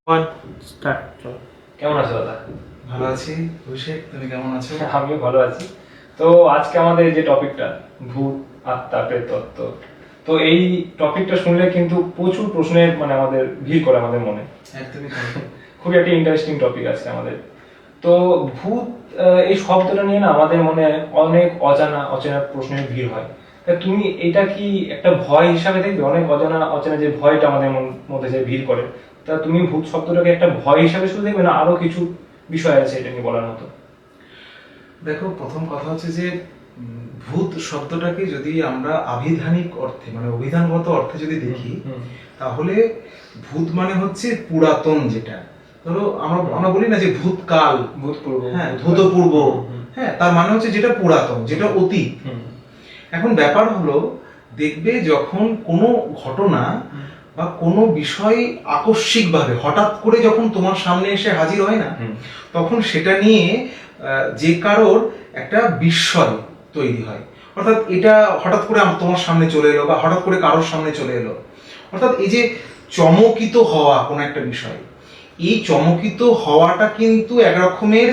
One start. কেমন আছো দাদা? ভালো আছি। অভিষেক, তুমি কেমন আছো? আমিও ভালো আছি। তো আজকে আমাদের যে টপিকটা ভূত, আত্মা, প্রেততত্ত্ব, তো এই টপিকটা শুনলে কিন্তু প্রচুর প্রশ্নের আমাদের ভিড় করে আমাদের মনে। একদমই তাই। খুবই একটা ইন্টারেস্টিং টপিক আছে আমাদের। তো ভূত এই শব্দটা নিয়ে না আমাদের মনে অনেক অচেনা প্রশ্নের ভিড় হয়। তা তুমি এটা কি একটা ভয় হিসাবে দেখবে? অনেক অচেনা যে ভয়টা আমাদের মধ্যে যে ভিড় করে, তা তুমি ভূত শব্দটাকে একটা ভয় হিসাবে শুধু দেখবে না আরো কিছু বিষয় আছে এটা নিয়ে বলার মতো? দেখো, প্রথম কথা হচ্ছে যে ভূত শব্দটাকে যদি আমরা আভিধানিক অর্থে মানে অভিধানগত অর্থে যদি দেখি, তাহলে ভূত মানে হচ্ছে পুরাতন। যেটা ধরো আমরা বলি না যে ভূতকাল, ভূতপূর্ব, হ্যাঁ, ভূতপূর্ব, হ্যাঁ, তার মানে হচ্ছে যেটা পুরাতন, যেটা অতীত। এখন ব্যাপার হলো, দেখবে যখন কোনো ঘটনা বা কোনো বিষয় আকস্মিকভাবে হঠাৎ করে যখন তোমার সামনে এসে হাজির হয় না, তখন সেটা নিয়ে যে কারোর একটা বিস্ময় তৈরি হয়। অর্থাৎ এটা হঠাৎ করে তোমার সামনে চলে এলো বা হঠাৎ করে কারোর সামনে চলে এলো, অর্থাৎ এই যে চমকিত হওয়া কোনো একটা বিষয়, এই চমকিত হওয়াটা কিন্তু এক রকমের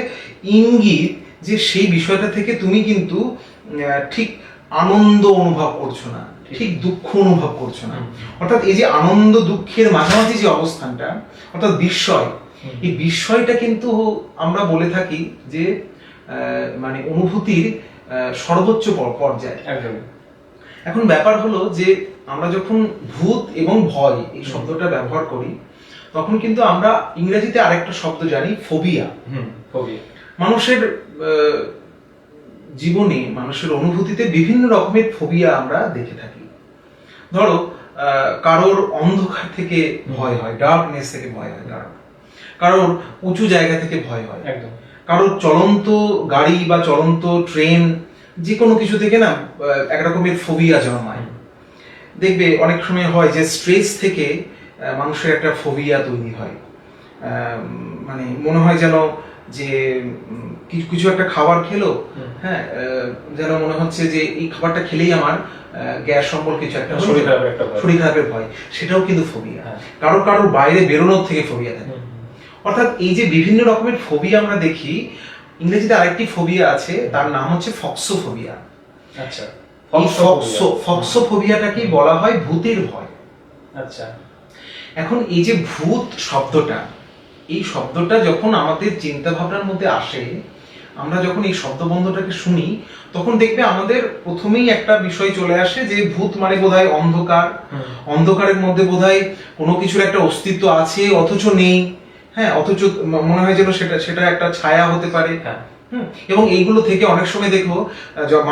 ইঙ্গিত যে সেই বিষয়টা থেকে তুমি কিন্তু ঠিক আনন্দ অনুভব করছো না, ঠিক দুঃখ অনুভব করছো না। অর্থাৎ এই যে আনন্দ দুঃখের মাঝামাঝি যে অবস্থানটা, অর্থাৎ বিস্ময়, এই বিস্ময়টা কিন্তু আমরা বলে থাকি যে মানে অনুভূতির সর্বোচ্চ পর্যায়ে। এখন ব্যাপার হলো যে আমরা যখন ভূত এবং ভয় এই শব্দটা ব্যবহার করি, তখন কিন্তু আমরা ইংরেজিতে আরেকটা শব্দ জানি, ফোবিয়া। মানুষের জীবনে, মানুষের অনুভূতিতে বিভিন্ন রকমের ফোবিয়া আমরা দেখে থাকি। ধরো কারোর অন্ধকার থেকে ভয় হয়, ডার্কনেস থেকে ভয় হয়, কারোর উঁচু জায়গা থেকে ভয় হয়, কারোর চলন্ত গাড়ি বা চলন্ত ট্রেন, যে কোনো কিছু থেকে না একরকমের ফোবিয়া জন্মায়। দেখবে অনেক সময় হয় যে স্ট্রেস থেকে মানুষের একটা ফোবিয়া তৈরি হয়। মানে মনে হয় যেন যে কিছু একটা খাবার খেলো, হ্যাঁ, যেন মনে হচ্ছে যে এই খাবারটা খেলেই আমার গ্যাস সম্পর্ক কিছু একটা শরীর খারাপের ভয়, সেটাও কিন্তু ফোবিয়া। কারোর বাইরে বেরোনোর থেকে ফোবিয়া থাকে। অর্থাৎ এই যে বিভিন্ন রকমের ফোবিয়া আমরা দেখি, ইংরেজিতে আরেকটি ফোবিয়া আছে, তার নাম হচ্ছে ফক্সোফোবিয়া। আচ্ছা, ফক্সোফোবিয়াটাকেই বলা হয় ভূতের ভয়। আচ্ছা, এখন এই যে ভূত শব্দটা, এই শব্দটা যখন আমাদের চিন্তা ভাবনার মধ্যে আসে, আমরা যখন এই শব্দবন্ধটাকে শুনি, তখন দেখবে আমাদের প্রথমেই একটা বিষয় চলে আসে যে ভূত মানে বোধহয় অন্ধকার, অন্ধকারের মধ্যে বোধহয় কোনো কিছুর একটা অস্তিত্ব আছে অথচ নেই, হ্যাঁ, অথচ মনে হয় যেন সেটা একটা ছায়া হতে পারে। এবং এইগুলো থেকে অনেক সময় দেখো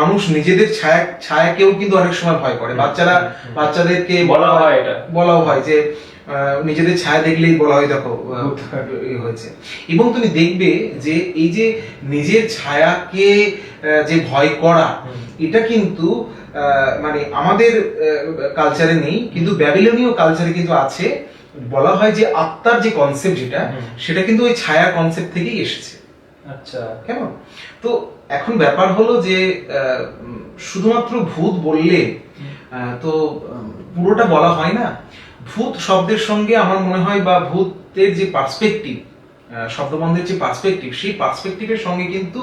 মানুষ নিজেদের ছায়াকেও কিন্তু অনেক সময় ভয় করে। বাচ্চাদেরকে বলা হয় যে নিজেদের ছায়া দেখলেই বলা হয় দেখো হয়েছে। এবং তুমি দেখবে যে এই যে নিজের ছায়াকে যে ভয় করা, এটা কিন্তু মানে আমাদের কালচারে নেই, কিন্তু ব্যাবিলনীয় কালচারে কিন্তু আছে। বলা হয় যে আত্মার যে কনসেপ্ট, সেটা কিন্তু ওই ছায়া কনসেপ্ট থেকেই এসেছে। আচ্ছা, কেমন? তো এখন ব্যাপার হলো যে শুধুমাত্র ভূত বললে তো পুরোটা বলা হয় না। ভূত শব্দের সঙ্গে আমার মনে হয়, বা ভূতের যে পার্সপেক্টিভ, শব্দবন্ধের যে পার্সপেক্টিভ, সেই পার্সপেক্টিভের সঙ্গে কিন্তু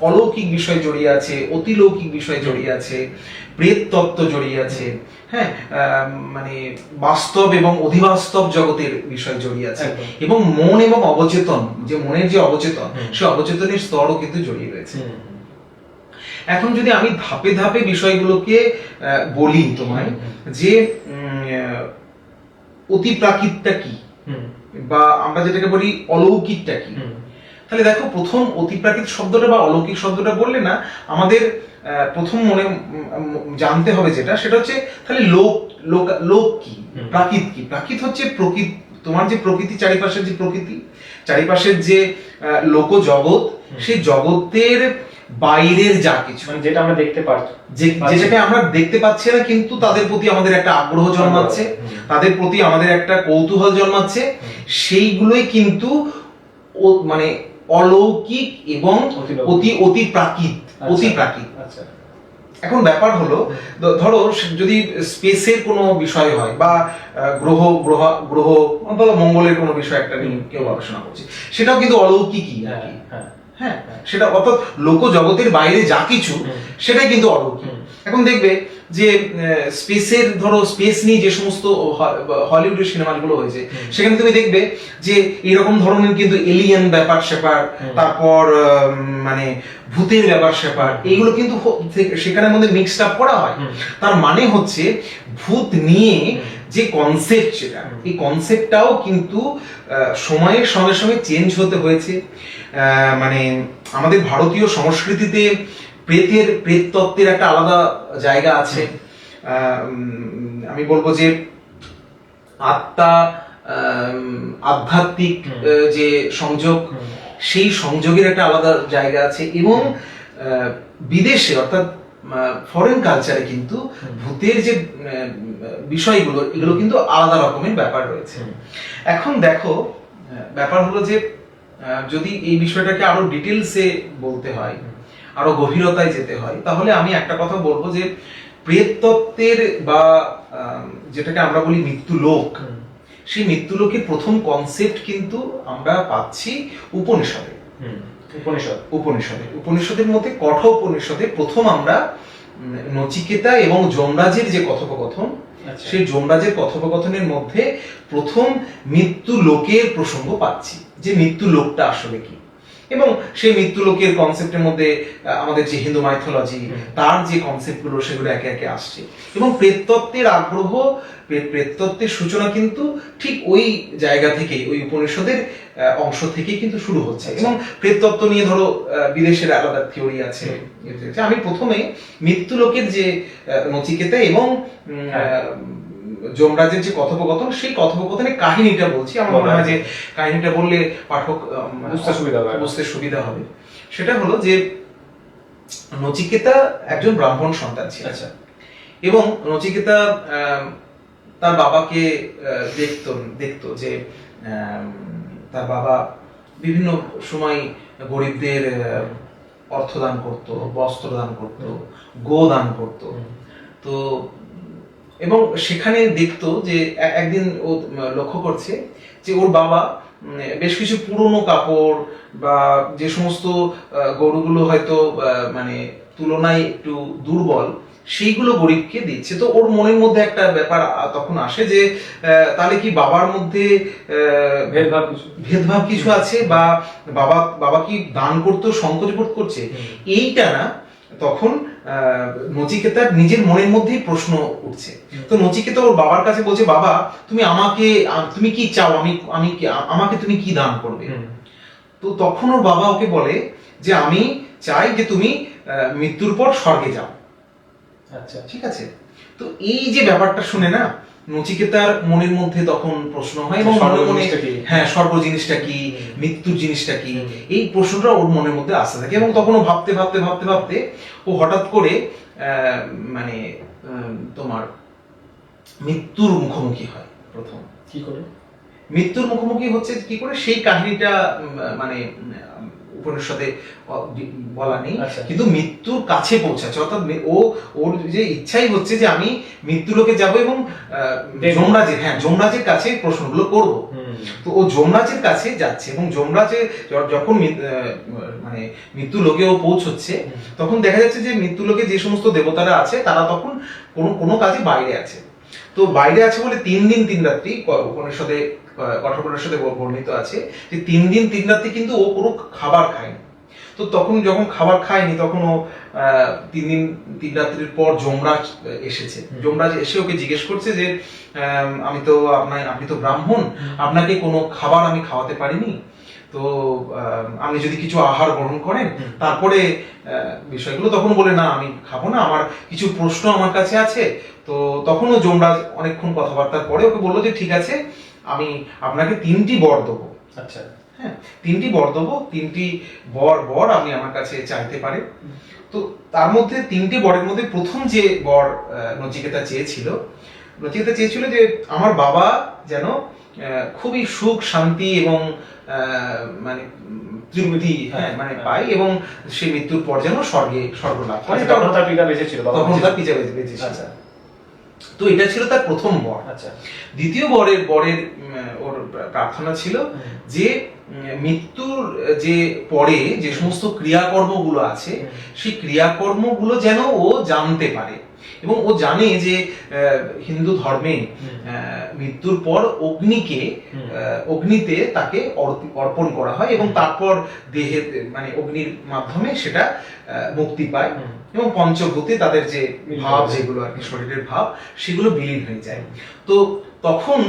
অলৌকিক বিষয় জড়িয়ে আছে, অতিলৌকিক বিষয় জড়িয়ে আছে, প্রেত তত্ত্ব জড়িয়ে আছে, হ্যাঁ, মানে বাস্তব এবং অধিবাস্তব জগতের বিষয় জড়িয়ে আছে, এবং মন এবং অবচেতন, যে মনের যে অবচেতন, সে অবচেতনের স্তরও কিন্তু জড়িয়ে রয়েছে। এখন যদি আমি ধাপে ধাপে বিষয়গুলোকে বলি তোমায়, যে অতিপ্রাকৃতটা কি, বা আমরা যেটাকে বলি অলৌকিকটা কি, তাহলে দেখো, প্রথম অতিপ্রাকৃত শব্দটা বা অলৌকিক শব্দটা বললে না, আমাদের প্রথম মনে জানতে হবে সেটা হচ্ছে তাহলে লোক কি, প্রাকৃত কি। প্রাকৃত হচ্ছে প্রকৃতি, তোমার যে প্রকৃতি, চারিপাশের যে প্রকৃতি, চারিপাশের যে লোক জগৎ, সেই জগতের বাইরের যা কিছু, যেটা আমরা দেখতে পাচ্ছি, যেটাকে আমরা দেখতে পাচ্ছি না, কিন্তু তাদের প্রতি আমাদের একটা আগ্রহ জন্মাচ্ছে, তাদের প্রতি আমাদের একটা কৌতূহল জন্মাচ্ছে, সেইগুলোই কিন্তু মানে অলৌকিক এবং অতি প্রাকৃত। আচ্ছা। এখন ব্যাপার হলো ধরো যদি স্পেসের কোনো বিষয় হয় বা গ্রহ গ্রহ গ্রহ ধরো মঙ্গলের কোনো বিষয় একটা নিয়ে কেউ আলোচনা করছে, সেটাও কিন্তু অলৌকিকই আর কি। হ্যাঁ, সেটা অর্থাৎ লোক জগতের বাইরে যা কিছু সেটাই কিন্তু অলৌকিক। এখন দেখবে যে স্পেসের ধরো স্পেস নিয়ে যে সমস্ত হলিউডের সিনেমাগুলো হয়েছে, সেখানে তুমি দেখবে যে এরকম ধরনের কিন্তু এলিয়েন ব্যাপার স্যাপার, তারপর মানে ভূতের ব্যাপার স্যাপার, এইগুলো কিন্তু সেখানের মধ্যে মিক্সড আপ করা হয়। তার মানে হচ্ছে ভূত নিয়ে যে কনসেপ্ট, সেটা এই কনসেপ্টটাও কিন্তু সময়ের সঙ্গে সঙ্গে চেঞ্জ হতে হয়েছে। মানে আমাদের ভারতীয় সংস্কৃতিতে প্রেত তত্ত্বের একটা আলাদা জায়গা আছে। আমি বলবো যে আত্মা আধ্যাত্মিক যে সংযোগ, সেই সংযোগের একটা আলাদা জায়গা আছে। এবং বিদেশে অর্থাৎ ফরেন কালচারে কিন্তু ভূতের যে বিষয়গুলো, এগুলো কিন্তু আলাদা রকমের ব্যাপার রয়েছে। এখন দেখো ব্যাপার হলো যে যদি এই বিষয়টাকে আরো ডিটেলসে বলতে হয়, আরো গভীরতায় যেতে হয়, তাহলে আমি একটা কথা বলবো যে প্রেততত্ত্বের বা যেটাকে আমরা বলি মৃত্যুলোক, সেই মৃত্যুলোকের প্রথম কনসেপ্ট কিন্তু আমরা পাচ্ছি উপনিষদে। উপনিষদের মধ্যে কঠোর উপনিষদে প্রথম আমরা নচিকেতা এবং যমরাজের যে কথোপকথন, সেই যমরাজের কথোপকথনের মধ্যে প্রথম মৃত্যু লোকের প্রসঙ্গ পাচ্ছি, যে মৃত্যু লোকটা আসলে কি। এবং সেই মৃত্যু লোকের কনসেপ্টের মধ্যে আমাদের যে হিন্দু মাইথোলজি, তার যে কনসেপ্টগুলো, সেগুলো একে একে আসছে। এবং প্রেততত্ত্বের আগ্রহ, প্রেততত্ত্বের সূচনা কিন্তু ঠিক ওই জায়গা থেকেই, ওই উপনিষদের অংশ থেকেই কিন্তু শুরু হচ্ছে। এবং প্রেততত্ত্ব নিয়ে ধরো বিদেশের আলাদা থিওরি আছে। আমি প্রথমে মৃত্যু লোকের যে নচিকেতা এবং যমরাজের যে কথোপকথন, সেই কথোপকথনের কাহিনীটা বলছি। আমার মনে হয় যে কাহিনীটা বললে পাঠক বুঝতে সুবিধা হবে। সেটা হলো যে নচিকেতা একজন ব্রাহ্মণ সন্তান ছিল। এবং নচিকেতা তার বাবাকে দেখতো যে তার বাবা বিভিন্ন সময় গরিবদের অর্থ দান করত, বস্ত্র দান করত, গো দান করত। তো এবং সেখানে দেখতো যে একদিন ও লক্ষ্য করছে যে ওর বাবা বেশ কিছু পুরনো কাপড় বা যে সমস্ত গরুগুলো হয়তো মানে তুলনায় একটু দুর্বল, সেইগুলো গরিবকে দিচ্ছে। তো ওর মনের মধ্যে একটা ব্যাপার তখন আসে যে তাহলে কি বাবার মধ্যে ভেদভাব কিছু আছে, বা বাবা কি দান করতে সংকোচ বোধ করছে, এইটা না তখন নচিকেতার নিজের মনের মধ্যেই প্রশ্ন উঠছে। তো নচিকেতা ওর বাবার কাছে বলছে, বাবা তুমি কি চাও, আমাকে তুমি কি দান করবে? তো তখন ওর বাবা ওকে বলে যে আমি চাই যে তুমি মৃত্যুর পর স্বর্গে যাও। আচ্ছা, ঠিক আছে। তো এই যে ব্যাপারটা শুনে না নচিকেতার মনের মধ্যে তখন প্রশ্ন হয়, এবং হ্যাঁ, স্বর্গ জিনিসটা কি, মৃত্যুর জিনিসটা কি, এই প্রশ্নটা ওর মনের মধ্যে আসতে থাকে। এবং তখন ও ভাবতে ভাবতে ভাবতে ভাবতে ও হঠাৎ করে মানে তোমার মৃত্যুর মুখোমুখি হয়। প্রথম কি করে মৃত্যুর মুখোমুখি হচ্ছে, কি করে সেই কাহিনীটা মানে উপনিষদে বলা নেই, কিন্তু মৃত্যুর কাছে পৌঁছাচ্ছে। অর্থাৎ ওর যে ইচ্ছাই হচ্ছে যে আমি মৃত্যুলোকে যাব এবং যমরাজের কাছে প্রশ্নগুলো করব। তো ও যমরাজের কাছে যাচ্ছে, এবং যমরাজে যখন মানে মৃত্যুলোকে ও পৌঁছচ্ছে, তখন দেখা যাচ্ছে যে মৃত্যুলোকে যে সমস্ত দেবতারা আছে, তারা তখন কোনো কাজে বাইরে আছে। তো বাইরে আছে বলে 3 দিন 3 রাত্রি উপনিষদে, কঠোপনিষদে বর্ণিত আছে যে 3 দিন 3 রাত্রি কিন্তু ও কোনো খাবার খায়নি। তো তখন যখন খাবার খায়নি, তখন ও 3 দিন 3 রাত্রির পর যমরাজ এসেছে। যমরাজ এসে ওকে জিজ্ঞেস করছে যে আপনি তো ব্রাহ্মণ, আপনাকে কোনো খাবার আমি খাওয়াতে পারিনি, তো আপনি যদি কিছু আহার গ্রহণ করেন তারপরে বিষয়গুলো। তখন বলে, না আমি খাবো না, আমার কিছু প্রশ্ন আমার কাছে আছে। তো তখনও যমরাজ অনেকক্ষণ কথাবার্তার পরে ওকে বললো যে ঠিক আছে, আমি আপনাকে 3টি বর দেবো। আচ্ছা, হ্যাঁ, 3টি বর দেবো, 3টি বর আপনি আমার কাছে চাইতে পারেন। তো তার মধ্যে 3টি বরের মধ্যে প্রথম যে বর নচিকেতা চেয়েছিল যে আমার বাবা যেন খুবই সুখ শান্তি এবং মানে তৃপ্তি মানে পায়, এবং সে মৃত্যুর পর যেন স্বর্গ লাভ করে। তখন তার পিতা বেঁচে ছিল, তখন তার পিতা বেঁচে ছিল। আচ্ছা। তো এটা ছিল তার প্রথম বর। আচ্ছা। দ্বিতীয় বরের ওর প্রার্থনা ছিল যে মৃত্যুর যে পরে যে সমস্ত ক্রিয়াকর্মগুলো আছে সেই ক্রিয়াকর্মগুলো যেন ও জানতে পারে, এবং ও জানে যে হিন্দু ধর্মে মৃত্যুর পর অগ্নিতে তাকে অর্পণ করা হয়, এবং তারপর দেহে মানে অগ্নির মাধ্যমে সেটা মুক্তি পায়, এবং পঞ্চভূতে তাদের যে ভাব যেগুলো আর কি শরীরের ভাব সেগুলো বিলীন হয়ে যায়। তো তখন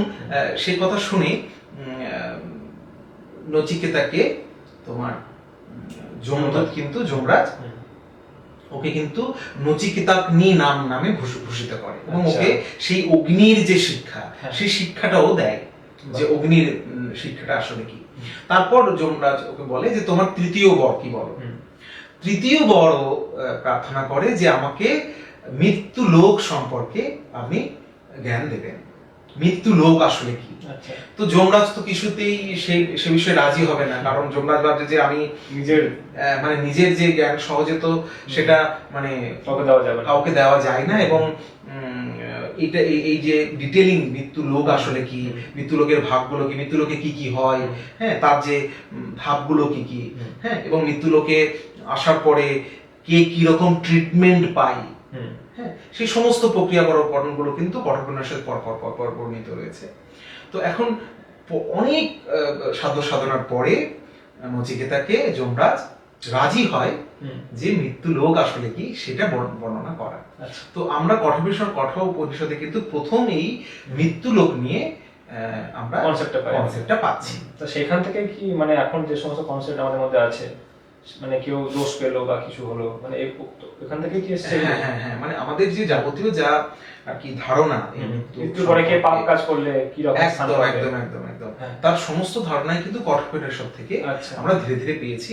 সে কথা শুনে নচিকেতাকে তোমার যমদূত কিন্তু যমরাজ ওকে কিন্তু নচিকেতাগ্নি নামে ভূষিত করে, এবং ওকে সেই অগ্নির যে শিক্ষা সেই শিক্ষাটাও দেয়, যে অগ্নির শিক্ষাটা আসলে কি। তারপর যমরাজ ওকে বলে যে তোমার তৃতীয় বর কি বলো। তৃতীয় বর প্রার্থনা করে যে আমাকে মৃত্যু লোক সম্পর্কে আপনি জ্ঞান দেবেন, মৃত্যু লোক আসলে কি। তো যমরাজ তো কিছুতেই সে বিষয়ে রাজি হবে না, কারণ যমরাজ ভাবছে যে আমি নিজের যে জ্ঞান সহজে তো সেটা মানে কাউকে দেওয়া যায় না, এবং এটা এই যে ডিটেলিং মৃত্যু লোক আসলে কি, মৃত্যু লোকের ভাবগুলো কি, মৃত্যু লোকে কি কি হয়, তার যে ভাবগুলো কি কি, এবং মৃত্যু লোকে আসার পরে কে কি রকম ট্রিটমেন্ট পায়, সেই সমস্ত প্রক্রিয়াকরণগুলো কিন্তু কঠোপন্যাসের পর বর্ণিত রয়েছে। তো এখন অনেক সাধ্য সাধনার পরে নচিকেতাকে যমরাজ রাজি হয় যে মৃত্যু লোক আসলে কি সেটা বর্ণনা করা। তো আমরা কঠোপনিষদে কিন্তু প্রথম এই মৃত্যু লোক নিয়ে আমরা কনসেপ্টটা পাচ্ছি। তো সেখান থেকে কি মানে এখন যে সমস্ত কনসেপ্ট আমাদের মধ্যে আছে, মানে কেউ দোষ পেলো বা কিছু হলো, মানে এখান থেকে কি এসেছে? হ্যাঁ, মানে আমাদের যে যাবতীয় যা আর কি ধারণা মৃত্যুর পরে কে পাপ কাজ করলে কি রকম শাস্তি হবে, একদম তার সমস্ত ধারণাই কিন্তু কঠোপনিষদ থেকে আমরা ধীরে ধীরে পেয়েছি,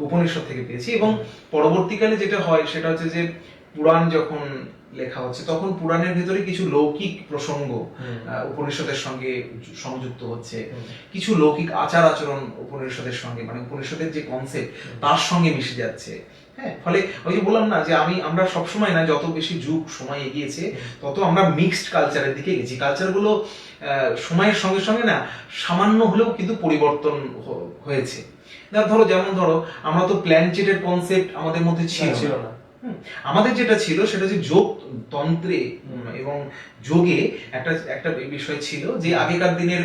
উপনিষদ থেকে পেয়েছি। এবং পরবর্তীকালে যেটা হয় সেটা হচ্ছে যে পুরাণ যখন লেখা হচ্ছে তখন পুরাণের ভিতরে কিছু লৌকিক প্রসঙ্গ উপনিষদের সঙ্গে সংযুক্ত হচ্ছে, কিছু লৌকিক আচার আচরণ উপনিষদের সঙ্গে মানে উপনিষদের যে কনসেপ্ট তার সঙ্গে মিশে যাচ্ছে। ফলে ওই যে বললাম না যে আমরা সবসময় না, যত বেশি যুগ সময় এগিয়েছে তত আমরা মিক্সড কালচারের দিকে গেছি। কালচারগুলো সময়ের সঙ্গে সঙ্গে না সামান্য হলেও কিন্তু পরিবর্তন হয়েছে। ধরো আমরা তো প্ল্যানচেটের কনসেপ্ট আমাদের মধ্যে ছিল না। আমাদের যেটা ছিল সেটা যে যোগ তন্ত্রে এবং যোগে একটা বিষয় ছিল যে আগেকার দিনের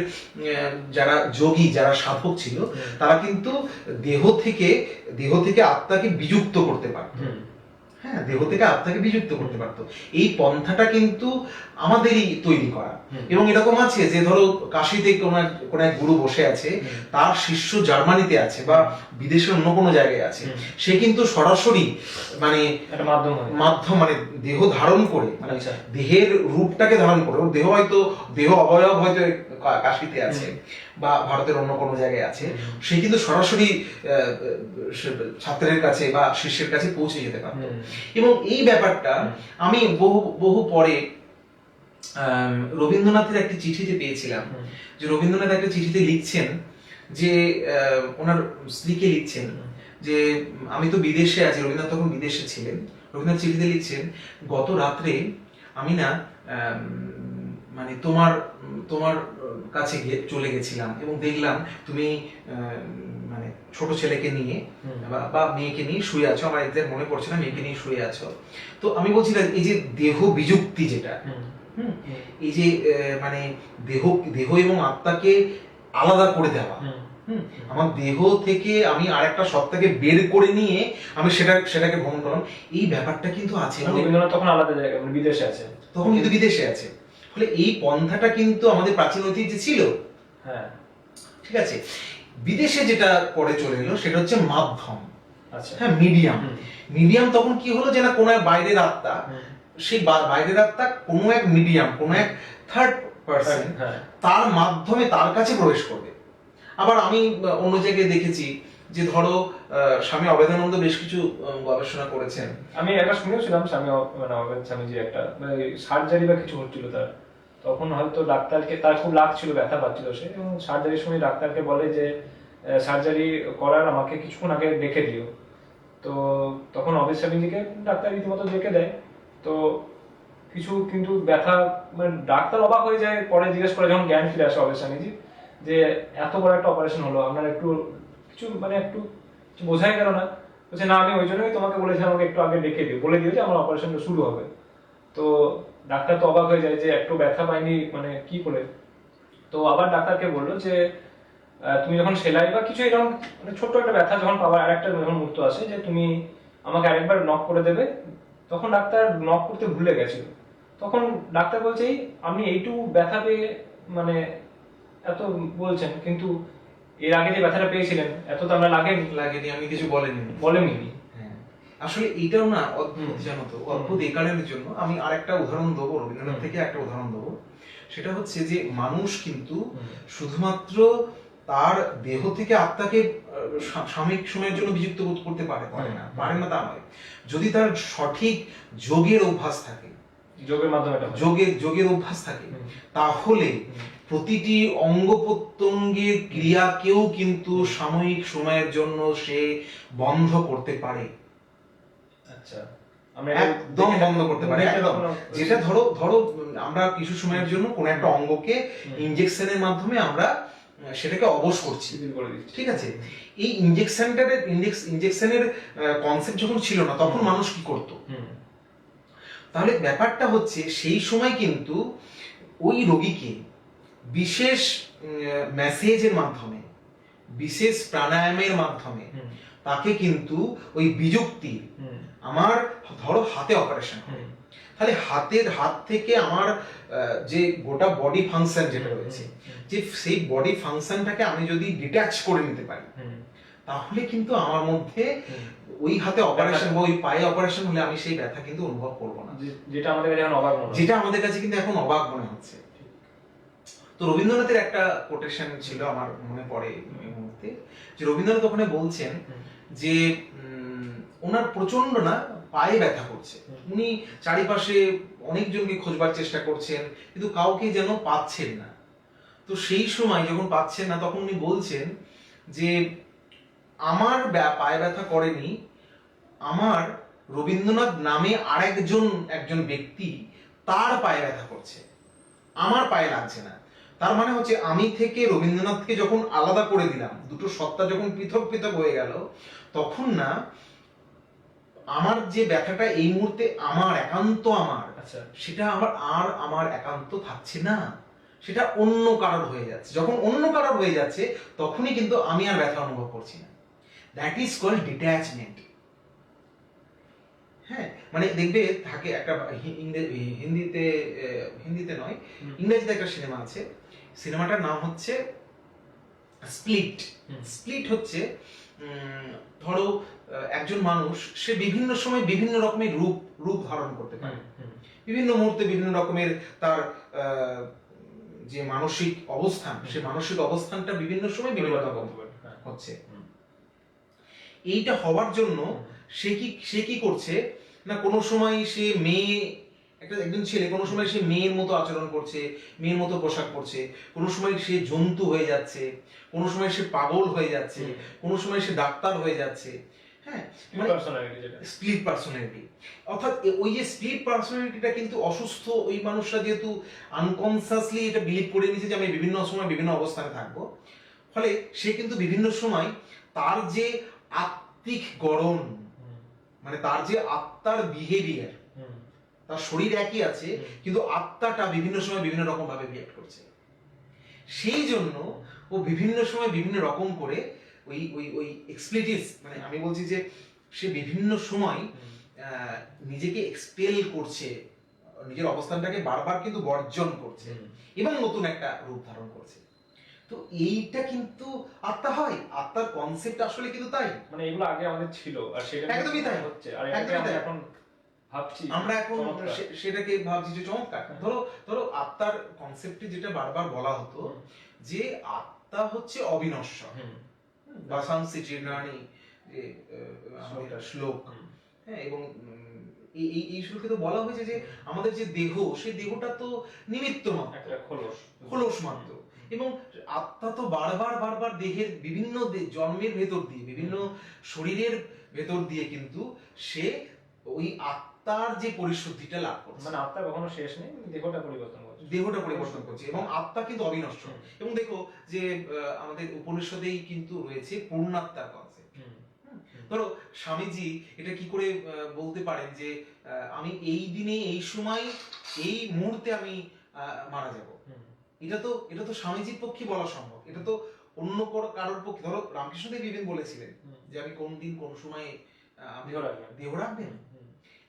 যারা যোগী, যারা সাধক ছিল, তারা কিন্তু দেহ থেকে আত্মাকে বিযুক্ত করতে পারত। দেহ থেকে আত্মাকে বিযুক্ত করতে পারতো। এই পন্থাটা কিন্তু আমাদেরই তৈরি করা। এবং এরকম আছে যে ধরো কাশিতে কোন এক গুরু বসে আছে, তার শিষ্য জার্মানিতে আছে বা বিদেশের অন্য কোনো জায়গায় আছে, সে কিন্তু সরাসরি মানে মাধ্যম মানে দেহ ধারণ করে, মানে দেহের রূপটাকে ধারণ করে, ওর দেহ অবয়ব হয়তো কাশিতে আছে বা ভারতের অন্য কোনো জায়গায় আছে, সে কিন্তু সরাসরি ছাত্রের কাছে বা শিষ্যের কাছে পৌঁছে যেতে পারত। এবং এই ব্যাপারটা আমি বহু পরে রবীন্দ্রনাথের একটি চিঠিতে পেয়েছিলাম, যে রবীন্দ্রনাথ একটা চিঠিতে লিখছেন যে ওনার স্ত্রীকে লিখছেন যে আমি তো বিদেশে আছি, রবীন্দ্রনাথ তখন বিদেশে ছিলেন, রবীন্দ্রনাথ চিঠিতে লিখছেন গত রাত্রে আমি না মানে তোমার কাছে চলে গেছিলাম এবং দেখলাম তুমি মানে ছোট ছেলেকে নিয়ে বা মেয়েকে নিয়ে শুয়ে আছো, আমার একদম মনে পড়ছে না, মেয়েকে নিয়ে শুয়ে আছো। তো আমি বলছিলাম এই যে দেহ বিযুক্তি যেটা, এই যে মানে দেহ এবং আত্মাকে আলাদা করে দেওয়া, আমার দেহ থেকে আমি আরেকটা সত্তাকে বের করে নিয়ে আমি সেটাকে ভ্রমণ করলাম, এই ব্যাপারটা কিন্তু আছে। রবীন্দ্রনাথ তখন আলাদা জায়গায় বিদেশে আছে, তখন কিন্তু বিদেশে আছে। ফলে এই পন্থাটা কিন্তু আমাদের প্রাচীন ঐতিহ্যে ছিল। ঠিক আছে, বিদেশে যেটা পরে চলে এলো সেটা হচ্ছে মাধ্যম, মিডিয়াম। তখন কি হলো যে না কোনো এক বাইরের আত্মা, সেই বাইরের আত্মা কোনো এক মিডিয়াম, কোনো এক থার্ড পারসন, তার মাধ্যমে তার কাছে প্রবেশ করবে। আবার আমি অন্য জায়গায় দেখেছি যে ধরো স্বামী অভেদানন্দ বেশ কিছু গবেষণা করেছেন, আমি একটা শুনেছিলাম স্বামী স্বামীজি একটা সার্জারি বা কিছু হচ্ছিল তার, তখন হয়তো ডাক্তারকে, তার খুব লাগছিল, ব্যথা পাচ্ছিল সে, এবং সার্জারির সময় ডাক্তারকে বলে যে সার্জারি করার আমাকে কিছুক্ষণ আগে দেখে দিও। তো তখন অবেশ স্যাভিঞ্জিকে ডাক্তার রীতিমতো দেখে দেয়। তো কিছু কিন্তু ব্যথা, মানে ডাক্তার অবাক হয়ে যায়, পরে জিজ্ঞেস করে যখন জ্ঞান ফিরে আসে অবেশ স্বামীজি, যে এত বড় একটা অপারেশন হলো, আপনার একটু কিছু মানে একটু বোঝাই গেল না? বলছে না, আমি ওই জন্যই তোমাকে বলেছি আমাকে একটু আগে ডেকে দিও, বলে দিও যে আমার অপারেশনটা শুরু হবে। তো ডাক্তার তো অবাক হয়ে যায় যে একটু ব্যথা পাইনি, মানে কি করে। তো আবার ডাক্তারকে বললো যে তুমি যখন সেলাই বা কিছু এরকম মানে ছোট্ট একটা ব্যথা যখন পাওয়ার আরেকটা যখন মুহূর্ত আসে, যে তুমি আমাকে আরেকবার নক করে দেবে। তখন ডাক্তার নক করতে ভুলে গেছিল। তখন ডাক্তার বলছে আপনি এইটুকু ব্যথা পেয়ে মানে এত বলছেন, কিন্তু এর আগে যে ব্যথাটা পেয়েছিলেন এত তো আমরা লাগেনি, আমি কিছু বলেনি। হ্যাঁ, আসলে এটাও না অদ্ভুত, জানো তো, অদ্ভুত এই কারণের জন্য আমি আরেকটা উদাহরণ দেবো, রবীন্দ্রনাথ থেকে একটা উদাহরণ দেবো। সেটা হচ্ছে যে মানুষ কিন্তু শুধুমাত্র তার দেহ থেকে আত্মাকে সাময়িক সময়ের জন্য বিযুক্ত করতে পারে না, পারে না তা নয়। যদি তার সঠিক যোগের অভ্যাস থাকে, যোগের মাধ্যমে যোগের অভ্যাস থাকে, তাহলে প্রতিটি অঙ্গ প্রত্যঙ্গের ক্রিয়াকেও কিন্তু সাময়িক সময়ের জন্য সে বন্ধ করতে পারে। আচ্ছা, একদম বন্ধ করতে পারে, একদম। যেটা ধরো ধরো আমরা কিছু সময়ের জন্য কোন একটা অঙ্গকে ইনজেকশনের মাধ্যমে আমরা সেটাকে অবশ করছি, ঠিক আছে? এই ইনজেকশনের কনসেপ্ট যখন ছিল না, তখন মানুষ কি করত? তাহলে ব্যাপারটা হচ্ছে সেই সময় কিন্তু ওই রোগীকে বিশেষ মেসেজের মাধ্যমে, বিশেষ প্রাণায়ামের মাধ্যমে তাকে কিন্তু ওই বিযুক্তি, আমার ধরো হাতে অপারেশন, তাহলে হাত থেকে আমার যে গোটা বডি ফাংশন যেটা রয়েছে, যে সেই বডি ফাংশনটাকে আমি যদি ডিট্যাচ করে নিতে পারি, তাহলে কিন্তু আমার মধ্যে ওই হাতে অপারেশন বা ওই পায়ে অপারেশন হলে আমি সেই ব্যথা কিন্তু অনুভব করবো না, যেটা আমাদের কাছে এখন অবাক মনে হচ্ছে। যেটা আমাদের কাছে কিন্তু এখন অবাক মনে হচ্ছে। তো রবীন্দ্রনাথের একটা কোটেশন ছিল আমার মনে পড়ে এই মুহূর্তে, যে রবীন্দ্রনাথ ওখানে বলছেন যে ওনার প্রচন্ড না পায়ে ব্যথা করছে, উনি চারিপাশে অনেকজনকে খোঁজবার চেষ্টা করছেন, কিন্তু কাউকে যেন পাচ্ছেন না। তো সেই সময় যখন পাচ্ছেন না, তখন উনি বলছেন যে আমার পায়ে ব্যথা করেনি, আমার রবীন্দ্রনাথ নামে একজন ব্যক্তি, তার পায়ে ব্যথা করছে, আমার পায়ে লাগছে না। তার মানে হচ্ছে আমি থেকে রবীন্দ্রনাথকে যখন আলাদা করে দিলাম, দুটো সত্তা যখন পৃথক পৃথক হয়ে গেল, তখন না আমার যে ব্যথাটা এই মুহূর্তে আমার একান্ত আমার, সেটা আমার একান্ত থাকছে না, সেটা অন্য কারোর হয়ে যাচ্ছে। যখন অন্য কারোর হয়ে যাচ্ছে, তখনই কিন্তু আমি আর ব্যথা অনুভব করছি না। That is called detachment. হ্যাঁ, মানে দেখবে থাকে একটা হিন্দিতে নয়, ইংরেজিতে একটা সিনেমা আছে, সিনেমাটার নাম হচ্ছে স্প্লিট। স্প্লিট হচ্ছে ধরো একজন মানুষ, সে বিভিন্ন সময় বিভিন্ন রকমের রূপ ধারণ করতে পারে, বিভিন্ন মুহূর্তে বিভিন্ন রকমের তার যে মানসিক অবস্থান, সে মানসিক অবস্থানটা বিভিন্ন সময় বিভিন্ন রকম হচ্ছে। এইটা হওয়ার জন্য সে কি করছে না, কোনো সময় সে একজন ছেলে কোনো সময় সে মেয়ের মতো আচরণ করছে, মেয়ের মতো পোশাক পরছে, কোনো সময় সে জন্তু হয়ে যাচ্ছে, কোনো সময় সে পাগল হয়ে যাচ্ছে, কোনো সময় সে ডাক্তার হয়ে যাচ্ছে। হ্যাঁ, স্প্লিট পার্সোনালিটি। অর্থাৎ ওই যে স্প্লিট পার্সোনালিটিটা কিন্তু অসুস্থ ওই মানুষরা যেহেতু আনকনসিয়াসলি এটা বিলিভ করে নিয়েছে যে আমি বিভিন্ন সময় বিভিন্ন অবস্থানে থাকবো, ফলে সে কিন্তু বিভিন্ন সময় তার যে আত্মিক গড়ন, মানে তার যে আত্মার বিহেভিয়ার, তার শরীর একই আছে কিন্তু আত্মাটা বিভিন্ন সময় বিভিন্ন রকম ভাবে বিহেভ করছে। সেই জন্য ও বিভিন্ন সময় বিভিন্ন রকম করে ওই ওই ওই এক্সপ্লেটিভস, মানে আমি বলছি যে সে বিভিন্ন সময় নিজেকে এক্সপেল করছে, নিজের অবস্থানটাকে বারবার কিন্তু বর্জন করছে এবং নতুন একটা রূপ ধারণ করছে। তো এইটা কিন্তু আত্মা হয়, আত্মার কনসেপ্ট আসলে কিন্তু তাই, মানে এগুলো আগে আমাদের ছিল আর সেটা একদমই তাই হচ্ছে, আর এটাকে এখন ভাবছি, আমরা এখন সেটাকে ভাবছি যে চমৎকার। ধরো আত্মার কনসেপ্টে যেটা বারবার বলা হতো যে আত্মা হচ্ছে অবিনশ্বর, বাসাংসি জীর্ণানি যে শ্লোক, হ্যাঁ, এবং এই এই এই শ্লোকে তো বলা হয়েছে যে আমাদের যে দেহ, সেই দেহটা তো নিমিত্ত মাত্র, একটা খোলস মাত্র, এবং আত্মা তো বারবার বারবার দেহের বিভিন্ন জন্মের ভেতর দিয়ে, বিভিন্ন শরীরের ভেতর দিয়ে কিন্তু সে ওই আত্মার যে পরিশুদ্ধিটা লাভ করছে। মানে আত্মা কখনো শেষ নেই, দেহটা পরিবর্তন করছে, দেহটা পরিবর্তন করছে, এবং আত্মা কিন্তু অবিনশ্বর। এবং দেখো যে আমাদের উপনিষদেই কিন্তু রয়েছে পূর্ণাত্মার কনসেপ্ট। ধরো স্বামীজি এটা কি করে বলতে পারেন যে আমি এই দিনে এই সময় এই মুহূর্তে আমি মারা যাব, এটা তো স্বামীজির পক্ষে বলা সম্ভব, এটা তো অন্য কারোর পক্ষে। ধরো রামকৃষ্ণদেব ইভেন বলেছিলেন যে আমি কোন দিন কোন সময় দেহ রাখবেন।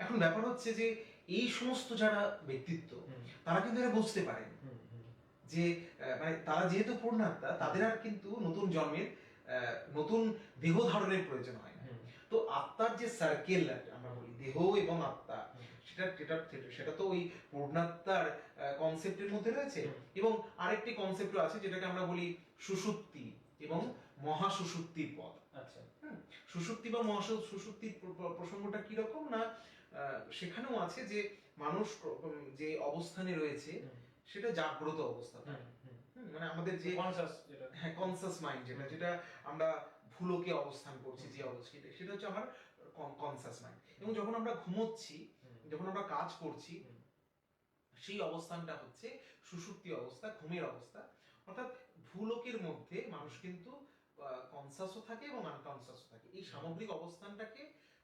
এখন ব্যাপার হচ্ছে যে এই সমস্ত যারা ব্যক্তিত্ব তারা কিন্তু এটা বুঝতে পারেন যে মানে তারা যেহেতু পূর্ণাত্মা, তাদের আর কিন্তু নতুন জন্মের নতুন দেহ ধারণের প্রয়োজন হয় না। তো আত্মার যে সার্কেল আমরা বলি দেহ এবং আত্মা, সেটা তো ওই পূর্ণাত্মার কনসেপ্টের মধ্যে রয়েছে। এবং আরেকটি কনসেপ্টও আছে যেটাকে আমরা বলি সুষুপ্তি এবং মহাসুষুপ্তির পদ। আচ্ছা, সুষুপ্তি বা মহাসুষুপ্তির প্রসঙ্গটা কি রকম না, সেখানেও আছে যে মানুষ যে অবস্থানে রয়েছে সেটা জাগ্রত অবস্থা, মানে আমাদের যে কনসাস মাইন্ড, যেটা আমরা ভুলোকে অবস্থান করছি, যে অবস্থা সেটা হচ্ছে আমার কনসাস মাইন্ড। এবং যখন আমরা ঘুমোচ্ছি, যখন আমরা কাজ করছি, সেই অবস্থানটা হচ্ছে সুষুপ্তি অবস্থা, ঘুমের অবস্থা। অর্থাৎ ভূলোকের মধ্যে মানুষ কিন্তু কনসাসও থাকে এবং আনকনসাসও থাকে। এই সামগ্রিক অবস্থানটাকে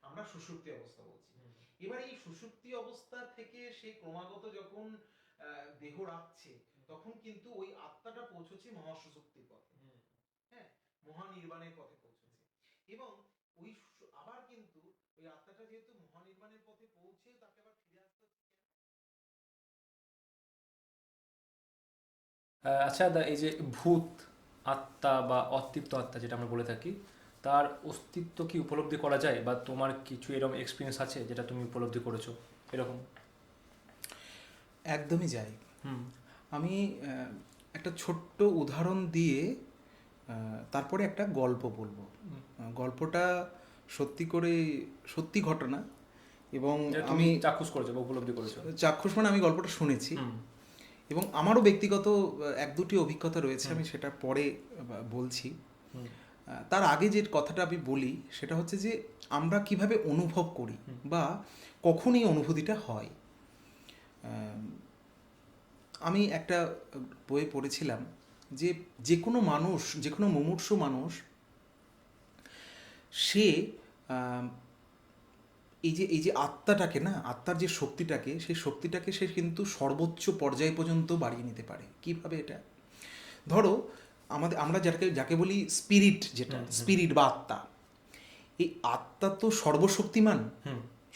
আমরা সুষুপ্তি অবস্থা বলছি। এবার এই সুষুপ্তি অবস্থা থেকে সে ক্রমাগত যখন দেহ রাখছে, তখন কিন্তু ওই আত্মাটা পৌঁছচ্ছে মহাসুষুপ্তির পথে, হ্যাঁ, মহানির্বাণের পথে পৌঁছচ্ছে। এবং ওই আবার কিন্তু ওই আত্মাটা যেহেতু মহানির্বাণের পথে পৌঁছে, তাকে আবার ফিরে আসতে হচ্ছে। আচ্ছা দা, এই যে ভূত আত্মা বা অতৃপ্ত আত্মা যেটা আমরা বলে থাকি, তার অস্তিত্ব কি উপলব্ধি করা যায়, বা তোমার কিছু এরকম এক্সপিরিয়েন্স আছে যেটা তুমি উপলব্ধি করেছো এরকম? একদমই যাই। আমি একটা ছোট্ট উদাহরণ দিয়ে তারপরে একটা গল্প বলবো। গল্পটা সত্যি ঘটনা, এবং আমি চাক্ষুষ করেছো বা উপলব্ধি করেছো। চাক্ষুষ মানে আমি গল্পটা শুনেছি, এবং আমারও ব্যক্তিগত এক দুটি অভিজ্ঞতা রয়েছে, আমি সেটা পরে বলছি। তার আগে যে কথাটা আমি বলি সেটা হচ্ছে যে আমরা কিভাবে অনুভব করি বা কখন এই অনুভূতিটা হয়। আমি একটা বই পড়েছিলাম যে যে কোনো মানুষ, যে কোনো মুমূর্ষু মানুষ, সে এই যে আত্মাটাকে না, আত্মার যে শক্তিটাকে, সেই শক্তিটাকে সে কিন্তু সর্বোচ্চ পর্যায় পর্যন্ত বাড়িয়ে নিতে পারে। কিভাবে এটা? ধরো আমরা যাকে বলি স্পিরিট, যেটা স্পিরিট বা আত্মা, এই আত্মা তো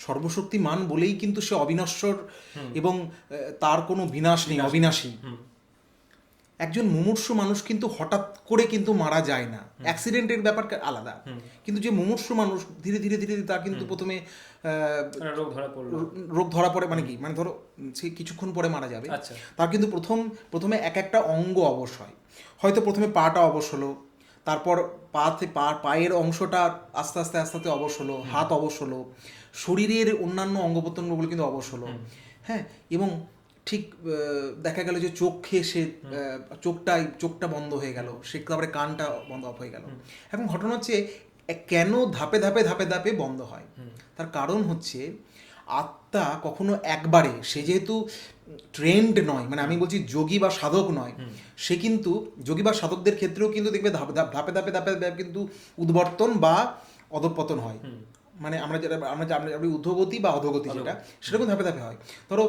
সর্বশক্তিমান বলেই কিন্তু সে অবিনশ্বর এবং তার কোনো বিনাশ নেই, অবিনাশী। একজন মুমূর্ষু মানুষ কিন্তু হঠাৎ করে কিন্তু মারা যায় না, অ্যাক্সিডেন্টের ব্যাপারটা আলাদা। কিন্তু যে মুমূর্ষু মানুষ ধীরে ধীরে ধীরে তার কিন্তু প্রথমে রোগ ধরা পড়ে, মানে কি, মানে ধরো সে কিছুক্ষণ পরে মারা যাবে, তার কিন্তু প্রথমে এক একটা অঙ্গ অবশ হয়। হয়তো প্রথমে পাটা অবশ হলো, তারপর পায়ের অংশটা আস্তে আস্তে আস্তে আস্তে অবশ হলো, হাত অবশ হলো, শরীরের অন্যান্য অঙ্গ প্রত্যঙ্গগুলো কিন্তু অবশ হলো, হ্যাঁ। এবং ঠিক দেখা গেল যে চোখটা বন্ধ হয়ে গেল, সে তারপরে কানটা বন্ধ অফ হয়ে গেল। এখন ঘটনা হচ্ছে কেন ধাপে ধাপে ধাপে ধাপে বন্ধ হয়? তার কারণ হচ্ছে আত্মা কখনো একবারে, সে যেহেতু ট্রেন্ড নয়, মানে আমি বলছি যোগী বা সাধক নয়, সে কিন্তু যোগী বা সাধকদের ক্ষেত্রেও কিন্তু দেখবে ধাপে ধাপে ধাপে ধাপে কিন্তু উদ্বর্তন বা অধঃপতন হয়। মানে আমরা ঊর্ধ্বগতি বা অধোগতি, যেটা সেরকম ধাপে ধাপে হয়। ধরো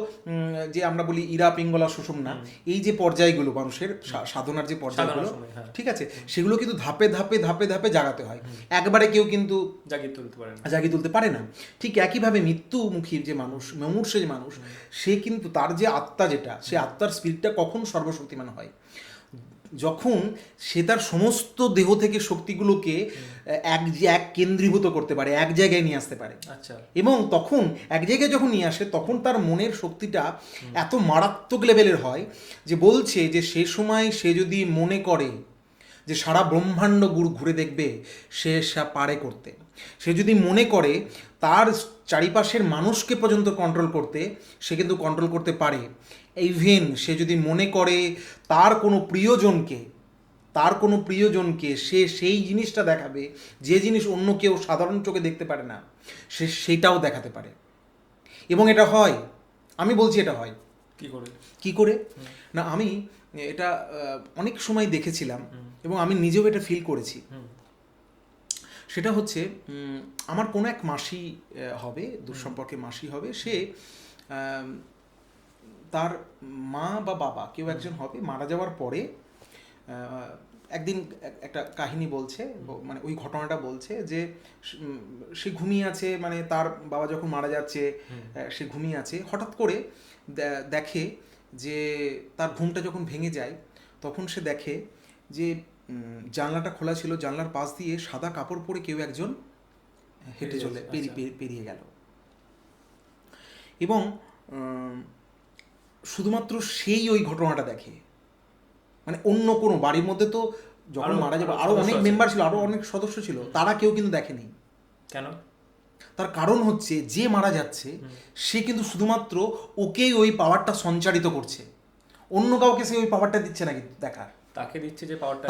যে আমরা বলি ইরা পিঙ্গলা সুষুম্না, এই যে পর্যায়গুলো মানুষের সাধনার যে পর্যায়গুলো, ঠিক আছে, সেগুলো কিন্তু ধাপে ধাপে ধাপে ধাপে জাগাতে হয়, একবারে কেউ কিন্তু জাগিয়ে তুলতে পারে না। ঠিক একইভাবে মৃত্যুমুখী যে মানুষ, মুমূর্ষু যে মানুষ, সে কিন্তু তার যে আত্মা, যেটা সে আত্মার স্পিরিটটা কখন সর্বশক্তিমান হয়? যখন সে তার সমস্ত দেহ থেকে শক্তিগুলোকে এক কেন্দ্রীভূত করতে পারে, এক জায়গায় নিয়ে আসতে পারে। আচ্ছা। এবং তখন এক জায়গায় যখন নিয়ে আসে, তখন তার মনের শক্তিটা এত মারাত্মক লেভেলের হয় যে বলছে যে সে সময় সে যদি মনে করে যে সারা ব্রহ্মাণ্ড ঘুরে দেখবে সে পারে করতে, সে যদি মনে করে তার চারিপাশের মানুষকে পর্যন্ত কন্ট্রোল করতে, সে কিন্তু কন্ট্রোল করতে পারে। ইভেন সে যদি মনে করে তার কোনো প্রিয়জনকে সে সেই জিনিসটা দেখাবে যে জিনিস অন্য কেউ সাধারণ চোখে দেখতে পারে না, সে সেইটাও দেখাতে পারে। এবং এটা হয়, আমি বলছি এটা হয়। কি করে না, আমি এটা অনেক সময় দেখেছিলাম এবং আমি নিজেও এটা ফিল করেছি। সেটা হচ্ছে আমার কোনো এক মাসি হবে, দুঃসম্পর্কে মাসি হবে, সে তার মা বা বাবা কেউ একজন হবে, মারা যাওয়ার পরে একদিন একটা কাহিনী বলছে, মানে ওই ঘটনাটা বলছে যে সে ঘুমিয়ে আছে, মানে তার বাবা যখন মারা যাচ্ছে সে ঘুমিয়ে আছে, হঠাৎ করে দেখে যে তার ঘুমটা যখন ভেঙে যায় তখন সে দেখে যে জানলাটা খোলা ছিল, জানলার পাশ দিয়ে সাদা কাপড় পরে কেউ একজন হেঁটে চলে পেরিয়ে গেল। এবং শুধুমাত্র সেই ওই ঘটনাটা দেখে, মানে অন্য কোনো বাড়ির মধ্যে তো যখন মারা যাবে আরো অনেক মেম্বার ছিল, আরো অনেক সদস্য ছিল, তারা কেউ কিন্তু দেখেনি। কেন? তার কারণ হচ্ছে যে মারা যাচ্ছে সে কিন্তু শুধুমাত্র ওকেই ওই পাওয়ারটা সঞ্চারিত করছে, অন্য কাউকে সে ওই পাওয়ারটা দিচ্ছে না কিন্তু দেখার।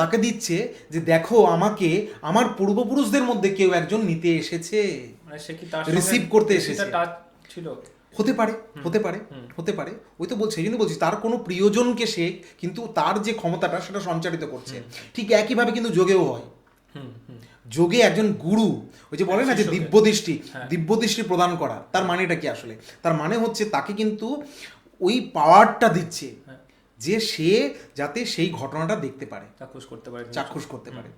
তাকে দিচ্ছে যে দেখো আমাকে আমার পূর্বপুরুষদের মধ্যে কেউ একজন নিতে এসেছে, মানে সে কি তার রিসিভ করতে এসেছে। টাচ ছিল, হতে পারে। ওই তো বলছি, সেই জন্য বলছি তার কোনো প্রিয়জনকে সে কিন্তু তার যে ক্ষমতাটা সেটা সঞ্চারিত করছে। ঠিক একইভাবে কিন্তু যোগেও হয়। যোগে একজন গুরু, ওই যে বলে না যে দিব্যদৃষ্টি প্রদান করা, তার মানেটা কি আসলে? তার মানে হচ্ছে তাকে কিন্তু ওই পাওয়ারটা দিচ্ছে যে সে যাতে সেই ঘটনাটা দেখতে পারে, চাক্ষুষ করতে পারে।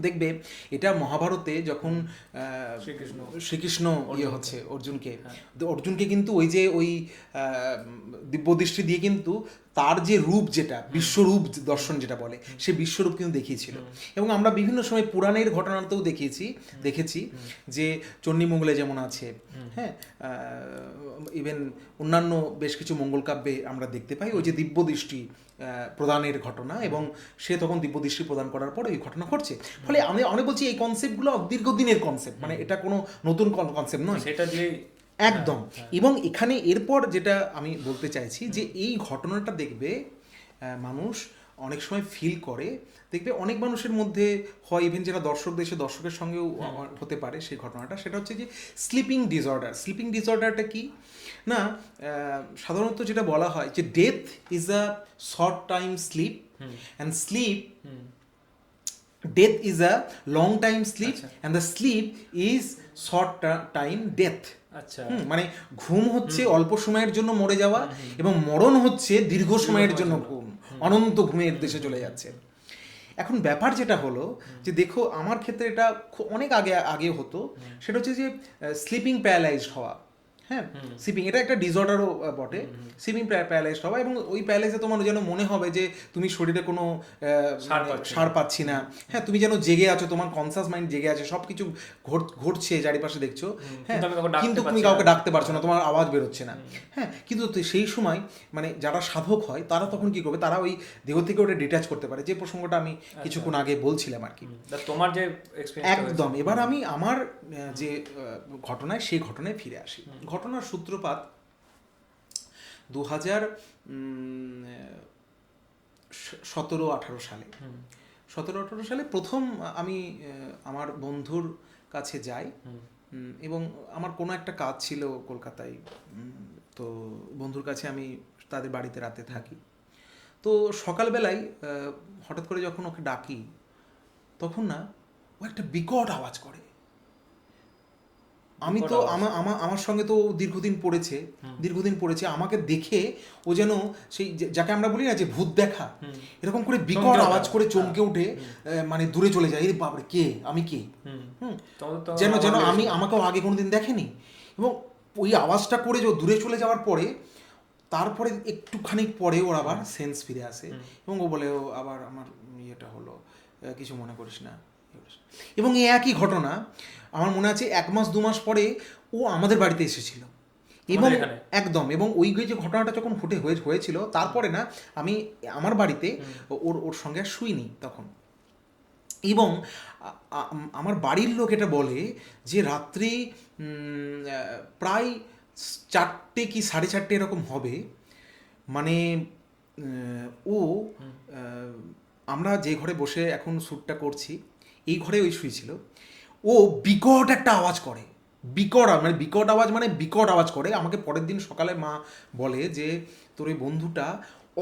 দেখবে এটা মহাভারতে যখন শ্রীকৃষ্ণ হচ্ছে অর্জুনকে কিন্তু ওই যে ওই দিব্যদৃষ্টি দিয়ে কিন্তু তার যে রূপ, যেটা বিশ্বরূপ দর্শন যেটা বলে, সে বিশ্বরূপ কিন্তু দেখিয়েছিল। এবং আমরা বিভিন্ন সময় পুরাণের ঘটনাতেও দেখেছি যে চণ্ডীমঙ্গলে যেমন আছে, হ্যাঁ, ইভেন অন্যান্য বেশ কিছু মঙ্গল কাব্যে আমরা দেখতে পাই ওই যে দিব্যদৃষ্টি প্রদানের ঘটনা, এবং সে তখন দিব্যদৃষ্টি প্রদান করার পর এই ঘটনা ঘটছে। ফলে আমি বলছি এই কনসেপ্টগুলো দীর্ঘদিনের কনসেপ্ট, মানে এটা কোনো নতুন কনসেপ্ট নয়, সেটা দিয়ে একদম। এবং এখানে এরপর যেটা আমি বলতে চাইছি যে এই ঘটনাটা দেখবে মানুষ অনেক সময় ফিল করে, দেখবে অনেক মানুষের মধ্যে হয়, ইভেন যারা দর্শকের সঙ্গেও হতে পারে সেই ঘটনাটা, সেটা হচ্ছে যে স্লিপিং ডিসঅর্ডারটা কি না, সাধারণত যেটা বলা হয় যে death is a short time sleep and death is a long time sleep and the sleep is short time death. মানে ঘুম হচ্ছে অল্প সময়ের জন্য মরে যাওয়া, এবং মরণ হচ্ছে দীর্ঘ সময়ের জন্য ঘুম, অনন্ত ঘুমের দেশে চলে যাচ্ছে। এখন ব্যাপার যেটা হলো যে দেখো আমার ক্ষেত্রে এটা অনেক আগে হতো, সেটা হচ্ছে যে স্লিপিং প্যারালাইজড হওয়া। হ্যাঁ, স্লিপিং এটা একটা ডিসঅর্ডারও বটে, স্লিপিং প্যারালাইজড হওয়া। এবং ওই প্যারালাইজে তোমার যেন মনে হবে যে তুমি শরীরে কোনো সার পাচ্ছি না, হ্যাঁ, তুমি যেন জেগে আছো, তোমার কনসাস মাইন্ড জেগে আছে, সব কিছু ঘটছে চারিপাশে দেখছো, হ্যাঁ, কিন্তু তুমি কাউকে ডাকতে পারছো না, তোমার আওয়াজ বেরোচ্ছে না। হ্যাঁ, কিন্তু সেই সময় মানে যারা সাধক হয় তারা তখন কি করবে, তারা ওই দেহ থেকে ওটা ডিট্যাচ করতে পারে, যে প্রসঙ্গটা আমি কিছুক্ষণ আগে বলছিলাম আর কি, তোমার যে একদম। এবার আমি আমার যে ঘটনায়, সেই ঘটনায় ফিরে আসি। ঘটনার সূত্রপাত 2017-18 সালে। 17-18 সালে প্রথম আমি আমার বন্ধুর কাছে যাই, এবং আমার কোনো একটা কাজ ছিল কলকাতায়, তো বন্ধুর কাছে আমি তাদের বাড়িতে রাতে থাকি। তো সকালবেলায় হঠাৎ করে যখন ওকে ডাকি, তখন না ও একটা বিকট আওয়াজ করে। আমি তো আমার সঙ্গে তো দীর্ঘদিন পড়েছে, আমাকে দেখে ও যেন সেই যাকে আমরা বলি না যে ভূত দেখা, এরকম করে বিকট আওয়াজ করে চমকে উঠে মানে দূরে চলে যায়। বাপরে, কে, আমি কে, যেন আমাকেও আগে কোনোদিন দেখেনি। এবং ওই আওয়াজটা করে যে দূরে চলে যাওয়ার পরে, তারপরে একটুখানি পরে ওর আবার সেন্স ফিরে আসে, এবং ও বলে, ও আবার আমার ইয়েটা হলো, কিছু মনে করিস না। এবং এই একই ঘটনা আমার মনে আছে 1 মাস 2 মাস পরে ও আমাদের বাড়িতে এসেছিল, এবং একদম। এবং ওই যে ঘটনাটা যখন হয়েছিল, তারপরে না আমি আমার বাড়িতে ওর সঙ্গে আর শুইনি তখন, এবং আমার বাড়ির লোক এটা বলে যে রাত্রি প্রায় 4টে কি 4:30 এরকম হবে, মানে ও আমরা যে ঘরে বসে এখন শ্যুটটা করছি এই ঘরে ওই শুয়েছিল, ও বিকট একটা আওয়াজ করে, বিকট আওয়াজ করে। আমাকে পরের দিন সকালে মা বলে যে তোর ওই বন্ধুটা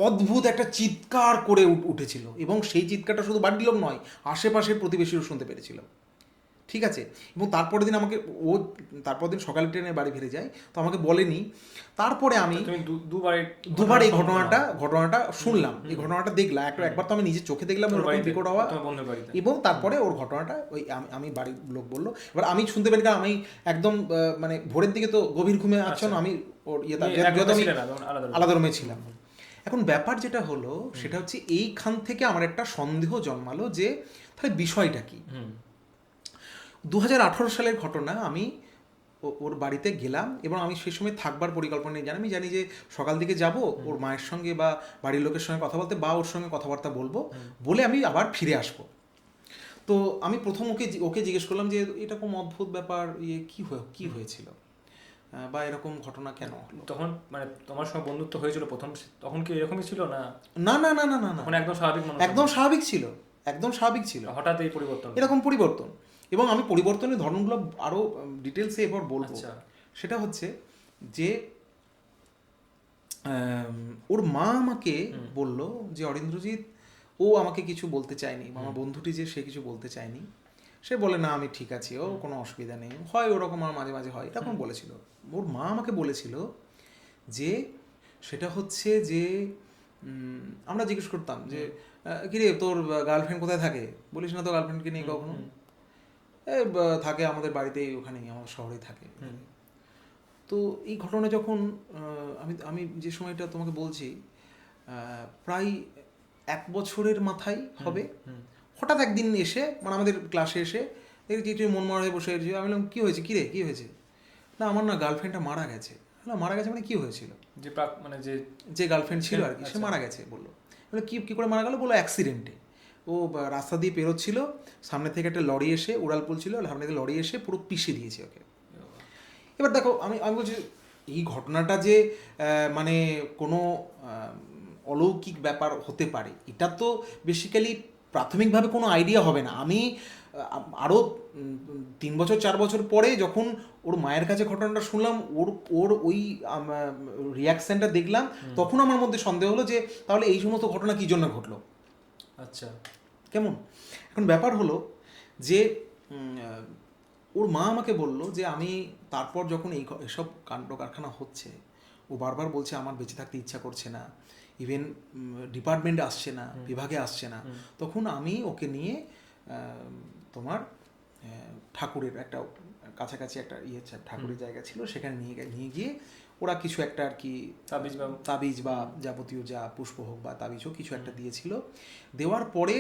অদ্ভুত একটা চিৎকার করে উঠেছিল, এবং সেই চিৎকারটা শুধু বাড়ির লোক নয়, আশেপাশের প্রতিবেশীও শুনতে পেরেছিল। ঠিক আছে, এবং তারপরের দিন আমাকে তারপর দিন সকালে ট্রেনে বাড়ি ফিরে যায়, তো আমাকে বলেনি। তারপরে আমি তুমি দুবার এই ঘটনাটা শুনলাম, এই ঘটনাটা দেখলাম, একবার তো আমি নিজের চোখে দেখলাম ওরকম বিকট আওয়াজ, এবং তারপরে ওর ঘটনাটা ওই আমি বাড়ির লোক বললো। এবার আমি শুনতে পেলি, কারণ আমি একদম মানে ভোরের দিকে তো গভীর ঘুমে আচ্ছন্ন, আমি ওর আলাদা রুমে ছিলাম। এখন ব্যাপার যেটা হলো সেটা হচ্ছে এইখান থেকে আমার একটা সন্দেহ জন্মালো যে তাহলে বিষয়টা কি। 2018 সালের ঘটনা, আমি ওর বাড়িতে গেলাম এবং আমি সেই সময় থাকবার পরিকল্পনা নিয়ে আমি জানি যে সকাল দিকে যাব ওর মায়ের সঙ্গে বা বাড়ির লোকের সঙ্গে কথা বলতে, বা ওর সঙ্গে কথাবার্তা বলবো, বলে আমি আবার ফিরে আসব। তো আমি প্রথম ওকে জিজ্ঞেস করলাম যে এরকম অদ্ভুত ব্যাপার, কি হয়েছিল বা এরকম ঘটনা কেন হলো। তখন মানে তোমার সঙ্গে বন্ধুত্ব হয়েছিল প্রথম, তখন কি এরকমই ছিল না? না না না না না, তখন একদম স্বাভাবিক, একদম স্বাভাবিক ছিল। হঠাৎ এই পরিবর্তন, এবং আমি পরিবর্তনের ধরনগুলো আরো ডিটেলসে এবার বলবো। সেটা হচ্ছে যে ওর মা আমাকে বলল যে অরিন্দ্রজিৎ, ও আমাকে কিছু বলতে চায়নি, আমার বন্ধুটি যে সে কিছু বলতে চায়নি, সে বলে না আমি ঠিক আছি, ও কোনো অসুবিধা নেই, হয় ওরকম আমার মাঝে মাঝে হয়, এরকম বলেছিল। ওর মা আমাকে বলেছিল যে সেটা হচ্ছে যে আমরা জিজ্ঞেস করতাম যে কিরে তোর গার্লফ্রেন্ড কোথায় থাকে, বলিস না তো গার্লফ্রেন্ডকে নিয়ে কখনো, থাকে আমাদের বাড়িতেই, ওখানেই আমার শহরেই থাকে। তো এই ঘটনা যখন আমি যে সময়টা তোমাকে বলছি প্রায় 1 বছরের মাথায় হবে, হঠাৎ একদিন এসে মানে আমাদের ক্লাসে এসে দেখছি তুই মন মারা হয়ে বসে আছি। আমি বললাম কী হয়েছে, কিরে কী হয়েছে? না আমার না গার্লফ্রেন্ডটা মারা গেছে। না মারা গেছে মানে কী হয়েছিল? মানে যে গার্লফ্রেন্ড ছিল আর কি, সে মারা গেছে বললো। বলে কী করে মারা গেল? বললো অ্যাক্সিডেন্টে, ও রাস্তা দিয়ে পেরোচ্ছিল, সামনে থেকে একটা লরি এসে, উড়ালপুল ছিল, সামনে থেকে লরি এসে পুরো পিষে দিয়েছে ওকে। এবার দেখো আমি বলছি এই ঘটনাটা যে মানে কোনো অলৌকিক ব্যাপার হতে পারে, এটা তো বেসিক্যালি প্রাথমিকভাবে কোনো আইডিয়া হবে না। আমি আরও 3 বছর 4 বছর পরে যখন ওর মায়ের কাছে ঘটনাটা শুনলাম, ওর ওই রিয়াকশানটা দেখলাম, তখন আমার মধ্যে সন্দেহ হলো যে তাহলে এই সমস্ত ঘটনা কী জন্য ঘটলো। আচ্ছা, কেমন? এখন ব্যাপার হলো যে ওর মা আমাকে বললো যে আমি তারপর যখন এসব কাণ্ড কারখানা হচ্ছে, ও বারবার বলছে আমার বেঁচে থাকতে ইচ্ছা করছে না, ইভেন ডিপার্টমেন্টে আসছে না, বিভাগে আসছে না, তখন আমি ওকে নিয়ে তোমার ঠাকুরের একটা কাছাকাছি একটা ঠাকুরের জায়গা ছিল, সেখানে নিয়ে গিয়ে ওরা কিছু একটা আর কি তাবিজ বা যাবতীয় যা পুষ্প হোক বা তাবিজ হোক কিছু একটা দিয়েছিল। দেওয়ার পরে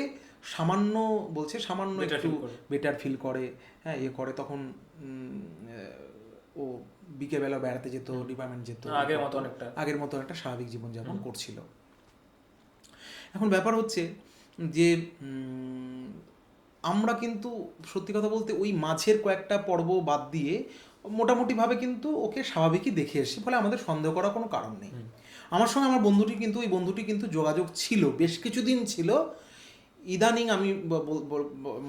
সামান্য একটু বেটার ফিল করে, হ্যাঁ করে, তখন ও বিকেলবেলা বেড়াতে যেত, ডিপার্টমেন্ট যেত, আগের মতো একটা স্বাভাবিক জীবনযাপন করছিল। এখন ব্যাপার হচ্ছে যে আমরা কিন্তু সত্যি কথা বলতে ওই মাঝের কয়েকটা পর্ব বাদ দিয়ে মোটামুটিভাবে কিন্তু ওকে স্বাভাবিকই দেখে এসেছি, ফলে আমাদের সন্দেহ করার কোনো কারণ নেই। আমার সঙ্গে ওই বন্ধুটি কিন্তু যোগাযোগ ছিল, বেশ কিছুদিন ছিল। ইদানিং আমি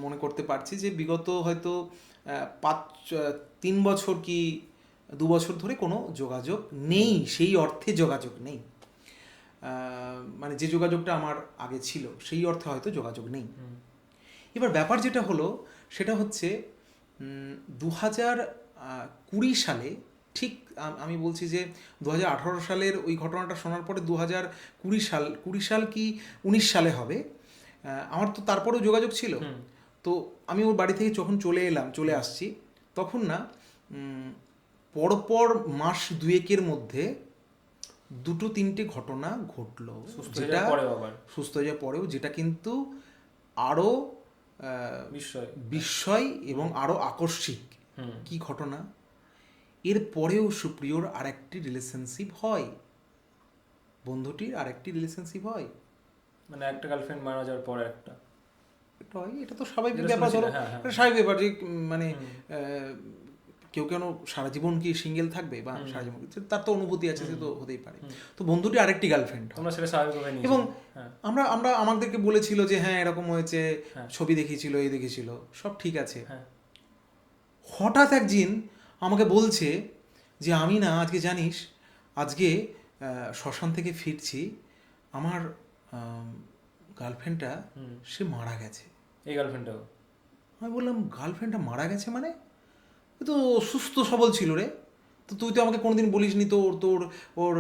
মনে করতে পারছি যে বিগত হয়তো 3 বছর কি 2 বছর ধরে কোনো যোগাযোগ নেই, সেই অর্থে যোগাযোগ নেই, মানে যে যোগাযোগটা আমার আগে ছিল সেই অর্থে হয়তো যোগাযোগ নেই। এবার ব্যাপার যেটা হলো সেটা হচ্ছে 2020 সালে, ঠিক আমি বলছি যে 2018 সালের ওই ঘটনাটা শোনার পরে 2020 সাল কি 19 সালে হবে, আমার তো তারপরেও যোগাযোগ ছিল। তো আমি ওর বাড়ি থেকে যখন চলে আসছি, তখন না পরপর মাস 2-এর মধ্যে 2-3টে ঘটনা ঘটলো, যেটা সুস্থ হয়ে যাওয়ার পরেও, যেটা কিন্তু আরও বিস্ময় এবং আরও আকস্মিক। কি ঘটনা? এর পরেও সুপ্রিয়র আরেকটি রিলেশনশিপ হয়, বন্ধুটির আরেকটি রিলেশনশিপ হয়, মানে একটা গার্লফ্রেন্ড মারা যাওয়ার পরে একটা একটু হয়, এটা তো স্বাভাবিক যেটা ব্যাপার। ধরো শুনেছি, হ্যাঁ, হ্যাঁ। এটা স্বাভাবিক ব্যাপার যে মানে কেউ কেন সারা জীবন কি সিঙ্গেল থাকবে বা সারা জীবন তার তো অনুভূতি আছে, সে তো হতেই পারে। তো বন্ধুটি আরেকটি গার্লফ্রেন্ড, তোমরা সেটা স্বাভাবিকভাবে নিয়েছো। এবং হ্যাঁ, আমরা আমরা আমাদেরকে বলেছিল যে হ্যাঁ এরকম হয়েছে, হ্যাঁ। ছবি দেখিয়েছিল, এই দেখিয়েছিল, সব ঠিক আছে। হ্যাঁ, হঠাৎ একদিন আমাকে বলছে যে আমি না আজকে জানিস, আজকে শ্মশান থেকে ফিরছি, আমার গার্লফ্রেন্ডটা সে মারা গেছে। এই গার্লফ্রেন্ডটাও? আমি বললাম গার্লফ্রেন্ডটা মারা গেছে মানে? ও তো সুস্থ সবল ছিল রে, তো তুই তো আমাকে কোনোদিন বলিসনি তোর তোর ওর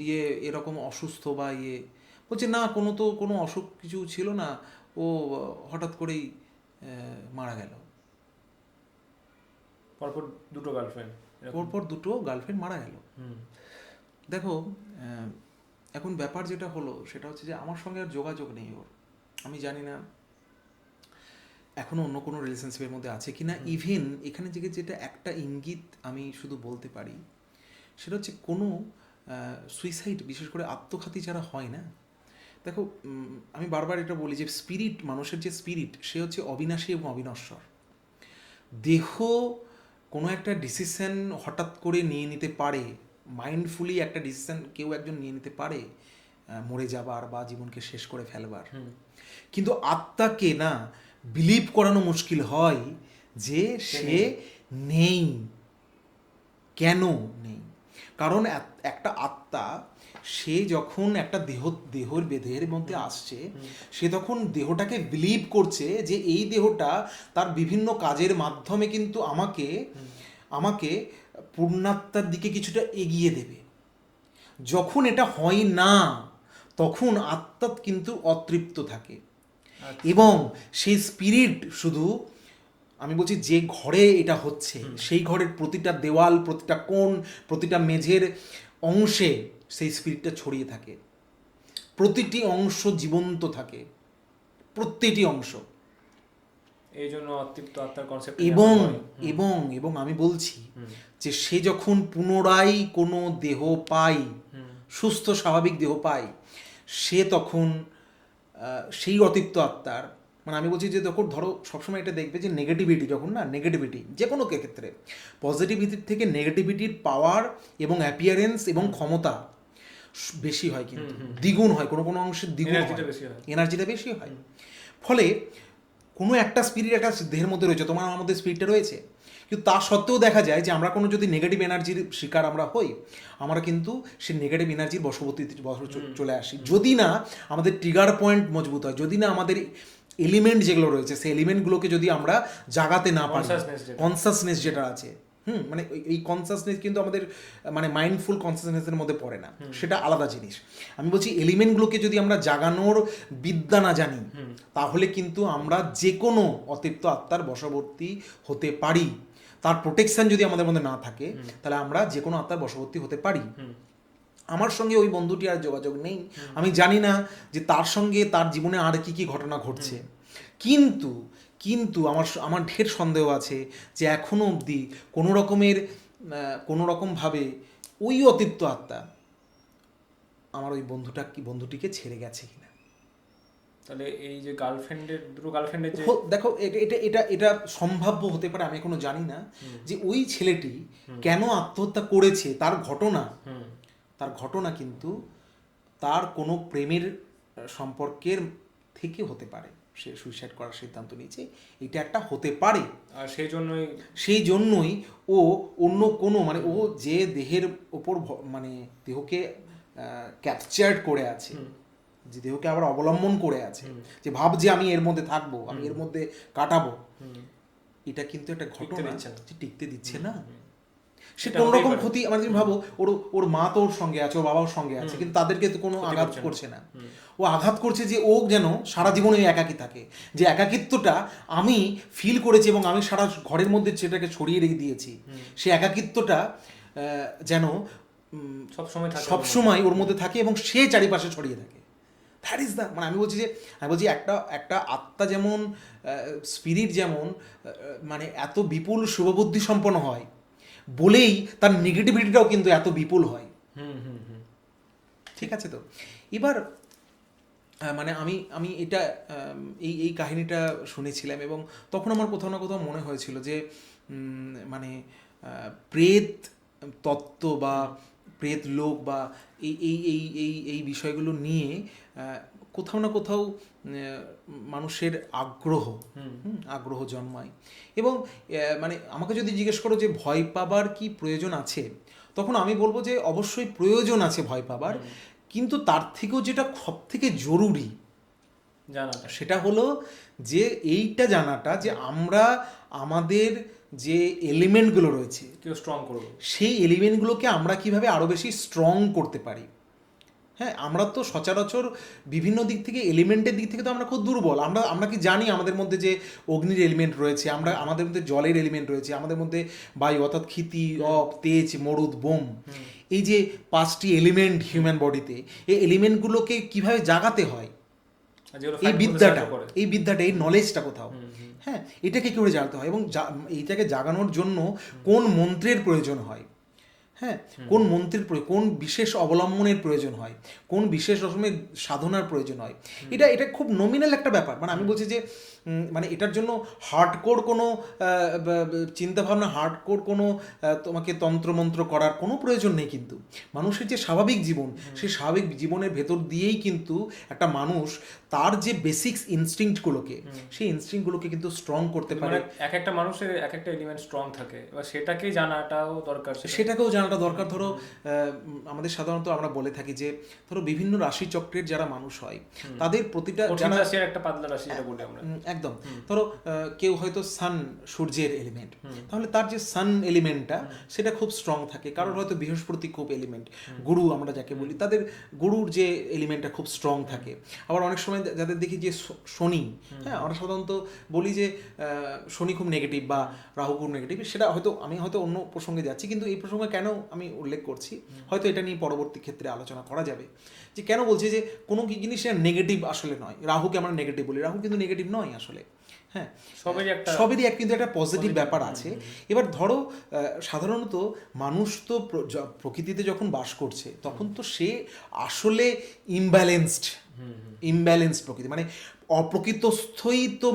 ইয়ে এরকম অসুস্থ বা ইয়ে। বলছে না, কোনো অসুখ কিছু ছিল না, ও হঠাৎ করেই মারা গেল। পরপর দুটো গার্লফ্রেন্ড? পরপর দুটো গার্লফ্রেন্ড মারা গেল। দেখো এখন ব্যাপার যেটা হলো সেটা হচ্ছে যে আমার সঙ্গে আর যোগাযোগ নেই ওর। আমি জানি না এখনো অন্য কোনো রিলেশনশিপের মধ্যে আছে কি না। ইভেন এখানে থেকে যেটা একটা ইঙ্গিত আমি শুধু বলতে পারি সেটা হচ্ছে কোনো সুইসাইড, বিশেষ করে আত্মঘাতী যারা হয় না, দেখো আমি বারবার এটা বলি যে স্পিরিট, মানুষের যে স্পিরিট, সে হচ্ছে অবিনাশী এবং অবিনশ্বর। দেহ কোনো একটা ডিসিশন হঠাৎ করে নিয়ে নিতে পারে, মাইন্ডফুলি একটা ডিসিশন কেউ একজন নিয়ে নিতে পারে মরে যাবার বা জীবনকে শেষ করে ফেলবার, কিন্তু আত্মাকে না বিলিভ করানো মুশকিল হয় যে সে নেই। কেন নেই? কারণ একটা আত্মা সে যখন একটা দেহের মধ্যে আসছে, সে তখন দেহটাকে বিলিভ করছে যে এই দেহটা তার বিভিন্ন কাজের মাধ্যমে কিন্তু আমাকে পূর্ণাত্মার দিকে কিছুটা এগিয়ে দেবে। যখন এটা হয় না তখন আত্মা কিন্তু অতৃপ্ত থাকে, এবং সেই স্পিরিট শুধু, আমি বলছি যে ঘরে এটা হচ্ছে সেই ঘরের প্রতিটা দেওয়াল, প্রতিটা কোণ, প্রতিটা মেঝের অংশে সেই স্পিরিটটা ছড়িয়ে থাকে। প্রতিটি অংশ জীবন্ত থাকে, প্রতিটি অংশ। এই জন্য অতৃপ্ত আত্মার কনসেপ্ট। এবং এবং এবং আমি বলছি যে সে যখন পুনরায় কোনো দেহ পায়, সুস্থ স্বাভাবিক দেহ পায়, সে তখন সেই অতৃপ্ত আত্মার, মানে আমি বলছি যে তখন ধরো সবসময় এটা দেখবে যে নেগেটিভিটি, যখন না নেগেটিভিটি যে কোনো ক্ষেত্রে, পজিটিভিটির থেকে নেগেটিভিটির পাওয়ার এবং অ্যাপিয়ারেন্স এবং ক্ষমতা বেশি হয়, কিন্তু দ্বিগুণ হয়, কোনো কোনো অংশে দ্বিগুণ এনার্জিটা বেশি হয়। ফলে কোনো একটা স্পিরিট একটা দেহের মধ্যে রয়েছে, তোমার আমার মধ্যে স্পিরিটটা রয়েছে, কিন্তু তা সত্ত্বেও দেখা যায় যে আমরা কোনো যদি নেগেটিভ এনার্জির শিকার আমরা হই, আমরা কিন্তু সেই নেগেটিভ এনার্জির বশবর্তী চলে আসি, যদি না আমাদের ট্রিগার পয়েন্ট মজবুত হয়, যদি না আমাদের এলিমেন্ট যেগুলো রয়েছে সেই এলিমেন্টগুলোকে যদি আমরা জাগাতে না পারি, কনসাসনেস যেটা আছে, মানে এই কনসাসনেস কিন্তু আমাদের মানে মাইন্ডফুল কনসাসনেসের মধ্যে পড়ে না, সেটা আলাদা জিনিস। আমি বলছি এলিমেন্টগুলোকে যদি আমরা জাগানোর বিদ্যা না জানি, তাহলে কিন্তু আমরা যে কোনো অতৃপ্ত আত্মার বশবর্তী হতে পারি। তার প্রোটেকশন যদি আমাদের মধ্যে না থাকে, তাহলে আমরা যে কোনো আত্মার বশবর্তী হতে পারি। আমার সঙ্গে ওই বন্ধুটি আর যোগাযোগ নেই, আমি জানি না যে তার সঙ্গে তার জীবনে আর কি কি ঘটনা ঘটছে, কিন্তু আমার ঢের সন্দেহ আছে যে এখনো অবধি কোনো রকমভাবে ওই অতৃপ্ত আত্মা আমার ওই বন্ধুটিকে ছেড়ে গেছে কিনা। তাহলে এই যে দুটো গার্লফ্রেন্ডের যে, দেখো এটা সম্ভাব্য হতে পারে, আমি এখনো জানি না যে ওই ছেলেটি কেন আত্মহত্যা করেছে। তার ঘটনা কিন্তু তার কোনো প্রেমের সম্পর্কের থেকে হতে পারে, সে সুইসাইড করার সিদ্ধান্ত নিয়েছে, এটা একটা হতে পারে। আর সেই জন্যই ও অন্য কোনো, মানে ও যে দেহের ওপর মানে দেহকে ক্যাপচার্ড করে আছে, যে দেহকে আবার অবলম্বন করে আছে, যে ভাবছে আমি এর মধ্যে থাকবো, আমি এর মধ্যে কাটাবো, এটা কিন্তু একটা ঘটনা যে টিকতে দিচ্ছে না। সে কোন রকম ক্ষতি, মানে তুমি ভাবো ওর মা তো ওর সঙ্গে আছে, ওর বাবাও সঙ্গে আছে, কিন্তু তাদেরকে তো কোনো আঘাত করছে না। ও আঘাত করছে যে ও যেন সারা জীবনে একাকী থাকে, যে একাকিত্বটা আমি ফিল করেছি এবং আমি সারা ঘরের মধ্যে সেটাকে ছড়িয়ে রেখে দিয়েছি, সে একাকিত্বটা যেন সবসময় ওর মধ্যে থাকে এবং সে চারিপাশে ছড়িয়ে থাকে। দ্যাট ইজ দ্য, মানে আমি বলছি একটা আত্মা যেমন, স্পিরিট যেমন মানে এত বিপুল শুভবুদ্ধি সম্পন্ন হয় বলেই তার নেগেটিভিটিটাও কিন্তু এত বিপুল হয়। ঠিক আছে, তো এবার মানে আমি আমি এটা এই কাহিনীটা শুনেছিলাম এবং তখন আমার কোথাও না কোথাও মনে হয়েছিল যে মানে প্রেত তত্ত্ব বা প্রেত লোক বা এই বিষয়গুলো নিয়ে কোথাও না কোথাও মানুষের আগ্রহ জন্মায় এবং মানে আমাকে যদি জিজ্ঞেস করো যে ভয় পাবার কি প্রয়োজন আছে, তখন আমি বলবো যে অবশ্যই প্রয়োজন আছে ভয় পাবার, কিন্তু তার থেকেও যেটা সব থেকে জরুরি জানাটা সেটা হলো যে এইটা জানাটা যে আমরা আমাদের যে এলিমেন্টগুলো রয়েছে কেউ স্ট্রং করবো, সেই এলিমেন্টগুলোকে আমরা কিভাবে আরও বেশি স্ট্রং করতে পারি। হ্যাঁ, আমরা তো সচরাচর বিভিন্ন দিক থেকে এলিমেন্টের দিক থেকে তো আমরা খুব দুর্বল। আমরা কি জানি আমাদের মধ্যে যে অগ্নির এলিমেন্ট রয়েছে, আমাদের মধ্যে জলের এলিমেন্ট রয়েছে, আমাদের মধ্যে বায়ু অর্থাৎ ক্ষিতি, অপ, তেজ, মরুদ, বোম, এই যে 5টি এলিমেন্ট হিউম্যান বডিতে, এই এলিমেন্টগুলোকে কিভাবে জাগাতে হয়, এই বিদ্যাটা এই নলেজটা কোথাও, হ্যাঁ, এটাকে কী করে জানতে হয় এবং এইটাকে জাগানোর জন্য কোন মন্ত্রের প্রয়োজন হয়, হ্যাঁ, কোন মন্ত্রের কোন বিশেষ অবলম্বনের প্রয়োজন হয়, কোন বিশেষ রকমের সাধনার প্রয়োজন হয়, এটা খুব নমিনাল একটা ব্যাপার। মানে আমি বলছি যে মানে এটার জন্য হার্ডকোর কোনো চিন্তাভাবনা, হার্ডকোর কোনো তোমাকে তন্ত্রমন্ত্র করার কোনো প্রয়োজন নেই। কিন্তু মানুষের যে স্বাভাবিক জীবন, সেই স্বাভাবিক জীবনের ভেতর দিয়েই কিন্তু একটা মানুষ তার যে বেসিক্স ইনস্টিংক্টগুলোকে, সেই ইনস্টিংক্টগুলোকে কিন্তু স্ট্রং করতে পারে। এক একটা মানুষের এক একটা এলিমেন্ট স্ট্রং থাকে, এবার সেটাকেই জানাটাও দরকার, সেটাকেও জানাটা দরকার। ধরো আমাদের সাধারণত আমরা বলে থাকি যে ধরো বিভিন্ন রাশিচক্রের যারা মানুষ হয় তাদের প্রতিটা একটা পাতলা রাশি যেটা বলি আমরা, একদম, ধরো কেউ হয়তো সান, সূর্যের এলিমেন্ট, তাহলে তার যে সান এলিমেন্টটা সেটা খুব স্ট্রং থাকে। কারোর হয়তো বৃহস্পতি খুব এলিমেন্ট, গুরু আমরা যাকে বলি, তাদের গুরুর যে এলিমেন্টটা খুব স্ট্রং থাকে। আবার অনেক সময় যাদের দেখি যে শনি, হ্যাঁ, আমরা সাধারণত বলি যে শনি খুব নেগেটিভ বা রাহু খুব নেগেটিভ, সেটা হয়তো আমি হয়তো অন্য প্রসঙ্গে যাচ্ছি, কিন্তু এই প্রসঙ্গে কেন আমি উল্লেখ করছি, হয়তো এটা নিয়ে পরবর্তী ক্ষেত্রে আলোচনা করা যাবে যে কেন বলছি যে কোনো জিনিসের নেগেটিভ আসলে নয়। রাহুকে আমরা নেগেটিভ বলি, রাহু কিন্তু নেগেটিভ নয় আসলে, হ্যাঁ, সবেরই কিন্তু একটা পজিটিভ ব্যাপার আছে। এবার ধরো সাধারণত মানুষ তো প্রকৃতিতে যখন বাস করছে তখন তো সে আসলে ইমব্যালেন্সড প্রকৃতি, মানে অপ্রকৃতস্থই তো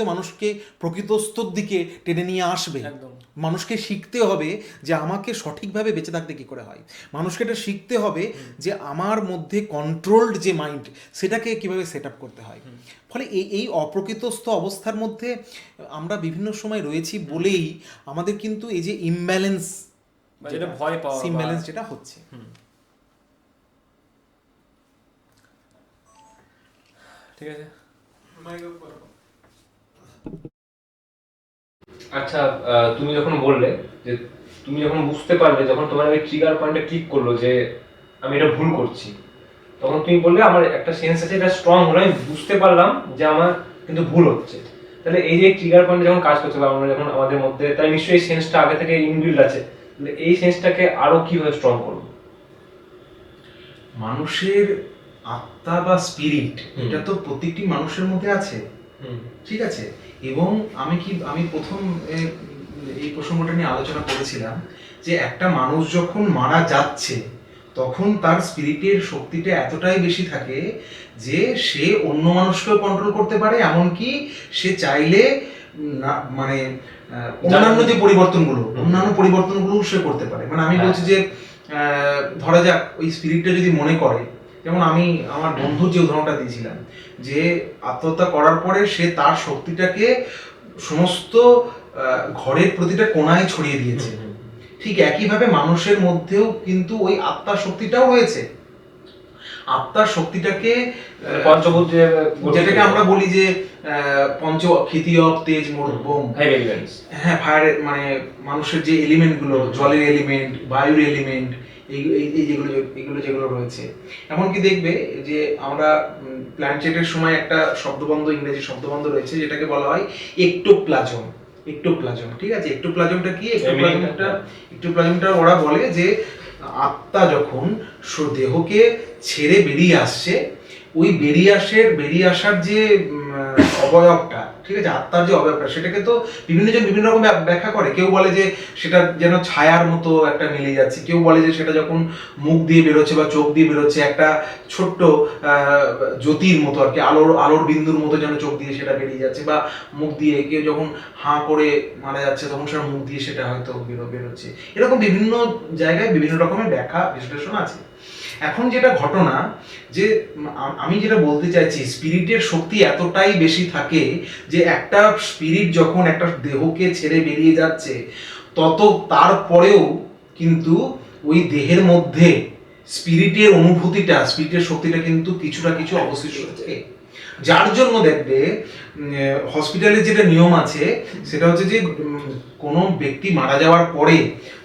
মানুষকে প্রকৃতস্থর দিকে টেনে নিয়ে আসবে। মানুষকে শিখতে হবে যে আমাকে সঠিকভাবে বেঁচে থাকতে কী করে হয়, মানুষকে এটা শিখতে হবে যে আমার মধ্যে কন্ট্রোলড যে মাইন্ড সেটাকে কীভাবে সেট আপ করতে হয়। ফলে এই অপ্রকৃতস্থ অবস্থার মধ্যে আমরা বিভিন্ন সময় রয়েছি বলেই আমাদের কিন্তু এই যে ইমব্যালেন্স যেটা হচ্ছে। ঠিক আছে, আচ্ছা, তুমি যখন বললে যে তুমি যখন বুঝতে পারলে, যখন তোমার ওই ট্রিগার পয়েন্টে ক্লিক করলো যে আমি এটা ভুল করছি, তখন তুমি বললে আমার একটা সেন্স আছে, এটা স্ট্রং হলো, আমি বুঝতে পারলাম যে আমার কিন্তু ভুল হচ্ছে। তাহলে এই যে ট্রিগার পয়েন্ট যখন কাজ করছে আমরা যখন আমাদের মধ্যে, তাই নিশ্চয়ই এই সেন্সটা আগে থেকে ইনবিল্ড আছে। তাহলে এই সেন্সটাকে আরো কিভাবে স্ট্রং করবো? মানুষের আত্মা বা স্পিরিট, এটা তো প্রত্যেকটি মানুষের মধ্যে আছে, ঠিক আছে। এবং আমি প্রথম এই প্রসঙ্গটা নিয়ে আলোচনা করেছিলাম যে একটা মানুষ যখন মারা যাচ্ছে তখন তার স্পিরিটের শক্তিটা এতটাই বেশি থাকে যে সে অন্য মানুষকেও কন্ট্রোল করতে পারে, এমনকি সে চাইলে মানে অন্যান্য পরিবর্তনগুলো সে করতে পারে। মানে আমি বলছি যে ধরা যাক ওই স্পিরিটটা যদি মনে করে, যেমন আমি আমার বন্ধুর যে উদাহরণটা দিয়েছিলাম যে আত্মহত্যা করার পরে সে তার শক্তিটাকে সমস্ত ঘরের প্রতিটা কোণায় ছড়িয়ে দিয়েছে, ঠিক একইভাবে মানুষের মধ্যেও কিন্তু ওই আত্মার শক্তিটাও রয়েছে। আত্মার শক্তিটাকে পঞ্চভূত, যেটাকে আমরা বলি যে পঞ্চ ক্ষিতি, অপ, তেজ, মরুদ, বোম, হ্যাঁ, ফায়ার, মানে মানুষের যে এলিমেন্টগুলো, জলের এলিমেন্ট, বায়ুর এলিমেন্ট, যেগুলো রয়েছে। এমনকি দেখবে যে আমরা প্ল্যানচেটের সময় একটা ইংরেজি শব্দবন্ধ রয়েছে যেটাকে বলা হয় একটোপ্লাজম, ঠিক আছে। একটোপ্লাজমটা কি? একটোপ্লাজমটা ওরা বলে যে আত্মা যখন দেহকে ছেড়ে বেরিয়ে আসছে, ওই বেরিয়ে আসার যে অবয়বটা, ঠিক ঠিক আছে, আত্মার যে অবয়বটা সেটাকে তো বিভিন্ন জন বিভিন্ন রকম ব্যাখ্যা করে। কেউ বলে যে সেটা যেন ছায়ার মতো একটা মিলে যাচ্ছে, কেউ বলে যে সেটা যখন মুখ দিয়ে বেরোচ্ছে বা চোখ দিয়ে বেরোচ্ছে একটা ছোট্ট জ্যোতির মতো আর কি, আলোর বিন্দুর মতো যেন চোখ দিয়ে সেটা বেরিয়ে যাচ্ছে, বা মুখ দিয়ে কেউ যখন হাঁ করে মারা যাচ্ছে তখন সেটা মুখ দিয়ে সেটা হয়তো বেরোচ্ছে। এরকম বিভিন্ন জায়গায় বিভিন্ন রকমের ব্যাখ্যা বিশ্লেষণ আছে। এখন যেটা ঘটনা, যে আমি যেটা বলতে চাইছি, স্পিরিটের শক্তি এতটাই বেশি থাকে যে একটা স্পিরিট যখন একটা দেহকে ছেড়ে বেরিয়ে যাচ্ছে তারপরেও কিন্তু ওই দেহের মধ্যে স্পিরিটের শক্তিটা কিন্তু কিছুটা কিছু অবশিষ্ট থাকে। যার জন্য দেখবে হসপিটালে যেটা নিয়ম আছে সেটা হচ্ছে যে কোনো ব্যক্তি মারা যাওয়ার পরে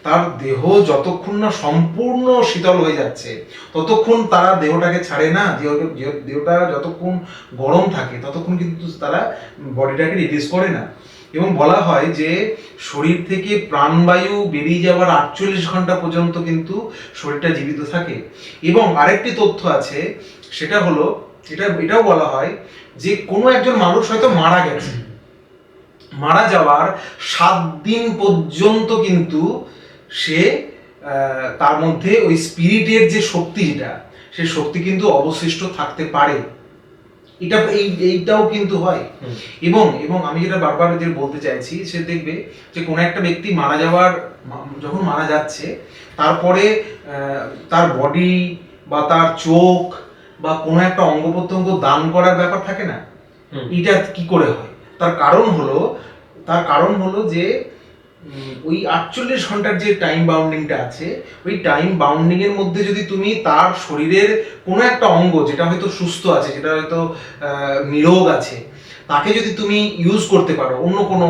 তার দেহ যতক্ষণ না সম্পূর্ণ শীতল হয়ে যাচ্ছে ততক্ষণ তারা দেহটাকে ছাড়ে না, দেহটা যতক্ষণ গরম থাকে ততক্ষণ কিন্তু তারা বডিটাকে রিলিজ করে না। এবং বলা হয় যে শরীর থেকে প্রাণবায়ু বেরিয়ে যাওয়ার 48 ঘন্টা পর্যন্ত কিন্তু শরীরটা জীবিত থাকে। এবং আরেকটি তথ্য আছে, সেটা হলো এটাও বলা হয় যে কোনো একজন মানুষ হয়তো মারা গেছে, মারা যাওয়ার 7 দিন পর্যন্ত কিন্তু সে তার মধ্যে ওই স্পিরিটের যে শক্তি, যেটা সেই শক্তি কিন্তু অবশিষ্ট থাকতে পারে। এইটাও কিন্তু হয়। এবং আমি যেটা বারবার যে বলতে চাইছি, সে দেখবে যে কোনো একটা ব্যক্তি যখন মারা যাচ্ছে তারপরে তার বডি বা তার চোখ বা কোনো একটা অঙ্গ প্রত্যঙ্গ দান করার ব্যাপার থাকে না, এটা কি করে হয়? তার কারণ হলো যে ওই 48 ঘন্টার যে টাইম বাউন্ডিংটা আছে, ওই টাইম বাউন্ডিং এর মধ্যে যদি তুমি তার শরীরের কোনো একটা অঙ্গ যেটা হয়তো সুস্থ আছে, যেটা হয়তো নিরোগ আছে, তাকে যদি তুমি ইউজ করতে পারো অন্য কোনো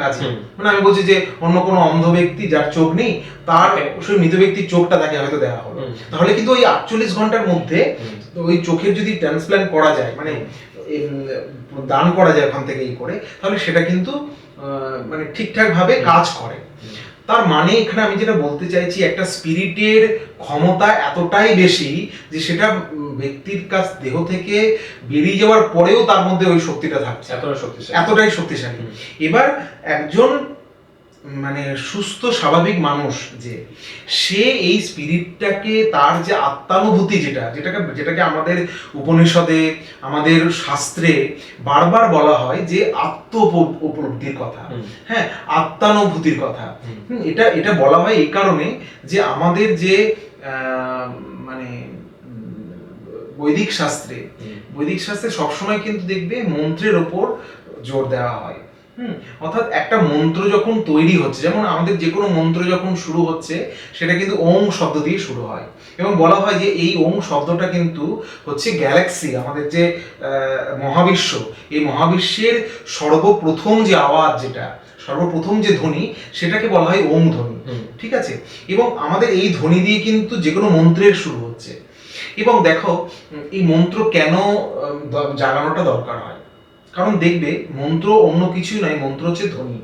কাজে, মানে আমি বলছি যে অন্য কোনো অন্ধ ব্যক্তি যার চোখ নেই, তার সেই মৃত ব্যক্তির চোখটা তাকে হয়তো দেওয়া হলো, তাহলে কিন্তু ওই 48 ঘন্টার মধ্যে ওই চোখের যদি ট্রান্সপ্ল্যান্ট করা যায়, মানে দান করা যায় ওখান থেকে করে, তাহলে সেটা কিন্তু মানে ঠিকঠাক ভাবে কাজ করে। তার মানে এখানে আমি যেটা বলতে চাইছি, একটা স্পিরিটের ক্ষমতা এতটাই বেশি যে সেটা ব্যক্তির দেহ থেকে বেরিয়ে যাওয়ার পরেও তার মধ্যে ওই শক্তিটা থাকছে, এতটাই শক্তিশালী। এবার একজন মানে সুস্থ স্বাভাবিক মানুষ যে সে এই স্পিরিটটাকে, তার যে আত্মানুভূতি যেটাকে আমাদের উপনিষদে, আমাদের শাস্ত্রে বারবার বলা হয় যে উপলব্ধির কথা, হ্যাঁ, আত্মানুভূতির কথা। এটা বলা হয় এই কারণে যে আমাদের যে মানে বৈদিক শাস্ত্রে সবসময় কিন্তু দেখবে মন্ত্রের ওপর জোর দেওয়া হয়। অর্থাৎ একটা মন্ত্র যখন তৈরি হচ্ছে, যেমন আমাদের যে কোনো মন্ত্র যখন শুরু হচ্ছে সেটা কিন্তু ওম শব্দ দিয়ে শুরু হয়, এবং বলা হয় যে এই ওম শব্দটা কিন্তু হচ্ছে গ্যালাক্সি, আমাদের যে মহাবিশ্ব, এই মহাবিশ্বের সর্বপ্রথম যে আওয়াজ, সর্বপ্রথম যে ধ্বনি, সেটাকে বলা হয় ওম ধ্বনি। ঠিক আছে, এবং আমাদের এই ধ্বনি দিয়ে কিন্তু যে কোনো মন্ত্রের শুরু হচ্ছে। এবং দেখো এই মন্ত্র কেন জাগানোটা দরকার হয়, কারণ দেখবে মন্ত্র অন্য কিছুই নয়, মন্ত্র হচ্ছে ধ্বনি।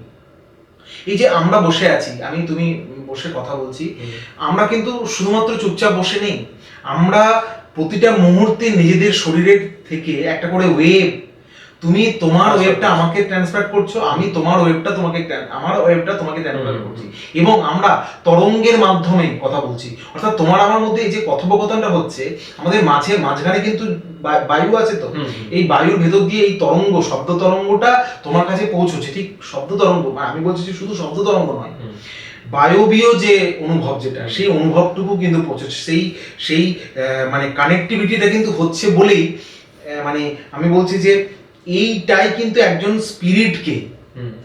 এই যে আমরা বসে আছি, তুমি বসে কথা বলছি, আমরা কিন্তু শুধুমাত্র চুপচাপ বসে নেই, আমরা প্রতিটা মুহূর্তে নিজেদের শরীরের থেকে একটা করে ওয়েভ, তুমি তোমার ওয়েভটা আমাকে ট্রান্সফার করছো, আমি তোমার ওয়েভটা আমার ওয়েভটা তোমাকে ট্রান্সফার করছি, এবং আমরা তরঙ্গের মাধ্যমে কথা বলছি। অর্থাৎ তোমার আমার মধ্যে এই যে কথোপকথনটা হচ্ছে, আমাদের মাঝখানে কিন্তু বায়ু আছে, তো এই বায়ুর ভেতর দিয়ে এই শব্দ তরঙ্গটা তোমার কাছে পৌঁছচ্ছে। ঠিক শব্দ তরঙ্গ, আমি বলছি যে শুধু শব্দ তরঙ্গ নয়, বায়বীয় যে অনুভব, সেই অনুভবটুকু কিন্তু পৌঁছচ্ছে, সেই মানে কানেক্টিভিটিটা কিন্তু হচ্ছে বলেই মানে আমি বলছি যে এইটাই কিন্তু একজন স্পিরিটকে,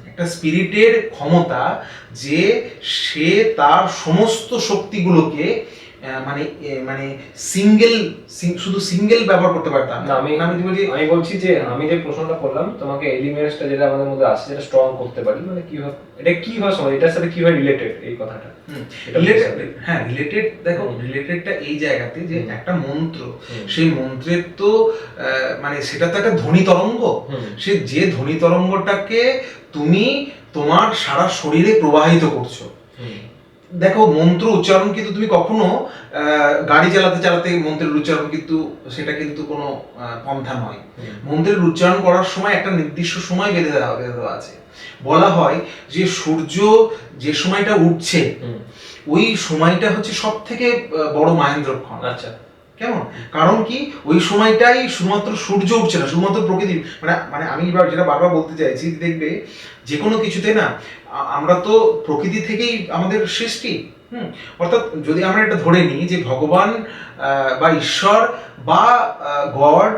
একটা স্পিরিটের ক্ষমতা যে সে তার সমস্ত শক্তিগুলোকে মানে শুধু সিঙ্গেল ব্যবহার করতে পারতাম না। আমি বলছি যে আমি যে প্রশ্নটা করলাম তোমাকে, এলিমেন্টসটা যেটা আমাদের মধ্যে আছে যেটা স্ট্রং করতে পারি, মানে কিভাবে সমাজ এটার সাথে কিভাবে রিলেটেড এই কথাটা? হ্যাঁ, রিলেটেড, দেখো রিলেটেডটা এই জায়গাতে যে একটা মন্ত্র, সেই মন্ত্রের তো মানে সেটা তো একটা ধ্বনি তরঙ্গ, সে যে ধ্বনি তরঙ্গটাকে তুমি তোমার সারা শরীরে প্রবাহিত করছো, দেখো মন্ত্র উচ্চারণ কিন্তু তুমি কখনো গাড়ি চালাতে চালাতে মন্ত্রের উচ্চারণ কিন্তু সেটা কিন্তু কোনো পন্থা নয়। মন্ত্রের উচ্চারণ করার সময় একটা নির্দিষ্ট সময় বেঁধে দেওয়া আছে। বলা হয় যে সূর্য যে সময়টা উঠছে ওই সময়টা হচ্ছে সব থেকে বড় মাহেন্দ্রক্ষণ। আচ্ছা, কেমন? কারণ কি ওই সময়টাই শুধুমাত্র সূর্য উঠছে না, শুধুমাত্র প্রকৃতি, মানে আমি এবার যেটা বারবার বলতে চাইছি, দেখবে যে কোনো কিছুতে না আমরা তো প্রকৃতি থেকেই আমাদের সৃষ্টি। অর্থাৎ যদি আমরা এটা ধরে নিই যে ভগবান বা ঈশ্বর বা গড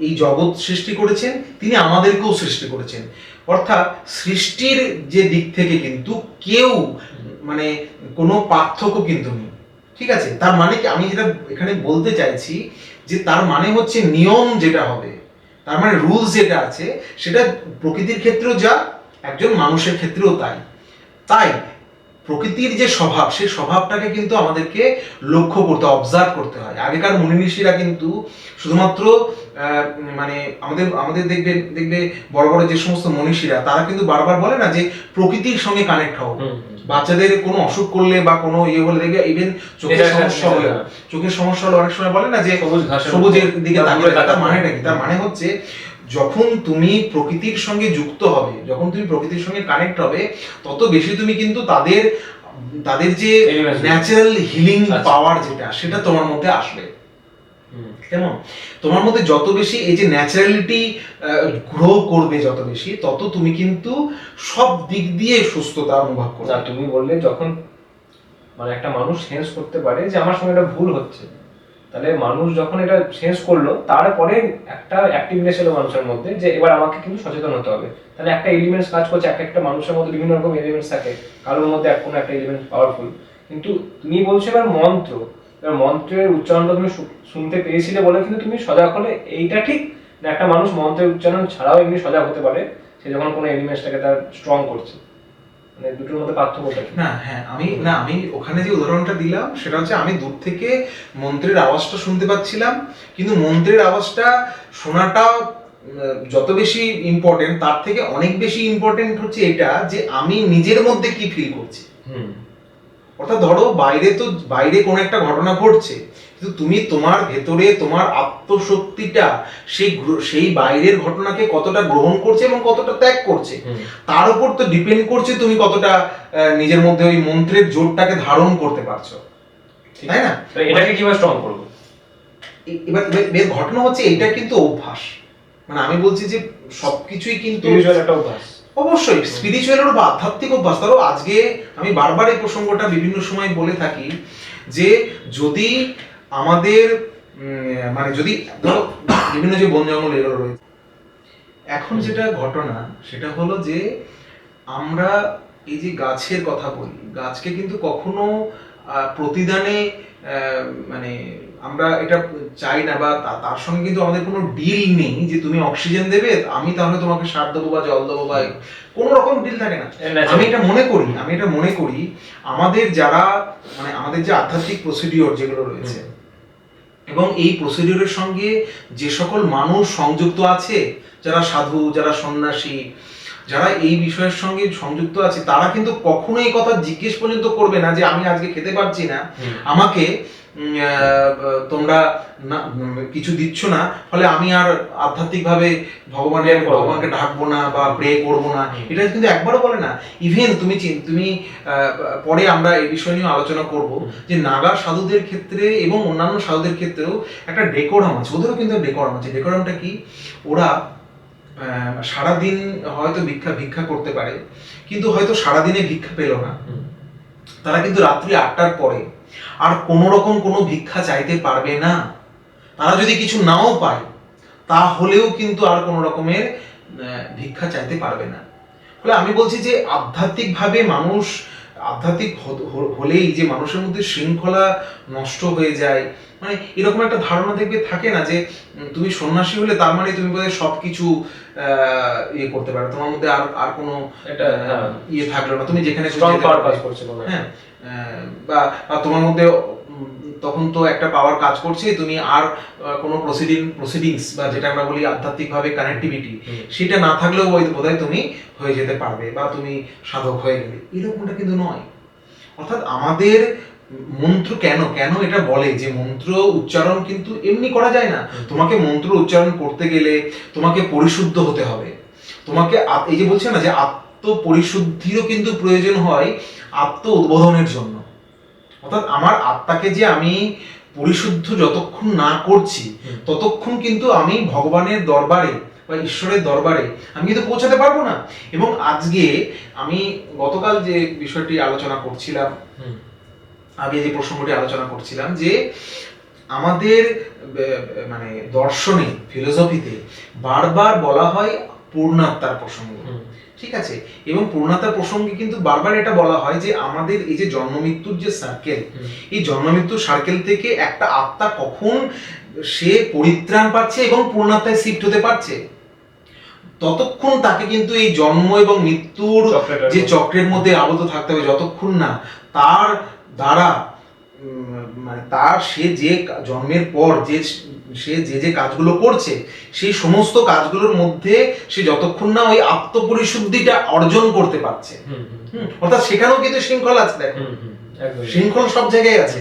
এই জগৎ সৃষ্টি করেছেন, তিনি আমাদেরকেও সৃষ্টি করেছেন। অর্থাৎ সৃষ্টির যে দিক থেকে কিন্তু কেউ মানে কোনো পার্থক্য কিন্তু নেই। ঠিক আছে? তার মানে কি, আমি যেটা এখানে বলতে চাইছি যে তার মানে হচ্ছে নিয়ম যেটা হবে, তার মানে রুলস যেটা আছে সেটা প্রকৃতির ক্ষেত্রেও যা, একজন মানুষের ক্ষেত্রেও তাই। তাই প্রকৃতির যে স্বভাব, সেই স্বভাবটাকে কিন্তু আমাদেরকে লক্ষ্য করতে, অবজার্ভ করতে হয়। আগেকার মুনি ঋষিরা কিন্তু শুধুমাত্র মানে আমাদের দেখবে বড় বড় যে সমস্ত মনীষীরা, তারা কিন্তু বারবার বলে না যে প্রকৃতির সঙ্গে কানেক্ট হও। বাচ্চাদের কোনো অসুখ করলে বা কোনো হলে দেখবে ইভেন চোখের সমস্যা হলে অনেক সময় বলে না যে সবুজের দিকে তাকিয়ে, তার মানেটা কি? তার মানে হচ্ছে যখন তুমি প্রকৃতির সঙ্গে যুক্ত হবে, যখন তুমি প্রকৃতির সঙ্গে কানেক্ট হবে, তত বেশি তুমি কিন্তু তাদের যে ন্যাচারাল হিলিং পাওয়ার যেটা, সেটা তোমার মধ্যে আসবে। কেমন? তোমার মধ্যে যত বেশি এই যে ন্যাচারালিটি গ্রো করবে, যত বেশি, তত তুমি কিন্তু সব দিক দিয়ে সুস্থতা অনুভব করবে। না, তুমি বললে যখন মানে একটা মানুষ সেন্স করতে পারে যে আমার সঙ্গে এটা ভুল হচ্ছে, তাহলে মানুষ যখন এটা সেন্স করলো, তারপরে একটা অ্যাক্টিভনেস এলো মানুষের মধ্যে যে এবার আমাকে কিন্তু সচেতন হতে হবে। তাহলে একটা এলিমেন্টস কাজ করছে, একটা মানুষের মধ্যে বিভিন্ন রকম এলিমেন্টস থাকে, কারোর মধ্যে কোনো একটা এলিমেন্ট পাওয়ারফুল। কিন্তু তুমি বলছো এবার মন্ত্রের উচ্চারণটা তুমি শুনতে পেয়েছিলে বলে কিন্তু তুমি সজাগ হলে, এইটা ঠিক না? একটা মানুষ মন্ত্রের উচ্চারণ ছাড়াও এমনি সজাগ হতে পারে, সে যখন কোনো এলিমেন্টসটাকে তার স্ট্রং করছে। মানে দুটোর মধ্যে পার্থক্যটা কি? না, হ্যাঁ, আমি ওখানে যে উদাহরণটা দিলাম সেটা হচ্ছে আমি দূর থেকে মন্ত্রের আওয়াজটা শুনতে পাচ্ছিলাম, কিন্তু মন্ত্রের আওয়াজটা শোনাটা যত বেশি ইম্পর্টেন্ট, তার থেকে অনেক বেশি ইম্পর্টেন্ট হচ্ছে এটা যে আমি নিজের মধ্যে কি ফিল করছি। অর্থাৎ ধরো বাইরে কোনো একটা ঘটনা ঘটছে, কিন্তু তুমি তোমার ভেতরে তোমার আত্মশক্তিটা সেই বাইরের ঘটনাকে কতটা গ্রহণ করছে এবং কতটা ত্যাগ করছে, তার উপর তো ডিপেন্ড করছে তুমি কতটা নিজের মধ্যে ওই মন্ত্রের জোরটাকে ধারণ করতে পারছো, তাই না? এটাকে কিভাবে স্ট্রং করবো? এবার ঘটনা হচ্ছে এটা কিন্তু অভ্যাস। মানে আমি বলছি যে সবকিছুই কিন্তু একটা অভ্যাস, অবশ্যই স্পিরিচুয়াল বা আধ্যাত্মিক অভ্যাস। ধরো আজকে আমি বারবার এই প্রসঙ্গটা বিভিন্ন সময় বলে থাকি যে যদি আমাদের মানে যদি ধরো বিভিন্ন যে বন জঙ্গল এগুলো রয়েছে, এখন যেটা ঘটনা সেটা হলো যে আমরা এই যে গাছের কথা বলি, গাছকে কিন্তু কখনো প্রতিদানে মানে আমরা এটা চাই না, বা তার সঙ্গে কিন্তু আমাদের কোনো ডিল নেই যে তুমি অক্সিজেন দেবে, আমি তাহলে তোমাকে সার দেবো বা জল দেবো, বা কোনো রকম ডিল থাকে না। আমি এটা মনে করি আমাদের যারা মানে আমাদের যে আধ্যাত্মিক প্রসিডিওর যেগুলো রয়েছে, এবং এই প্রসিডিওরের সঙ্গে যে সকল মানুষ সংযুক্ত আছে, যারা সাধু, যারা সন্ন্যাসী, যারা এই বিষয়ের সঙ্গে সংযুক্ত আছে, তারা কিন্তু কখনো এই কথা জিজ্ঞেস পর্যন্ত করবে না যে আমি আজকে খেতে পারছি না, আমাকে তোমরা কিছু দিচ্ছ না, ফলে আমি আর আধ্যাত্মিকভাবে ভগবানকে ডাকবো না বা প্রে করবো না, এটা কিন্তু একবারও বলে না। ইভেন তুমি পরে আমরা এই বিষয় নিয়ে আলোচনা করব যে নাগা সাধুদের ক্ষেত্রে এবং অন্যান্য সাধুদের ক্ষেত্রেও একটা ডেকোরাম আছে, ওদেরও কিন্তু ডেকোরাম আছে। ডেকোরামটা কি? ওরা সারাদিন হয়তো ভিক্ষা করতে পারে, কিন্তু হয়তো সারাদিনে ভিক্ষা পেল না, তারা কিন্তু রাত্রি 8টার পরে আর কোনো রকম কোনো ভিক্ষা চাইতে পারবে না। তারা যদি কিছু নাও পায় তাহলেও কিন্তু আর কোনো রকমের ভিক্ষা চাইতে পারবে না। ফলে আমি বলছি যে আধ্যাত্মিকভাবে মানুষ আধ্যাত্মিক হলেই যে মানুষের মধ্যে শৃঙ্খলা নষ্ট হয়ে যায়, মানে এরকম একটা ধারণা দেখবে থাকে না যে তুমি সন্ন্যাসী হলে তার মানে তুমি বোধহয় সবকিছু ইয়ে করতে পারো, তোমার মধ্যে আর কোনো ইয়ে থাকলো না, তুমি যেখানে হ্যাঁ, বা তোমার মধ্যে তখন তো একটা পাওয়ার কাজ করছে, তুমি আর কোনো প্রসিডিংস বা যেটা আমরা বলি আধ্যাত্মিকভাবে কানেক্টিভিটি, সেটা না থাকলেও বোধহয় তুমি হয়ে যেতে পারবে বা তুমি সাধক হয়ে গেলে, এরকমটা কিন্তু নয়। অর্থাৎ আমাদের মন্ত্র কেন কেন এটা বলে যে মন্ত্র উচ্চারণ কিন্তু এমনি করা যায় না, তোমাকে মন্ত্র উচ্চারণ করতে গেলে তোমাকে পরিশুদ্ধ হতে হবে, তোমাকে এই যে বলছে না যে আত্মপরিশুদ্ধিরও কিন্তু প্রয়োজন হয় আত্ম উদ্বোধনের জন্য। অর্থাৎ আমার আত্মাকে যে আমি পরিশুদ্ধ যতক্ষণ না করছি ততক্ষণ কিন্তু আমি ভগবানের দরবারে বা ঈশ্বরের দরবারে আমি কিন্তু পৌঁছাতে পারবো না। এবং আজকে আমি গতকাল যে বিষয়টি আলোচনা করছিলাম, আগে যে প্রসঙ্গটি আলোচনা করছিলাম, যে আমাদের মানে দর্শনে ফিলোসফিতে বারবার বলা হয় পূর্ণাত্মার প্রসঙ্গ, ঠিক আছে, এবং পূর্ণাত্মার প্রসঙ্গে কিন্তু বারবার এটা বলা হয় যে আমাদের এই যে জন্ম মৃত্যুর যে সার্কেল, এই জন্ম মৃত্যুর সার্কেল থেকে একটা আত্মা কখন সে পরিত্রাণ পাচ্ছে এবং পূর্ণাত্মায় শিফট হতে পারছে, ততক্ষণ তাকে কিন্তু এই জন্ম এবং মৃত্যুর যে চক্রের মধ্যে আবদ্ধ থাকতে হবে, যতক্ষণ না তার দ্বারা মানে তার সে যে জন্মের পর যে সে যে কাজগুলো করছে সেই সমস্ত কাজগুলোর মধ্যে সে যতক্ষণ না ওই আত্মপরিশুদ্ধিটা অর্জন করতে পারছে। অর্থাৎ সেখানেও কিন্তু শৃঙ্খলা আছে, দেখো শৃঙ্খলা সব জায়গায় আছে।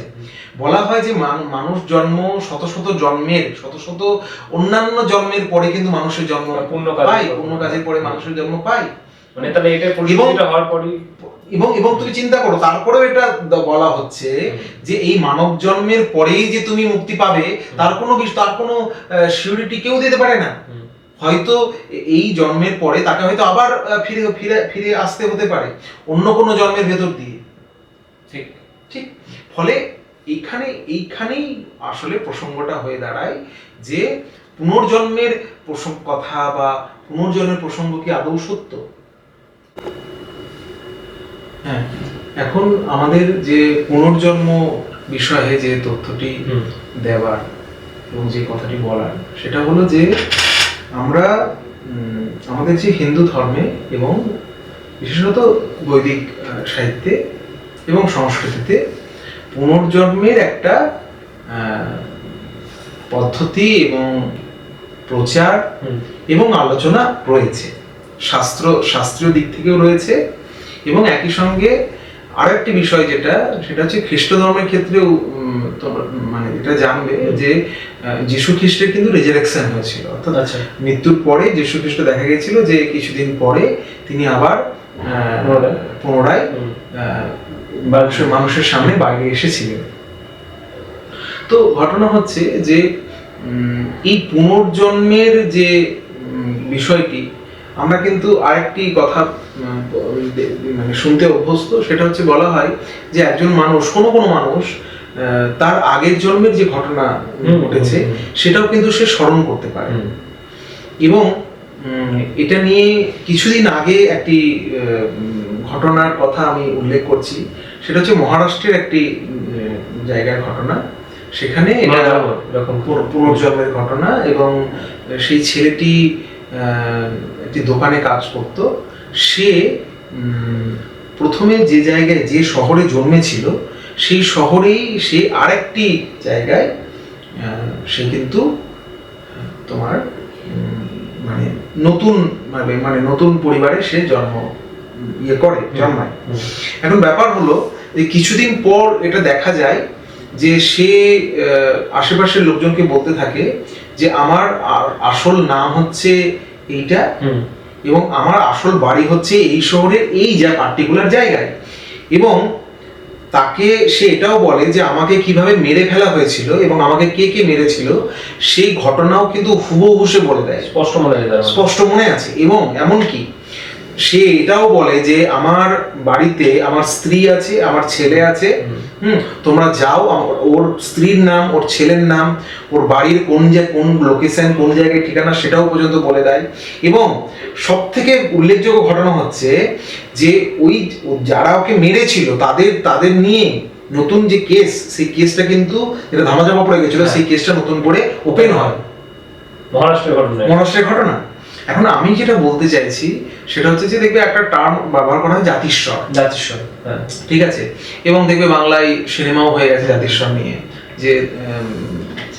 বলা হয় যে মানুষ জন্ম শত শত জন্মের শত শত অন্যান্য জন্মের পরে কিন্তু মানুষের জন্ম পায়, পূর্ণ কাজের পরে মানুষের জন্ম পায়, মানে তাহলে এটা পরিশুদ্ধিটা হওয়ার পরই। এবং তুমি চিন্তা করো, তারপরেও এটা বলা হচ্ছে যে এই মানব জন্মের পরেই যে তুমি মুক্তি পাবে তার কোনো সিউরিটি কেউ দিতে পারে না। হয়তো এই জন্মের পরে তাকে হয়তো আবার ফিরে আসতে হতে পারে অন্য কোনো জন্মের ভেতর দিয়ে। ঠিক ঠিক, ফলে এইখানেই আসলে প্রসঙ্গটা হয়ে দাঁড়ায় যে পুনর্জন্মের কথা বা পুনর্জন্মের প্রসঙ্গ কি আদৌ সত্য? হ্যাঁ, এখন আমাদের যে পুনর্জন্ম বিষয়ে যে তথ্যটি দেওয়ার এবং যে কথাটি বলার সেটা হলো যে আমরা আমাদের যে হিন্দু ধর্মে এবং বিশেষত বৈদিক সাহিত্যে এবং সংস্কৃতিতে পুনর্জন্মের একটা পদ্ধতি এবং প্রচার এবং আলোচনা রয়েছে, শাস্ত্রীয় দিক থেকেও রয়েছে। এবং একই সঙ্গে আরো একটি বিষয় সেটা হচ্ছে খ্রিস্ট ধর্মের ক্ষেত্রেও মানে এটা জানবে যে যীশু খ্রিস্টের কিন্তু রেজারেকশন হয়েছিল, অর্থাৎ মৃত্যুর পরে যীশু খ্রিস্ট দেখা গেছিল যে কিছুদিন পরে তিনি আবার পুনরায় মানুষের সামনে বাইরে এসেছিলেন। তো ঘটনা হচ্ছে যে এই পুনর্জন্মের যে বিষয়টি আমরা কিন্তু আরেকটি কথা মানে শুনতে অভ্যস্ত, সেটা হচ্ছে বলা হয় যে একজন মানুষ কোনো মানুষ তার আগের জন্মের যে ঘটনা ঘটেছে সেটাও কিন্তু সে স্মরণ করতে পারে। এবং এটা নিয়ে কিছুদিন আগে একটি ঘটনার কথা আমি উল্লেখ করছি, সেটা হচ্ছে মহারাষ্ট্রের একটি জায়গার ঘটনা। সেখানে পুনর্জন্মের ঘটনা, এবং সেই ছেলেটি একটি দোকানে কাজ করত। সে প্রথমে যে জায়গায় যে শহরে জন্মেছিল সেই শহরেই সে আরেকটি জায়গায় সে কিন্তু তোমার মানে নতুন পরিবারে সে জন্মায়। এখন ব্যাপার হলো যে কিছুদিন পর এটা দেখা যায় যে সে আশেপাশের লোকজনকে বলতে থাকে যে আমার আসল নাম হচ্ছে এইটা এবং আমার আসল বাড়ি হচ্ছে এই শহরের এই পার্টিকুলার জায়গায়। এবং তাকে সে এটাও বলে যে আমাকে কিভাবে মেরে ফেলা হয়েছিল এবং আমাকে কে কে মেরেছিল সেই ঘটনাও কিন্তু হুবহু সে বলে দেয়, স্পষ্ট মনে আছে। এবং এমনকি সে এটাও বলে যে আমার বাড়িতে আমার স্ত্রী আছে, আমার ছেলে আছে, তোমরা যাও, ওর স্ত্রীর নাম, ওর ছেলের নাম, ওর বাড়ির কোন লোকেশন, কোন জায়গায় ঠিকানা সেটাও পর্যন্ত বলে দেয়। এবং সব থেকে উল্লেখযোগ্য ঘটনা হচ্ছে যে ওই যারা ওকে মেরেছিল তাদের নিয়ে নতুন যে কেস, সেই কেসটা কিন্তু যেটা ধামাচাপা পড়ে গেছিল, সেই কেসটা নতুন করে ওপেন হয়। মহারাষ্ট্রের ঘটনা। এখন আমি যেটা বলতে চাইছি সেটা হচ্ছে যে দেখবে একটা টার্ম ব্যবহার করা হয় জাতিস্বর, ঠিক আছে, এবং দেখবে বাংলায় সিনেমাও হয়ে গেছে জাতিস্বর নিয়ে, যে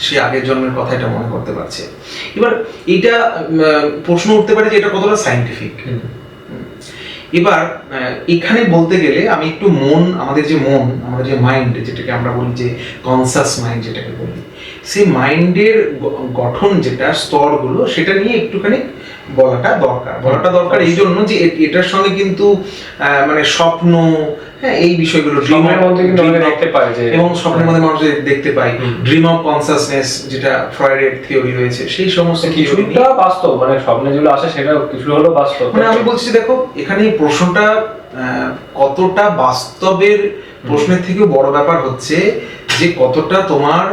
সে আগের জন্মের কথা এটা মনে করতে পারছে। এবার এইটা প্রশ্ন উঠতে পারে যে এটা কতটা সায়েন্টিফিক। এবার এখানে বলতে গেলে আমি একটু আমাদের যে আমরা যে মাইন্ড, যেটাকে আমরা বলি যে কনসাস মাইন্ড যেটাকে বলি, সেই মাইন্ডের গঠন যেটা স্তরগুলো, সেটা নিয়ে একটুখানি বলাটা দরকার এই জন্য যে এটার সঙ্গে কিন্তু মানে স্বপ্ন, হ্যাঁ, এই বিষয়গুলো স্বপ্নের মধ্যে কিন্তু আমরা দেখতে পাই যে, এবং স্বপ্নের মধ্যে মানুষ দেখতে পাই ড্রিম অফ কনসাসনেস, যেটা ফ্রয়েডের থিওরি রয়েছে, সেই সমস্ত কিছুটা বাস্তব, মানে স্বপ্নে যেগুলো আসে সেটা কিছু হলো বাস্তব। মানে আমি বলছি দেখো, এখানে প্রশ্নটা কতটা বাস্তবের প্রশ্নের থেকেও বড় ব্যাপার হচ্ছে যে কতটা তোমার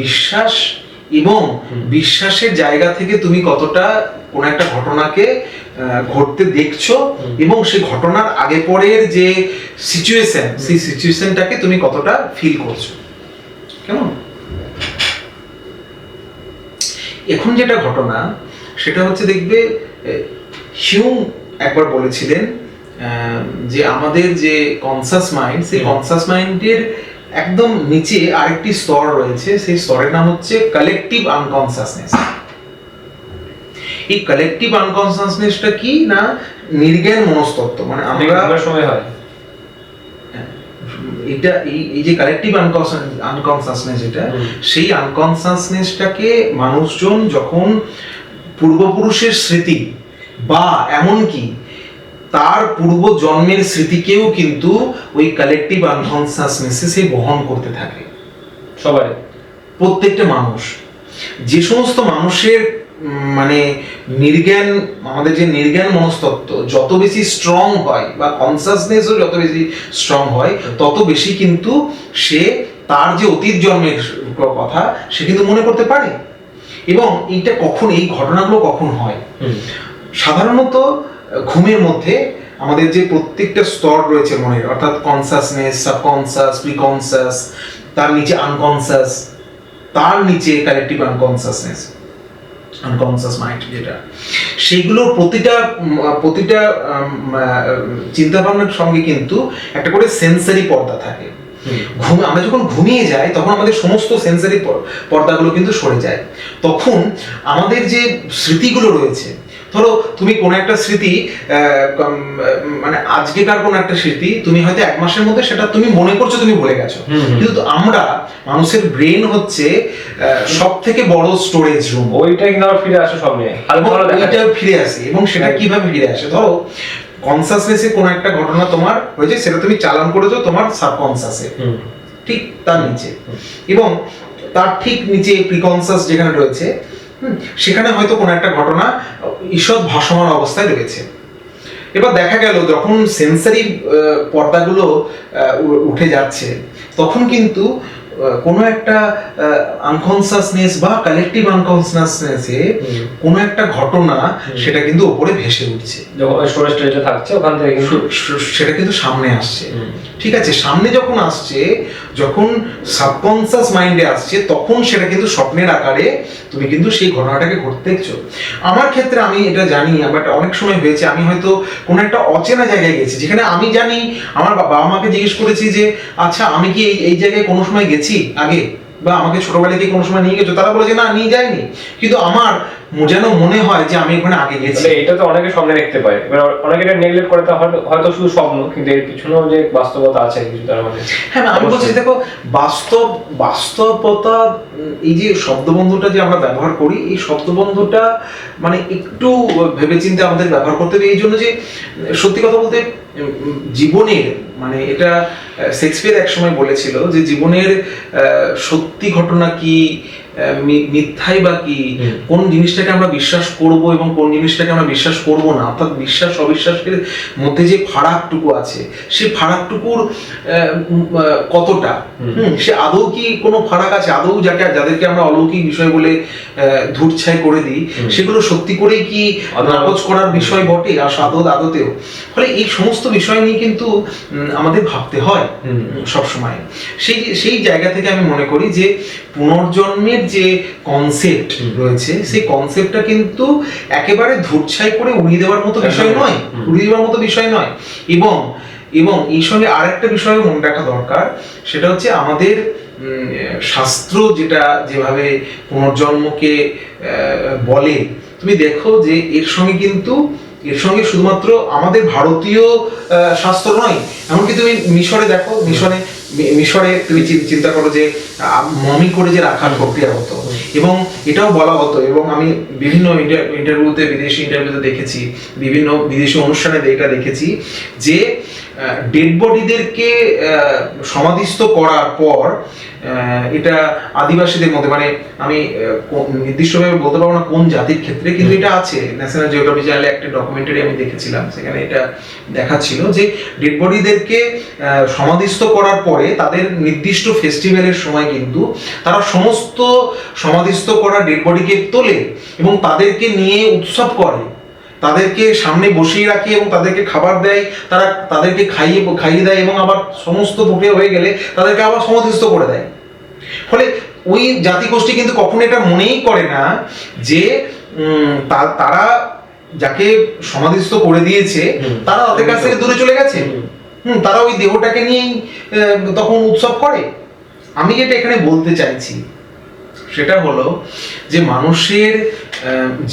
বিশ্বাস, এবং বিশ্বাসের জায়গা থেকে তুমি কতটা কোন একটা ঘটনাকে ঘটতে দেখছো, এবং সেই ঘটনার আগে পরের যে সিচুয়েশন, সেই সিচুয়েশনটাকে তুমি কতটা ফিল করছো। কেমন? এখন যেটা ঘটনা সেটা হচ্ছে, দেখবে হিউম একবার বলেছিলেন যে আমাদের যে কনসাস মাইন্ড, সেই কনসাস মাইন্ডের একদম নিচে আরেকটি স্তর রয়েছে, সেই স্তরের নাম হচ্ছে কালেকটিভ আনকনসাসনেস। এই কালেকটিভ আনকনসাসনেসটা কি না, নির্জ্ঞান মনস্তত্ত্ব। মানে আমরা সময় হয় এটা এই যে কালেকটিভ আনকনসাসনেস, এটা সেই আনকনসাসনেসটাকে মানুষজন যখন পূর্বপুরুষের স্মৃতি বা এমনকি তার পূর্ব জন্মের স্মৃতিকেও কিন্তু ওই কালেকটিভ আনকনসাসনেসে সে বহন করতে থাকে। সবাই, প্রত্যেকটা মানুষ, যে সমস্ত মানুষের মানে নির্জ্ঞান, আমাদের যে নির্জ্ঞান মনস্তত্ত্ব যত বেশি স্ট্রং হয়, বা কনসাসনেসও যত বেশি স্ট্রং হয়, তত বেশি কিন্তু সে তার যে অতীত জন্মের কথা সে কিন্তু মনে করতে পারে। এবং এইটা কখন, এই ঘটনাগুলো কখন হয়? সাধারণত ঘুমের মধ্যে আমাদের যে প্রত্যেকটা স্তর রয়েছে মনের, অর্থাৎ কনসাসনেস, সাবকনসাস, প্রিকনসাস, তার নিচে আনকনসাস, তার নিচে কালেকটিভ আনকনসাসনেস, আনকনসাস মাইন্ড যেটা, সেইগুলোর প্রতিটা চিন্তা ভাবনার সঙ্গে কিন্তু একটা করে সেন্সারি পর্দা থাকে। আমরা যখন ঘুমিয়ে যাই তখন আমাদের সমস্ত সেন্সারি পর্দাগুলো কিন্তু সরে যায়। তখন আমাদের যে স্মৃতিগুলো রয়েছে, ধরো তুমি কোন একটা স্মৃতি, মানে আজকেকার কোন একটা স্মৃতি তুমি হয়তো 1 মাসের মধ্যে সেটা তুমি মনে করছো তুমি ভুলে গেছো, কিন্তু আমরা, মানুষের ব্রেন হচ্ছে সব থেকে বড় স্টোরেজ রুম। ওইটা কিন্তু আবার ফিরে আসে স্বপ্নে, ওইটা ফিরে আসে। এবং সেটা কিভাবে ফিরে আসে? ধরো কনসাসনেসে কোন একটা ঘটনা তোমার হয়েছে, সেটা তুমি চালান করেছো তোমার সাবকনসাসে, ঠিক তার নিচে, এবং তার ঠিক নিচে প্রিকনসাস যেখানে রয়েছে, সেখানে হয়তো কোনো একটা ঘটনা ঈষৎ ভাসমান অবস্থায় রয়েছে। এবার দেখা গেল যখন সেন্সারি পর্দাগুলো উঠে যাচ্ছে, তখন কিন্তু কোনো একটা আনকনসাসনেস বা কালেকটিভ আনকনসাসনেসে কোনো একটা ঘটনা সেটা কিন্তু উপরে ভেসে উঠছে, যখন স্টোরেজটা থাকছে ওখান থেকে কিন্তু সেটা কিন্তু সামনে আসছে। ঠিক আছে, সামনে যখন আসছে, যখন সাবকনসাস মাইন্ডে আসছে, তখন সেটা কিন্তু স্বপ্নের আকারে তুমি কিন্তু সেই ঘটনাটাকে ঘটতে দেখছো। আমার ক্ষেত্রে আমি এটা জানি, আমার অনেক সময় হয়েছে, আমি হয়তো কোনো একটা অচেনা জায়গায় গেছি, যেখানে আমি জানি, আমার বাবা মাকে জিজ্ঞেস করেছি যে আচ্ছা আমি কি এই জায়গায় কোনো সময় গেছি আগে, বা আমাকে ছোটবেলায় কি কোনো সময় নিয়ে গেছো? তারা বলেছে না, নিয়ে যায়নি, কিন্তু আমার যেন মনে হয় যে আমি ওখানে আগে গেছি। এটা তো অনেকে স্বপ্নে দেখতে পায়, এবার অনেকে এটা নেগলেক্ট করে, হয়তো শুধু স্বপ্ন, কিন্তু এর পিছনেও যে বাস্তবতা আছে কিছু তার মধ্যে। হ্যাঁ, আমি বলছি দেখো, বাস্তবতা, এই যে শব্দবন্ধটা যে আমরা ব্যবহার করি, এই শব্দবন্ধটা মানে একটু ভেবেচিন্তে আমাদের ব্যবহার করতে হবে। এই জন্য যে সত্যি কথা বলতে জীবনের, মানে এটা শেক্সপিয়ার এক সময় বলেছিল যে জীবনের সত্যি ঘটনা কি, মিথ্যাই বা কি, কোন জিনিসটাকে আমরা বিশ্বাস করব এবং কোন জিনিসটাকে আমরা বিশ্বাস করব না, অর্থাৎ বিশ্বাস অবিশ্বাসের মধ্যে যে ফারাকটুকু আছে, সেই ফারাকটুকুর কতটা, সে আদৌ কি কোনো ফারাক আছে, আদৌ যাদেরকে আমরা অলৌকিক বিষয় বলে ধূর্তছাই করে দিই, সেগুলো সত্যি করেই কি নাকচ করার বিষয় বটে আদতেও? ফলে এই সমস্ত বিষয় নিয়ে কিন্তু আমাদের ভাবতে হয় সব সময়। সেই জায়গা থেকে আমি মনে করি যে পুনর্জন্মের যে কনসেপ্ট রয়েছে, সেই কনসেপ্টটা কিন্তু একেবারে ধূর্তছাই করে উড়িয়ে দেওয়ার মতো বিষয় নয়, এবং এই সঙ্গে আরেকটা বিষয় মনে রাখা দরকার, সেটা হচ্ছে আমাদের শাস্ত্র যেটা যেভাবে পুনর্জন্মকে বলে, তুমি দেখো যে এর সঙ্গে কিন্তু এর সঙ্গে শুধুমাত্র আমাদের ভারতীয় শাস্ত্র নয়, এমনকি তুমি মিশরে দেখো, মিশরে তুমি চিন্তা করো যে মমি করে যে রাখার প্রক্রিয়া হতো, এবং এটাও বলা হতো, এবং আমি বিভিন্ন ইন্টারভিউতে, বিদেশি ইন্টারভিউতে দেখেছি, বিভিন্ন বিদেশি অনুষ্ঠানে এটা দেখেছি যে ডেড বডিদেরকে সমাধিস্থ করার পর এটা আদিবাসীদের মধ্যে, মানে আমি নির্দিষ্টভাবে বলতে পারবো না কোন জাতির ক্ষেত্রে, কিন্তু এটা আছে, ন্যাশনাল জিওগ্রাফি চ্যানেলে একটা ডকুমেন্টারি আমি দেখেছিলাম, সেখানে এটা দেখাচ্ছিল যে ডেড বডিদেরকে সমাধিস্থ করার পরে তাদের নির্দিষ্ট ফেস্টিভ্যালের সময় কিন্তু তারা সমস্ত সমাধিস্থ করা ডেড বডিকে তোলে এবং তাদেরকে নিয়ে উৎসব করে, তাদেরকে সামনে বসিয়ে রাখে এবং তাদেরকে খাবার দেয়, তারা তাদেরকে খাইয়ে দেয়, এবং আবার সমস্ত প্রক্রিয়া হয়ে গেলে তাদেরকে আবার সমাধিস্থ করে দেয়। ফলে ওই জাতিগোষ্ঠী কিন্তু কখনো এটা মনেই করে না যে তারা যাকে সমাধিস্থ করে দিয়েছে তারা তাদের কাছ থেকে দূরে চলে গেছে, তারা ওই দেহটাকে নিয়েই তখন উৎসব করে। আমি যেটা এখানে বলতে চাইছি সেটা হলো যে মানুষের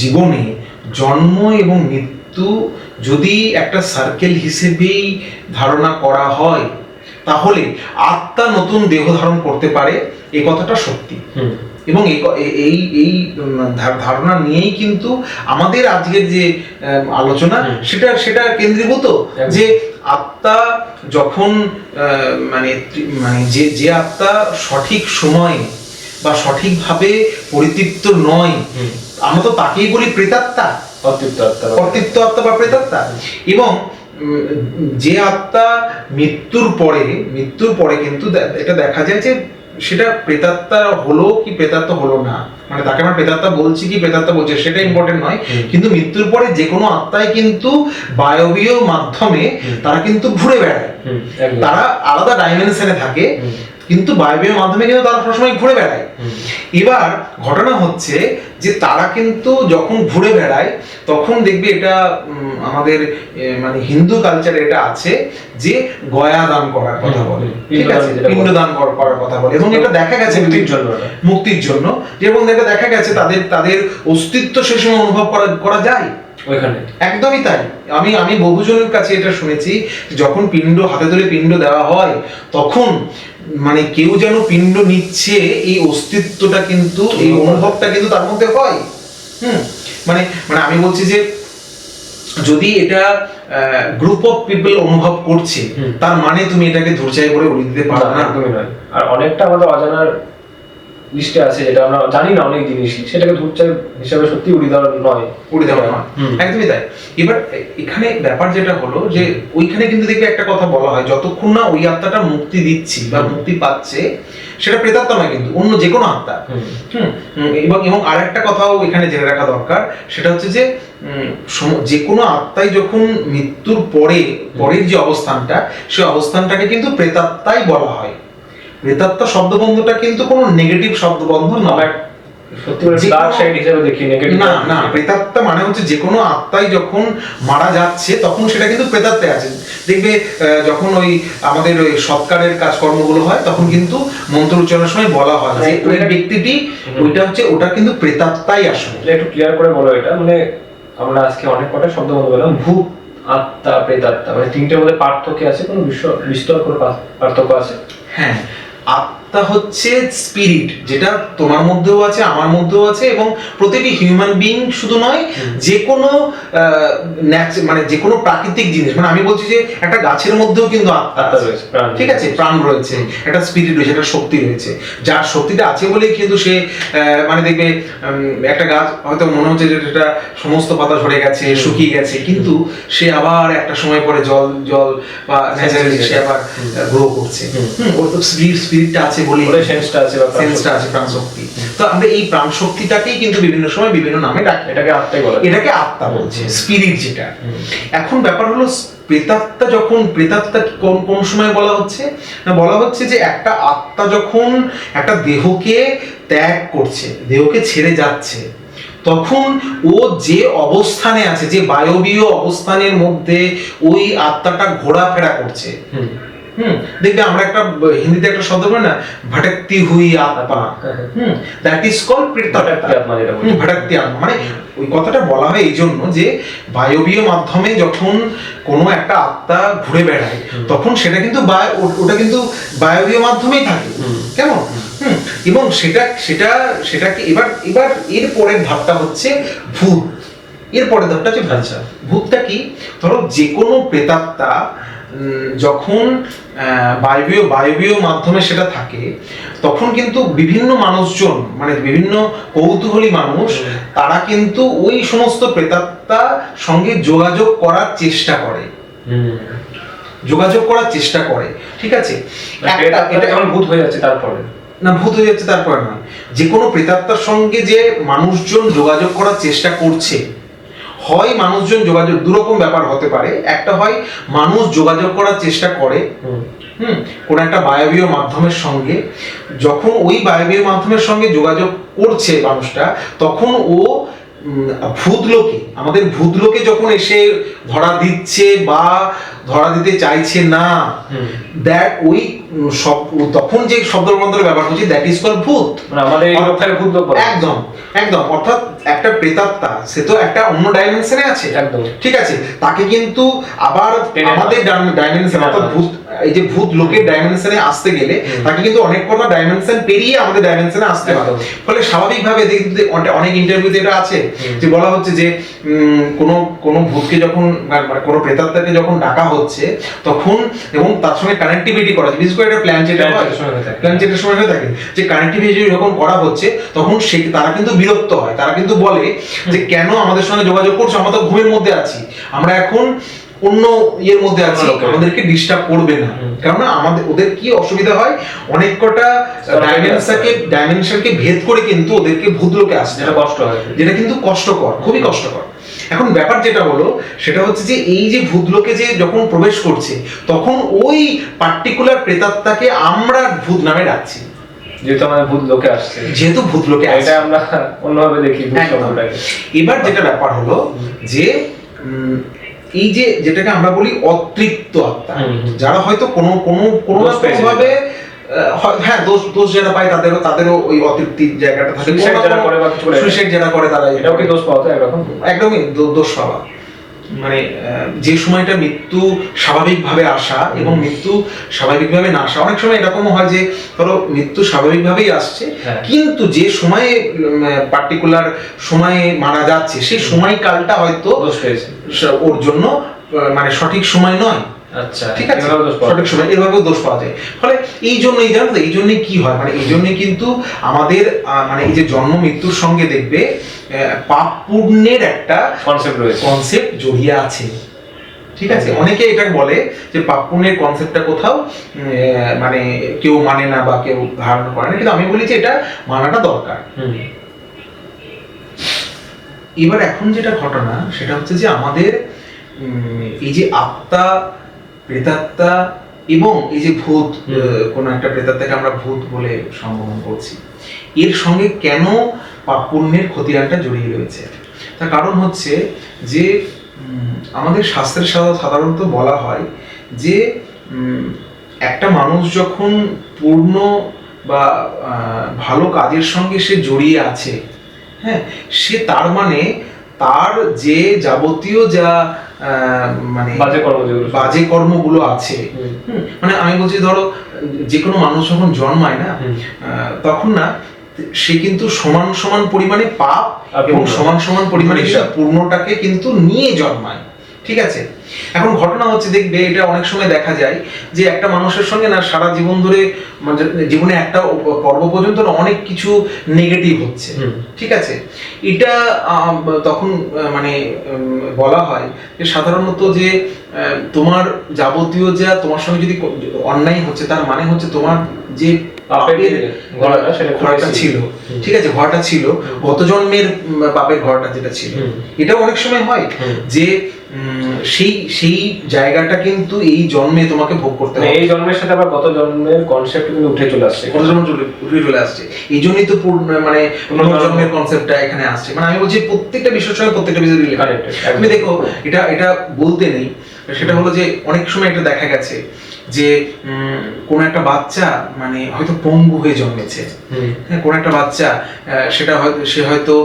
জীবনে জন্ম এবং মৃত্যু যদি একটা সার্কেল হিসেবেই ধারণা করা হয়, তাহলে আত্মা নতুন দেহ ধারণ করতে পারে, এই কথাটা সত্যি। এবং এই ধারণা নিয়েই কিন্তু আমাদের আজকের যে আলোচনা সেটা কেন্দ্রীভূত, যে আত্মা যখন মানে যে আত্মা সঠিক সময়ে বা সঠিকভাবে পরিতৃপ্ত নয়, আমরা তো তাকেই বলি প্রেতাত্মা, অতৃপ্ত আত্মা বা প্রেতাত্মা। এবং যে আত্মা মৃত্যুর পরে কিন্তু এটা দেখা যায় যে সেটা প্রেতাত্মা হলো কি প্রেতাত্মা হলো না, মানে তাকে আমরা প্রেতাত্মা বলছি কি প্রেতাত্মা বলছি সেটা ইম্পর্টেন্ট নয়, কিন্তু মৃত্যুর পরে যে কোনো আত্মাই কিন্তু বায়বীয় মাধ্যমে তারা কিন্তু ঘুরে বেড়ায়, তারা আলাদা ডাইমেনশনে থাকে, কিন্তু বায়বীয় মাধ্যমে কিন্তু তারা সবসময় ঘুরে বেড়ায়। এবার ঘটনা হচ্ছে যে তারা কিন্তু যখন ঘুরে বেড়ায় তখন দেখবে, এটা আমাদের মানে হিন্দু কালচারে এটা আছে যে গয়া দান করার কথা বলে, ঠিক আছে, পিণ্ড দান করার কথা বলে, এবং এটা দেখা গেছে মুক্তির জন্য, যেমন দেখা গেছে তাদের অস্তিত্ব সে সময় অনুভব করা যায় ওইখানে। একদমই তাই, আমি বহুজনের কাছে এটা শুনেছি, যখন হাতে ধরে পিণ্ড দেওয়া হয় তখন মানে কেউ যেন পিণ্ড নিচ্ছে, এই অস্তিত্বটা কিন্তু, এই অনুভবটা কিন্তু তার মধ্যে হয়। মানে আমি বলছি যে যদি এটা গ্রুপ অফ পিপল অনুভব করছে, তার মানে তুমি এটাকে ধৈর্য্য করে উড়িয়ে দিতে পারো না, একদমই নয়। আর অনেকটা আমাদের অজানার লিস্টে আছে যেটা আমরা জানি না অনেক জিনিসই, সেটাকে ধৈর্য্য হিসাবে সত্যি উড়িয়ে দেওয়া নয়। একদমই তাই। এবার এখানে ব্যাপার যেটা হলো যে ওইখানে কিন্তু দেখবে একটা কথা বলা হয়, যতক্ষণ না ওই আত্মাটা মুক্তি দিচ্ছি বা মুক্তি পাচ্ছে, সেটা প্রেতাত্মা নয়, কিন্তু অন্য যে কোনো আত্মা। এবং আর একটা কথাও এখানে জেনে রাখা দরকার, সেটা হচ্ছে যে যে কোনো আত্মাই যখন মৃত্যুর পরের যে অবস্থানটা, সেই অবস্থানটাকে কিন্তু প্রেতাত্মাই বলা হয়। প্রেতাত্মা শব্দবন্ধটা কিন্তু কোনো নেগেটিভ শব্দবন্ধ নয়, না। প্রেতাত্মা মানে হচ্ছে যে কোনো আত্মাই যখন মারা যাচ্ছে তখন সেটা কিন্তু প্রেতাত্মায় আছে। দেখবে যখন ওই আমাদের ওই সৎকারের কাজকর্মগুলো হয় তখন কিন্তু মন্ত্র উচ্চারণের সময় বলা হয় যে ওই ব্যক্তিটি ওটা কিন্তু প্রেতাত্মাই আসলে। একটু ক্লিয়ার করে বলো এটা, মানে আমরা আজকে অনেক কটা শব্দবন্ধ বললাম, ভূত, আত্মা, প্রেতাত্মা, মানে তিনটের মধ্যে পার্থক্য আছে, কোনো বিস্তর করে পার্থক্য আছে? হ্যাঁ, আত্মা হচ্ছে স্পিরিট, যেটা তোমার মধ্যেও আছে, আমার মধ্যেও আছে, এবং প্রতিটি হিউম্যান বিং শুধু নয়, যে কোনো মানে যে কোনো প্রাকৃতিক জিনিস, মানে আমি বলছি যে একটা গাছের মধ্যেও কিন্তু আত্মা রয়েছে, ঠিক আছে, প্রাণ রয়েছে, একটা স্পিরিট রয়েছে, একটা শক্তি রয়েছে, যার শক্তিটা আছে বলেই কিন্তু সে মানে দেখবে একটা গাছ হয়তো মনে হচ্ছে যে এটা সমস্ত পাতা ঝরে গেছে, শুকিয়ে গেছে, কিন্তু সে আবার একটা সময় পরে জল বা ন্যাচারালি সে আবার গ্রো করছে। ওর তো স্পিরিটটা আছে বলেই, সেন্সটা আছে, প্রাণ শক্তি। তো আমরা এই প্রাণ শক্তিটাকেই কিন্তু বিভিন্ন সময় বিভিন্ন নামে ডাকি, এটাকে আত্মাই বলে, এটাকে আত্মা বলছে, স্পিরিট যেটা। এখন ব্যাপার হলো প্রেতাত্মা কোন সময় বলা হচ্ছে না, বলা হচ্ছে যে একটা আত্মা যখন একটা দেহকে ত্যাগ করছে, দেহকে ছেড়ে যাচ্ছে, তখন ও যে অবস্থানে আছে, যে বায়বীয় অবস্থানের মধ্যে ওই আত্মাটা ঘোরাফেরা করছে, দেখবে আমরা একটা হিন্দিতে একটা শব্দ বলি না, ভটকতি হুই আত্মা, দ্যাট ইজ কল্ড ভটকতি আত্মা যেটা বলি। ভটকতি আত্মা, মানে ওই কথাটা বলা হয় এই জন্য যে বায়বীয় মাধ্যমে যখন কোনো একটা আত্মা ঘুরে বেড়ায় তখন সেটা কিন্তু ওটা কিন্তু বায়বীয় মাধ্যমেই থাকে, কেমন? এবং সেটাকে এবার এর পরের ধাপটা হচ্ছে ভূত। এর পরের ধাপটা হচ্ছে ভূত। ভূতটা কি? ধরো যে কোনো প্রেতাত্মা যখন বায়বীয় মাধ্যমে সেটা থাকে তখন কিন্তু বিভিন্ন মানুষজন, মানে বিভিন্ন কৌতূহলী মানুষ, তারা কিন্তু ওই সমস্ত প্রেতাত্মা সঙ্গে যোগাযোগ করার চেষ্টা করে, ঠিক আছে? এটা যখন ভূত হয়ে যাচ্ছে তারপরে না, ভূত হয়ে যাচ্ছে তারপর নয়, যে কোনো প্রেতাত্মার সঙ্গে যে মানুষজন যোগাযোগ করার চেষ্টা করছে, হয় মানুষজন যোগাযোগ, দুরকম ব্যাপার হতে পারে। একটা হয় মানুষ যোগাযোগ করার চেষ্টা করে কোন একটা বায়বীয় মাধ্যমের সঙ্গে, যখন ওই বায়বীয় মাধ্যমের সঙ্গে যোগাযোগ করছে মানুষটা, তখন ও ভূতলোকে, আমাদের ভূতলোকে যখন এসে ধরা দিচ্ছে বা ধরা দিতে চাইছে না, দ্যাট ওই তখন যে শব্দ রূপান্তরের ব্যাপার হচ্ছে, দ্যাট ইজ কল্ড ভূত। মানে আমাদের এই লোকটাকে ভূত লোক বলে। একদম একদম, অর্থাৎ একটা প্রেতাত্মা সে তো একটা অন্য ডাইমেনশনে আছে, একদম ঠিক আছে, তাকে কিন্তু আবার আমাদের ডাইমেনশন, অর্থাৎ ভূত, এই যে ভূত লোকের ডাইমেনশনে আসতে গেলে তাকে কিন্তু অনেক কটা ডাইমেনশন পেরিয়ে আমাদের ডাইমেনশনে আসতে হবে। ফলে স্বাভাবিকভাবে দেখতে অনেক ইন্টারভিউতে এটা আছে যে বলা হচ্ছে যে কোনো ভূতকে যখন, মানে কোনো প্রেতাত্মাকে যখন ডাকা হচ্ছে তখন, এবং তার সঙ্গে কানেক্টিভিটি করা, বিশেষ করে এটা প্ল্যানচেটের সময় হয়ে থাকে, যে কানেক্টিভিটি যখন করা হচ্ছে তখন তারা কিন্তু বিরক্ত হয়, তারা কিন্তু বলে যে কেন আমাদের সঙ্গে যোগাযোগ করছো, আমরা তো ঘুমের মধ্যে আছি, আমরা এখন অন্য ইয়ের মধ্যে আছি, আমাদেরকে ডিস্টার্ব করবে না। কারণ আমাদের ওদের কি অসুবিধা হয়, অনেক কটা ডাইমেনশনকে ভেদ করে কিন্তু ওদেরকে ভূতলোকে আসতে, যেটা কষ্ট হয়, যেটা কিন্তু কষ্টকর, খুবই কষ্টকর। এখন ব্যাপার যেটা হলো সেটা হচ্ছে যে এই যে ভূতলোকে যে যখন প্রবেশ করছে তখন ওই পার্টিকুলার প্রেতাত্মাকে আমরা ভূত নামে ডাকছি, যেহেতু আমাদের ভূত লোকে আসছে, যেহেতু ভূত লোকে আসছে, এটা আমরা অন্যভাবে দেখি ভূত শব্দটাকে। এবার যেটা ব্যাপার হলো যে এই যে যেটাকে আমরা বলি অতৃপ্ত আত্মা, যারা হয়তো কোনো ভাবে হ্যাঁ দোষ যারা পায় তাদেরও ওই অতৃপ্তির জায়গাটা থাকে, সুইসাইড যারা করে তারা, এটাও কি দোষ পাওয়া? একদমই দোষ পাওয়া, মানে যে সময়টা মৃত্যু স্বাভাবিকভাবে আসা এবং মৃত্যু স্বাভাবিকভাবে না আসা, অনেক সময় এরকম হয় যে ধরো মৃত্যু স্বাভাবিকভাবেই আসছে কিন্তু যে সময়ে পার্টিকুলার সময়ে মারা যাচ্ছে সেই সময়কালটা হয়তো ওর জন্য মানে সঠিক সময় নয়, আচ্ছা, ঠিক আছে, সঠিক সময়, এভাবেও দোষ পাওয়া যায়। ফলে এই জন্যই কি হয়, মানে এই জন্যই কিন্তু আমাদের মানে এই যে জন্ম মৃত্যুর সঙ্গে দেখবে পাপ পুণ্যের একটা কনসেপ্ট জড়িয়ে আছে, ঠিক আছে। অনেকে এটা বলে যে পাপ পুণ্যের কনসেপ্টটা কোথাও মানে কেউ মানে না বা কেউ ধারণা করে না, কিন্তু আমি বলি যে এটা মানাটা দরকার। এবার এখন যেটা ঘটনা সেটা হচ্ছে যে আমাদের এই যে আত্মা, প্রেতাত্মা এবং এই যে ভূত, কোন একটা প্রেতাত্মাকে আমরা ভূত বলে সম্বোধন করছি, এর সঙ্গে কেন পাপ পুণ্যের খতিয়ানটা জড়িয়ে রয়েছে? তার কারণ হচ্ছে যে আমাদের শাস্ত্রে সাধারণত বলা হয় যে একটা মানুষ যখন পূর্ণ বা ভালো কাজের সঙ্গে সে জড়িয়ে আছে, হ্যাঁ, সে তার মানে তার যে যাবতীয় যা মানে বাজে কর্মগুলো আছে, মানে আমি বলছি ধরো যে কোনো মানুষ যখন জন্মায় না তখন না সে কিন্তু সমান পরিমাণে পাপ এবং সমান পরিমাণে পূর্ণটাকে কিন্তু নিয়ে জন্মায়, ঠিক আছে। এখন ঘটনা হচ্ছে দেখবে এটা অনেক সময় দেখা যায় যে একটা মানুষের সঙ্গে না সারা জীবন ধরে জীবনে একটা পর্ব পর্যন্ত অনেক কিছু নেগেটিভ হচ্ছে, ঠিক আছে। এটা তখন মানে বলা হয় যে সাধারণত যে তোমার যাবতীয় যা তোমার সঙ্গে যদি অন্যায় হচ্ছে তার মানে হচ্ছে তোমার যে পাপের ঘরটা ছিল, ঠিক আছে, ঘরটা ছিল গত জন্মের পাপের ঘরটা যেটা ছিল, এটা অনেক সময় হয় যে সেই জায়গাটা কিন্তু এই জন্মে তোমাকে ভোগ করতে হবে, এই জন্মের সাথে আবার গত জন্মের কনসেপ্ট কিন্তু উঠে চলে আসছে, এই জন্যই তো মানে পুনর্জন্মের কনসেপ্টটা এখানে আসছে। মানে আমি বলছি প্রত্যেকটা বিষয়ের সঙ্গে প্রত্যেকটা বিষয় রিলেটেড। তুমি দেখো এটা বলতে নেই সেটা হলো যে অনেক সময় এটা দেখা গেছে যে কোন একটা বাচ্চা মানে হয়তো পঙ্গু হয়ে জন্মেছে, হ্যাঁ, কোন একটা বাচ্চা সেটা হয়তো সে হয়তো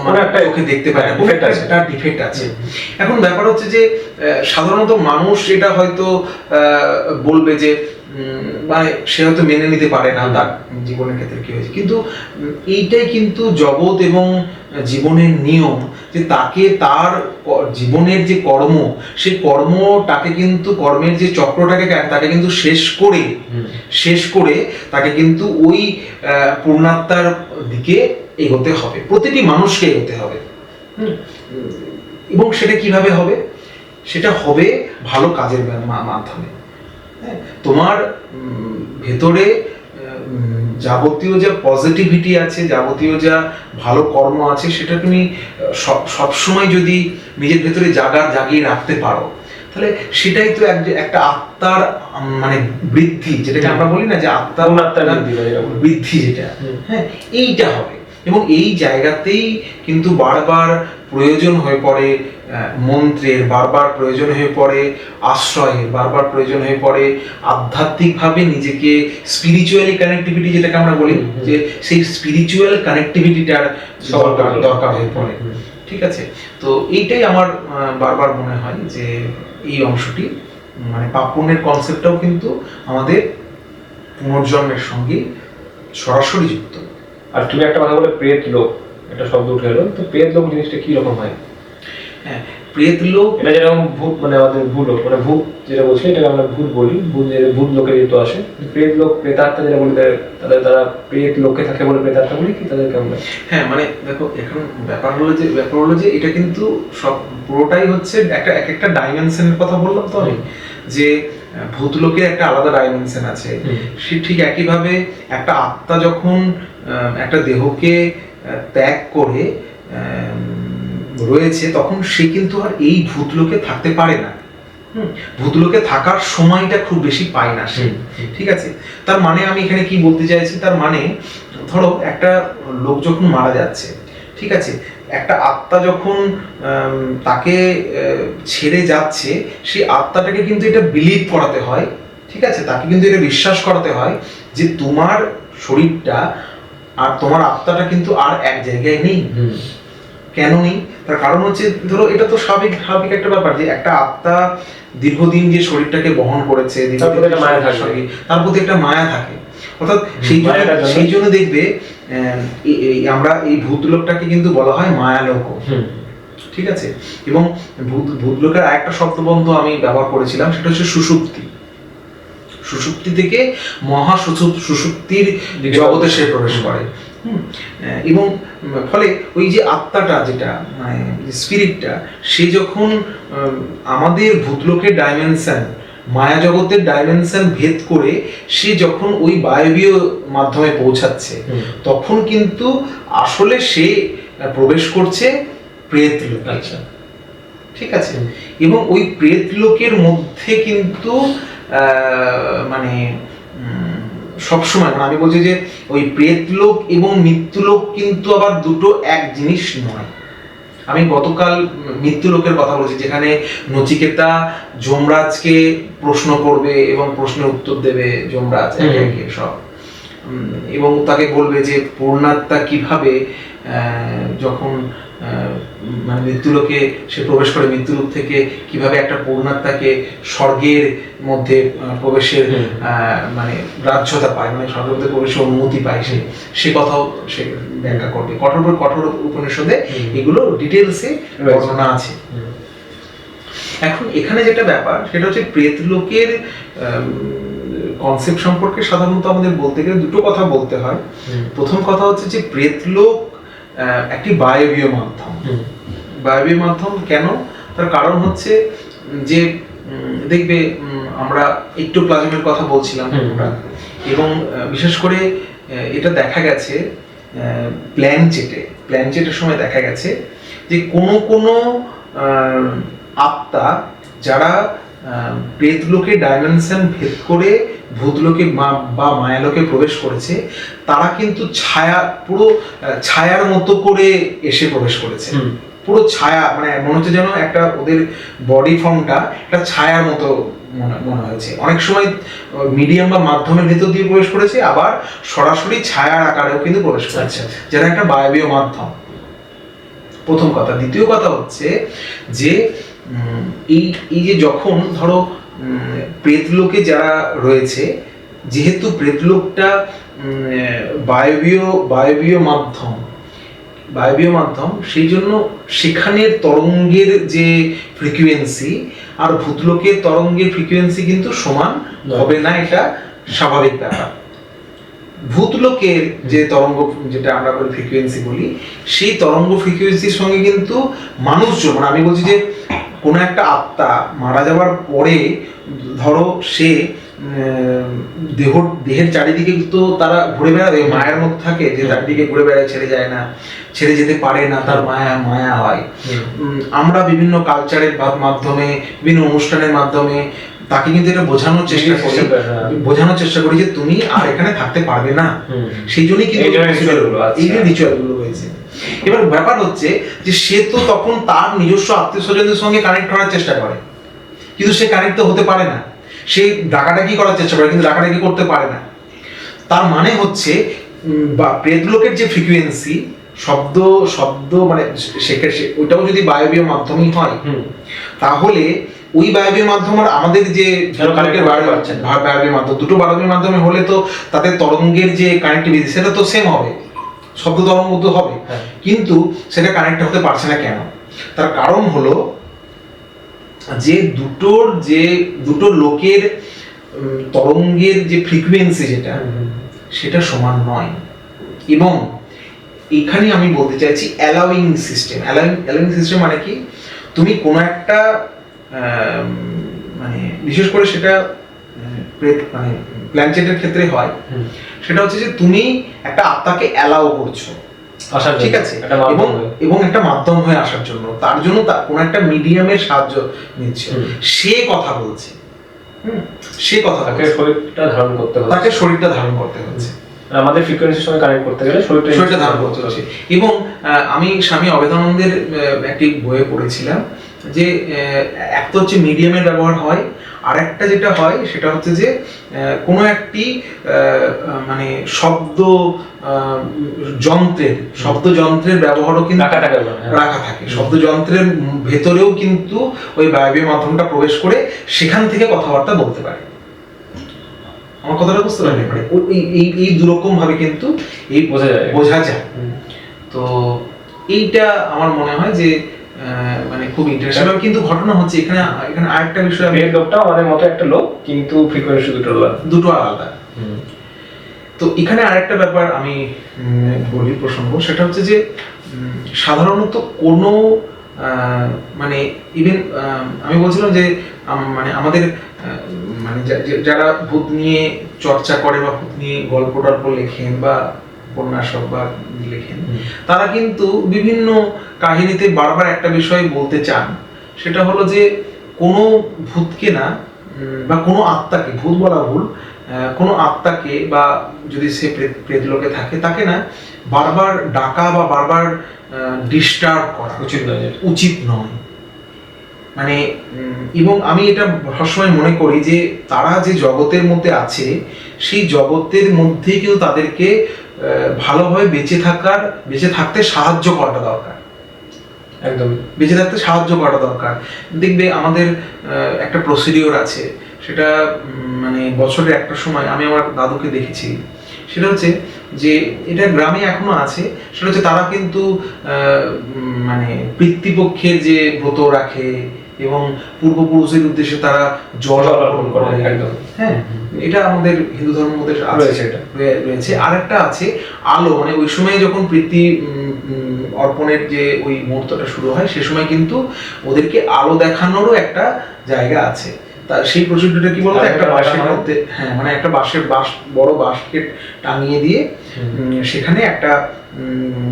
মানে একটা চোখে দেখতে পায় না, কোনো একটা ডিফেক্ট আছে। এখন ব্যাপার হচ্ছে যে সাধারণত মানুষ এটা হয়তো বলবে যে মানে সে হয়তো মেনে নিতে পারে না তার জীবনের ক্ষেত্রে কি হয়েছে, কিন্তু এইটাই কিন্তু জগৎ এবং জীবনের নিয়ম যে তাকে তার জীবনের যে কর্ম, সেই কর্মটাকে কিন্তু কর্মের যে চক্রটাকে তাকে কিন্তু শেষ করে তাকে কিন্তু ওই পূর্ণাত্মার দিকে এগোতে হবে, প্রতিটি মানুষকে এগোতে হবে। এবং সেটা কিভাবে হবে? সেটা হবে ভালো কাজের মাধ্যমে। তোমার ভেতরে যাবতীয় যা পজিটিভিটি আছে, যাবতীয় যা ভালো কর্ম আছে, সেটা তুমি সবসময় যদি নিজের ভেতরে জাগিয়ে রাখতে পারো, তাহলে সেটাই তো একটা আত্মার মানে বৃদ্ধি, যেটাকে আমরা বলি না যে আত্মার বৃদ্ধি, যেটা হ্যাঁ এইটা হবে। এবং এই জায়গাতেই কিন্তু বারবার প্রয়োজন হয়ে পড়ে মন্ত্রের, বারবার প্রয়োজন হয়ে পড়ে আশ্রয়ের, বারবার প্রয়োজন হয়ে পড়ে আধ্যাত্মিকভাবে নিজেকে স্পিরিচুয়ালি কানেক্টিভিটি, যেটাকে আমরা বলি যে সেই স্পিরিচুয়াল কানেক্টিভিটিটার দরকার হয়ে পড়ে। ঠিক আছে, তো এইটাই আমার বারবার মনে হয় যে এই অংশটি মানে পাপ পুণ্যের কনসেপ্টটাও কিন্তু আমাদের পুনর্জন্মের সঙ্গে সরাসরি যুক্ত। আর তুমি একটা কথা বলে প্রেত লোক, একটা শব্দ উঠে এলো, তো প্রেত লোক জিনিসটা কি রকম হয়? হ্যাঁ, প্রেত লোক এটা যেরকম ভূত, মানে আমাদের ভূলোক, মানে ভূত যেটা বলছি এটাকে আমরা ভূত বলি, ভূত লোকে যেহেতু আসে। প্রেত লোক, প্রেতাত্মা যেটা বলি, তারা প্রেত লোকে থাকে বলে প্রেতাত্মা বলি কি তাদেরকে আমরা? হ্যাঁ, মানে দেখো এখন ব্যাপার হলো যে এটা কিন্তু সব পুরোটাই হচ্ছে একটা ডাইমেনশনের কথা বললাম তো আমি, যে ভূত লোকের একটা আলাদা ডাইমেনশন আছে। সে ঠিক একইভাবে একটা আত্মা যখন একটা দেহকে ত্যাগ করে রয়েছে, তখন সে কিন্তু আর এই ভূতলোকে থাকতে পারে না। ভূতলোকে থাকার সময়টা খুব বেশি পায় না সে। ঠিক আছে, তার মানে আমি এখানে কি বলতে চাইছি, তার মানে ধরো একটা লোক যখন মারা যাচ্ছে, ঠিক আছে, একটা আত্মা যখন তাকে ছেড়ে যাচ্ছে, সেই আত্মাটাকে কিন্তু এটা বিলিভ করাতে হয়। ঠিক আছে, তাকে কিন্তু এটা বিশ্বাস করাতে হয় যে তোমার শরীরটা আর তোমার আত্মাটা কিন্তু আর এক জায়গায় নেই। কেন নেই? তার কারণ হচ্ছে ধরো এটা তো স্বাভাবিক একটা ব্যাপার যে একটা আত্মা দীর্ঘদিন যে শরীরটাকে বহন করেছে, তার প্রতি একটা মায়া থাকে। অর্থাৎ সেই জন্য দেখবে আমরা এই ভূতলোকটাকে কিন্তু বলা হয় মায়ালোক। ঠিক আছে, এবং ভূতলোকের আরেকটা শব্দবন্ধ আমি ব্যবহার করেছিলাম, সেটা হচ্ছে সুষুপ্তি। সুষুপ্তি থেকে মহা সুষুপ্তির জগতে সে প্রবেশ করে। এবং ফলে ওই যে আত্মাটা, যেটা মানে স্পিরিটটা, সে যখন আমাদের ভূতলোকের ডাইমেনশন, মায়া জগতের ডাইমেনশন ভেদ করে সে যখন ওই বায়বীয় মাধ্যমে পৌঁছাচ্ছে, তখন কিন্তু আসলে সে প্রবেশ করছে প্রেত লোকে। আচ্ছা, ঠিক আছে, এবং ওই প্রেত লোকের মধ্যে কিন্তু মানে সবসময় মানে আমি বলছি যে ওই প্রেতলোক এবং মৃত্যুলোক কিন্তু আবার দুটো এক জিনিস নয়। আমি গতকাল মৃত্যুলোকের কথা বলেছি, যেখানে নচিকেতা যমরাজকে প্রশ্ন করবে এবং প্রশ্নের উত্তর দেবে যমরাজ একে সব, এবং তাকে বলবে যে পূর্ণাত্মা কিভাবে যখন মানে মৃত্যুলোকে সে প্রবেশ করে, মৃত্যুলোক থেকে কিভাবে একটা পূর্ণাত্মাকে স্বর্গের মধ্যে প্রবেশের মানে রাজ্যতা পায়, মানে স্বর্গের মধ্যে প্রবেশের অনুমতি পায়, সে কথাও সে ব্যাখ্যা করবে। কঠোর উপনিষদে এগুলো ডিটেলসে বর্ণনা আছে। এখন এখানে যেটা ব্যাপার, সেটা হচ্ছে প্রেতলোকের কনসেপ্ট সম্পর্কে সাধারণত আমাদের বলতে গেলে দুটো কথা বলতে হয়। প্রথম কথা হচ্ছে যে প্রেতলোক একটি বায়বীয় মাধ্যম। বায়বীয় মাধ্যম কেন? তার কারণ হচ্ছে যে দেখবে আমরা একটোপ্লাজমের কথা বলছিলাম, এবং বিশেষ করে এটা দেখা গেছে প্ল্যানচেটের সময় দেখা গেছে যে কোনো আত্মা যারা প্রেতলোকে ডাইমেনশন ভেদ করে ভূতলোকে বা মায়ালোকে প্রবেশ করেছে, তারা কিন্তু পুরো ছায়ার মতো করে এসে প্রবেশ করেছে। পুরো ছায়া, মানে মনে হচ্ছে যেন একটা ওদের বডি ফর্মটা একটা ছায়ার মতো মনে হয়েছে। অনেক সময় মিডিয়াম বা মাধ্যমের ভেতর দিয়ে প্রবেশ করেছে, আবার সরাসরি ছায়ার আকারেও কিন্তু প্রবেশ করেছে, যেটা একটা বায়বীয় মাধ্যম। প্রথম কথা। দ্বিতীয় কথা হচ্ছে যে এই যে যখন ধরো প্রেতলোকে যারা রয়েছে, যেহেতু প্রেতলোকটা বায়বীয় মাধ্যম, সেই জন্য সেখানের তরঙ্গের যে ফ্রিকুয়েন্সি আর ভূতলোকের তরঙ্গের ফ্রিকুয়েন্সি কিন্তু সমান হবে না, এটা স্বাভাবিক ব্যাপার। ভূতলোকের যে তরঙ্গ, যেটা আমরা বলি ফ্রিকুয়েন্সি বলি, সেই তরঙ্গ ফ্রিকুয়েন্সির সঙ্গে কিন্তু মানুষজন, মানে আমি বলছি যে কোনো একটা আত্মা মারা যাওয়ার পরে ধরো সে দেহের চারিদিকে তো তারা ঘুরে বেড়াবে, মায়ের মধ্যে থাকে যে চারিদিকে ঘুরে বেড়ায়, ছেড়ে যায় না, ছেড়ে যেতে পারে না, তার মায়া হয়। আমরা বিভিন্ন কালচারের মাধ্যমে, বিভিন্ন অনুষ্ঠানের মাধ্যমে তাকে কিন্তু এটা বোঝানোর চেষ্টা করি যে তুমি আর এখানে থাকতে পারবে না। সেই জন্যই কিন্তু এই যে রিচুয়ালগুলো হয়েছে। এবার ব্যাপার হচ্ছে যে সে তো তখন তার নিজস্ব আত্মীয় স্বজনদের সঙ্গে কানেক্ট করার চেষ্টা করে, কিন্তু সে কানেক্ট তো হতে পারে না। সে ডাকাডাকি করার চেষ্টা করে, কিন্তু ডাকাডাকি করতে পারে না। তার মানে হচ্ছে বা প্রেতলোকের যে ফ্রিকুয়েন্সি, শব্দ মানে ওইটাও যদি বায়বীয় মাধ্যমই হয়, তাহলে ওই বায়বীয় মাধ্যম আর আমাদের যে বায়বীয় মাধ্যম, দুটো বায়বীয় মাধ্যমে হলে তো তাদের তরঙ্গের যে কানেক্টিভিটি সেটা তো সেম হবে, শব্দ তরঙ্গ তো হবে, কিন্তু সেটা কানেক্ট হতে পারছে না কেন? তার কারণ হলো যে দুটো লোকের তরঙ্গের যে ফ্রিকুয়েন্সি সেটা সমান নয়। এবং এখানে আমি বলতে চাইছি অ্যালাউইং সিস্টেম মানে কি, তুমি কোনো একটা মানে বিশেষ করে সেটা মানে প্ল্যানচেটের ক্ষেত্রে হয়, সেটা হচ্ছে যে তুমি একটা আত্মাকে অ্যালাউ করছো, ঠিক আছে, এবং একটা মাধ্যম হয়ে আসার জন্য, তার জন্য কোনো একটা মিডিয়ামের সাহায্য নিচ্ছে, সে কথা বলছে, তাকে শরীরটা ধারণ করতে হচ্ছে, আমাদের ফ্রিকোয়েন্সির সঙ্গে কানেক্ট করতে গেলে শরীরটা ধারণ করতে হচ্ছে। এবং আমি স্বামী অভেদানন্দের একটি বইয়ে পড়েছিলাম যে এক তো হচ্ছে মিডিয়ামের ব্যবহার হয়, আর একটা যেটা হয় সেটা হচ্ছে যে কোনো একটি মানে শব্দযন্ত্রের ব্যবহারও কিন্তু রাখা থাকে, শব্দযন্ত্রের ভেতরেও কিন্তু ওই বায়বীয় মাধ্যমটা প্রবেশ করে সেখান থেকে কথাবার্তা বলতে পারে। আমার কথাটা বুঝতে পারলে? মানে এই দুরকম ভাবে কিন্তু এই বোঝা যায়। তো এইটা আমার মনে হয় যে মানে খুব ইন্টারেস্টিং। কিন্তু ঘটনা হচ্ছে এখানে আরেকটা বিষয়, লোকটা আমাদের মতো একটা লোক, কিন্তু ফ্রিকোয়েন্সি দুটো আলাদা। তো এখানে আরেকটা ব্যাপার আমি বলি প্রসঙ্গ, সেটা হচ্ছে যে সাধারণত কোনো মানে ইভেন আমি বলছিলাম যে মানে আমাদের মানে যারা ভূত নিয়ে চর্চা করে বা ভূত নিয়ে গল্প টল্প লেখেন বা উপন্যাস বা লেখেন, তারা কিন্তু বিভিন্ন কাহিনীতে বারবার একটা বিষয় বলতে চান, সেটা হলো যে কোনো ভূতকে না, বা কোনো আত্মাকে, ভূত বলা ভুল, কোনো আত্মাকে বা যদি সে প্রেতলোকে থাকে, তাকে না বারবার ডাকা বা বারবার ডিস্টার্ব করা উচিত নয়। মানে এবং আমি এটা সবসময় মনে করি যে তারা যে জগতের মধ্যে আছে, সেই জগতের মধ্যেই কিন্তু তাদেরকে ভালোভাবে বেঁচে থাকতে সাহায্য করাটা দরকার। একদম বেঁচে থাকতে সাহায্য করাটা দরকার। দেখবে আমাদের একটা প্রসিডিওর আছে, সেটা মানে বছরের একটা সময় আমি আমার দাদুকে দেখেছি, সেটা হচ্ছে যে এটা গ্রামে এখনো আছে, সেটা হচ্ছে তারা কিন্তু মানে পিতৃপক্ষের যে ব্রত রাখে এবং পূর্বপুরুষের উদ্দেশ্যে তারা জল অর্পণ করে। হ্যাঁ, এটা আমাদের হিন্দু ধর্মের মধ্যে রয়েছে। আরেকটা আছে আলো, মানে ওই সময় যখন পিতৃ অর্পণের যে ওই মুহূর্তটা শুরু হয়, সে সময় কিন্তু ওদেরকে আলো দেখানোরও একটা জায়গা আছে। তা সেই প্রসিডিউরটা কি বলতো, একটা বাঁশের মধ্যে, হ্যাঁ মানে একটা বড় বাঁশকে টাঙিয়ে দিয়ে সেখানে একটা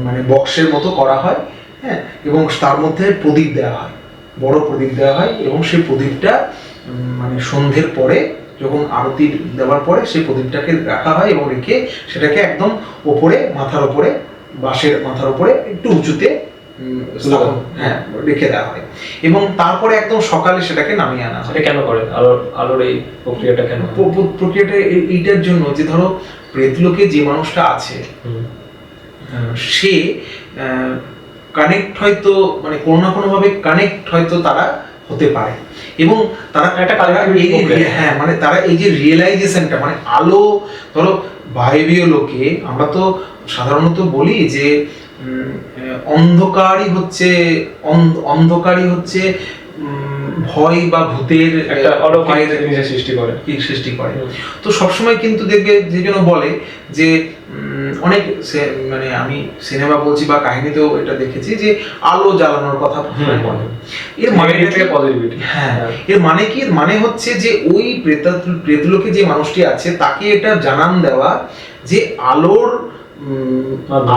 মানে বক্সের মতো করা হয়, হ্যাঁ, এবং তার মধ্যে প্রদীপ দেওয়া হয়, বড় প্রদীপ দেওয়া হয়, এবং সেই প্রদীপটা মানে সন্ধ্যের পরে যখন আরতি দেওয়ার পরে সেই প্রদীপটাকে রাখা হয় এবং রেখে সেটাকে একদম ওপরে, মাথার ওপরে, বাঁশের মাথার ওপরে একটু উঁচুতে স্থাপন, হ্যাঁ, রেখে দেওয়া হয় এবং তারপরে একদম সকালে সেটাকে নামিয়ে আনা হয়। সেটা কেন করে আলোর এই প্রক্রিয়াটা কেন হয়? প্রক্রিয়াটা এইটার জন্য যে ধরো প্রেতলোকে যে মানুষটা আছে সে কানেক্ট হয়তো মানে কোনো না কোনো ভাবে কানেক্ট হয়তো তারা হতে পারে এবং তারা একটা তারা connectivity এই যে প্রক্রিয়া। হ্যাঁ মানে তারা এই যে রিয়েলাইজেশনটা মানে আলো ধরো বায়বীয় লোকে আমরা তো সাধারণত বলি যে অন্ধকারই হচ্ছে ভয় বা ভূতের একটা অলৌকিক ভয়ের জিনিসের সৃষ্টি করে। সৃষ্টি করে। তো সবসময় কিন্তু দেখবে যে জন্য বলে যে অনেক মানে আমি সিনেমা বলছি বা কাহিনীতেও এটা দেখেছি যে আলো জ্বালানোর কথা বলে। এর মানে থেকে পজিটিভিটি। হ্যাঁ, এর মানে কি? এর মানে হচ্ছে যে ওই প্রেতলোকে যে মানুষটি আছে তাকে এটা জানান দেওয়া যে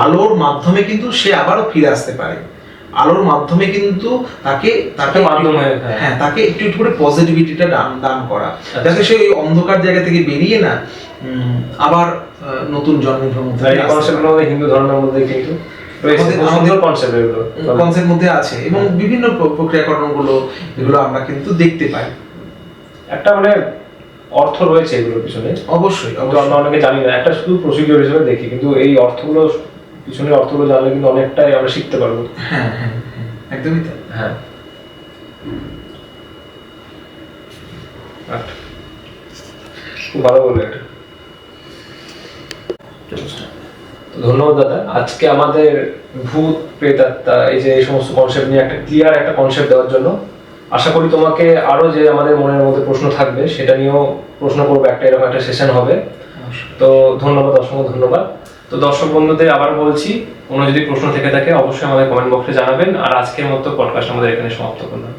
আলোর মাধ্যমে কিন্তু সে আবারও ফিরে আসতে পারে। আলোর মাধ্যমে কিন্তু তাকে মাধ্যম হয়ে, হ্যাঁ তাকে একটু একটু করে পজিটিভিটিটা দান করা, যাতে সে ওই অন্ধকার জায়গা থেকে বেরিয়ে না আবার নতুন জন্মের মধ্যে এই কনসেপ্টগুলো হিন্দু ধর্মের মধ্যে কিন্তু আমাদের কনসেপ্ট এগুলো কনসেপ্ট মধ্যে আছে এবং বিভিন্ন প্রক্রিয়াকরণগুলো এগুলো আমরা কিন্তু দেখতে পাই। একটা মানে অর্থ রয়েছে এগুলোর পিছনে, অবশ্যই কিন্তু আমরা অনেকে জানি না, একটা শুধু প্রসিডিওর হিসেবে দেখি, কিন্তু এই অর্থগুলো পিছনের অর্থগুলো জানলে কিন্তু অনেকটাই আমরা শিখতে পারবো। হ্যাঁ হ্যাঁ একদমই তাই। হ্যাঁ, আচ্ছা, খুব ভালো বললো এটা। তো ধন্যবাদ দাদা, আজকে আমাদের ভূত প্রেতাত্মা এই যে এই সমস্ত কনসেপ্ট নিয়ে একটা ক্লিয়ার একটা কনসেপ্ট দেওয়ার জন্য। আশা করি তোমাকে আরো যে আমাদের মনের মধ্যে প্রশ্ন থাকবে সেটা নিয়েও প্রশ্ন করবো, একটা এরকম একটা সেশন হবে। তো ধন্যবাদ, অসংখ্য ধন্যবাদ। তো দর্শক বন্ধুদের আবার বলছি, কোনো যদি প্রশ্ন থেকে থাকে অবশ্যই আমাদের কমেন্ট বক্সে জানাবেন। আর আজকের মতো পডকাস্ট আমাদের এখানে সমাপ্ত করলাম।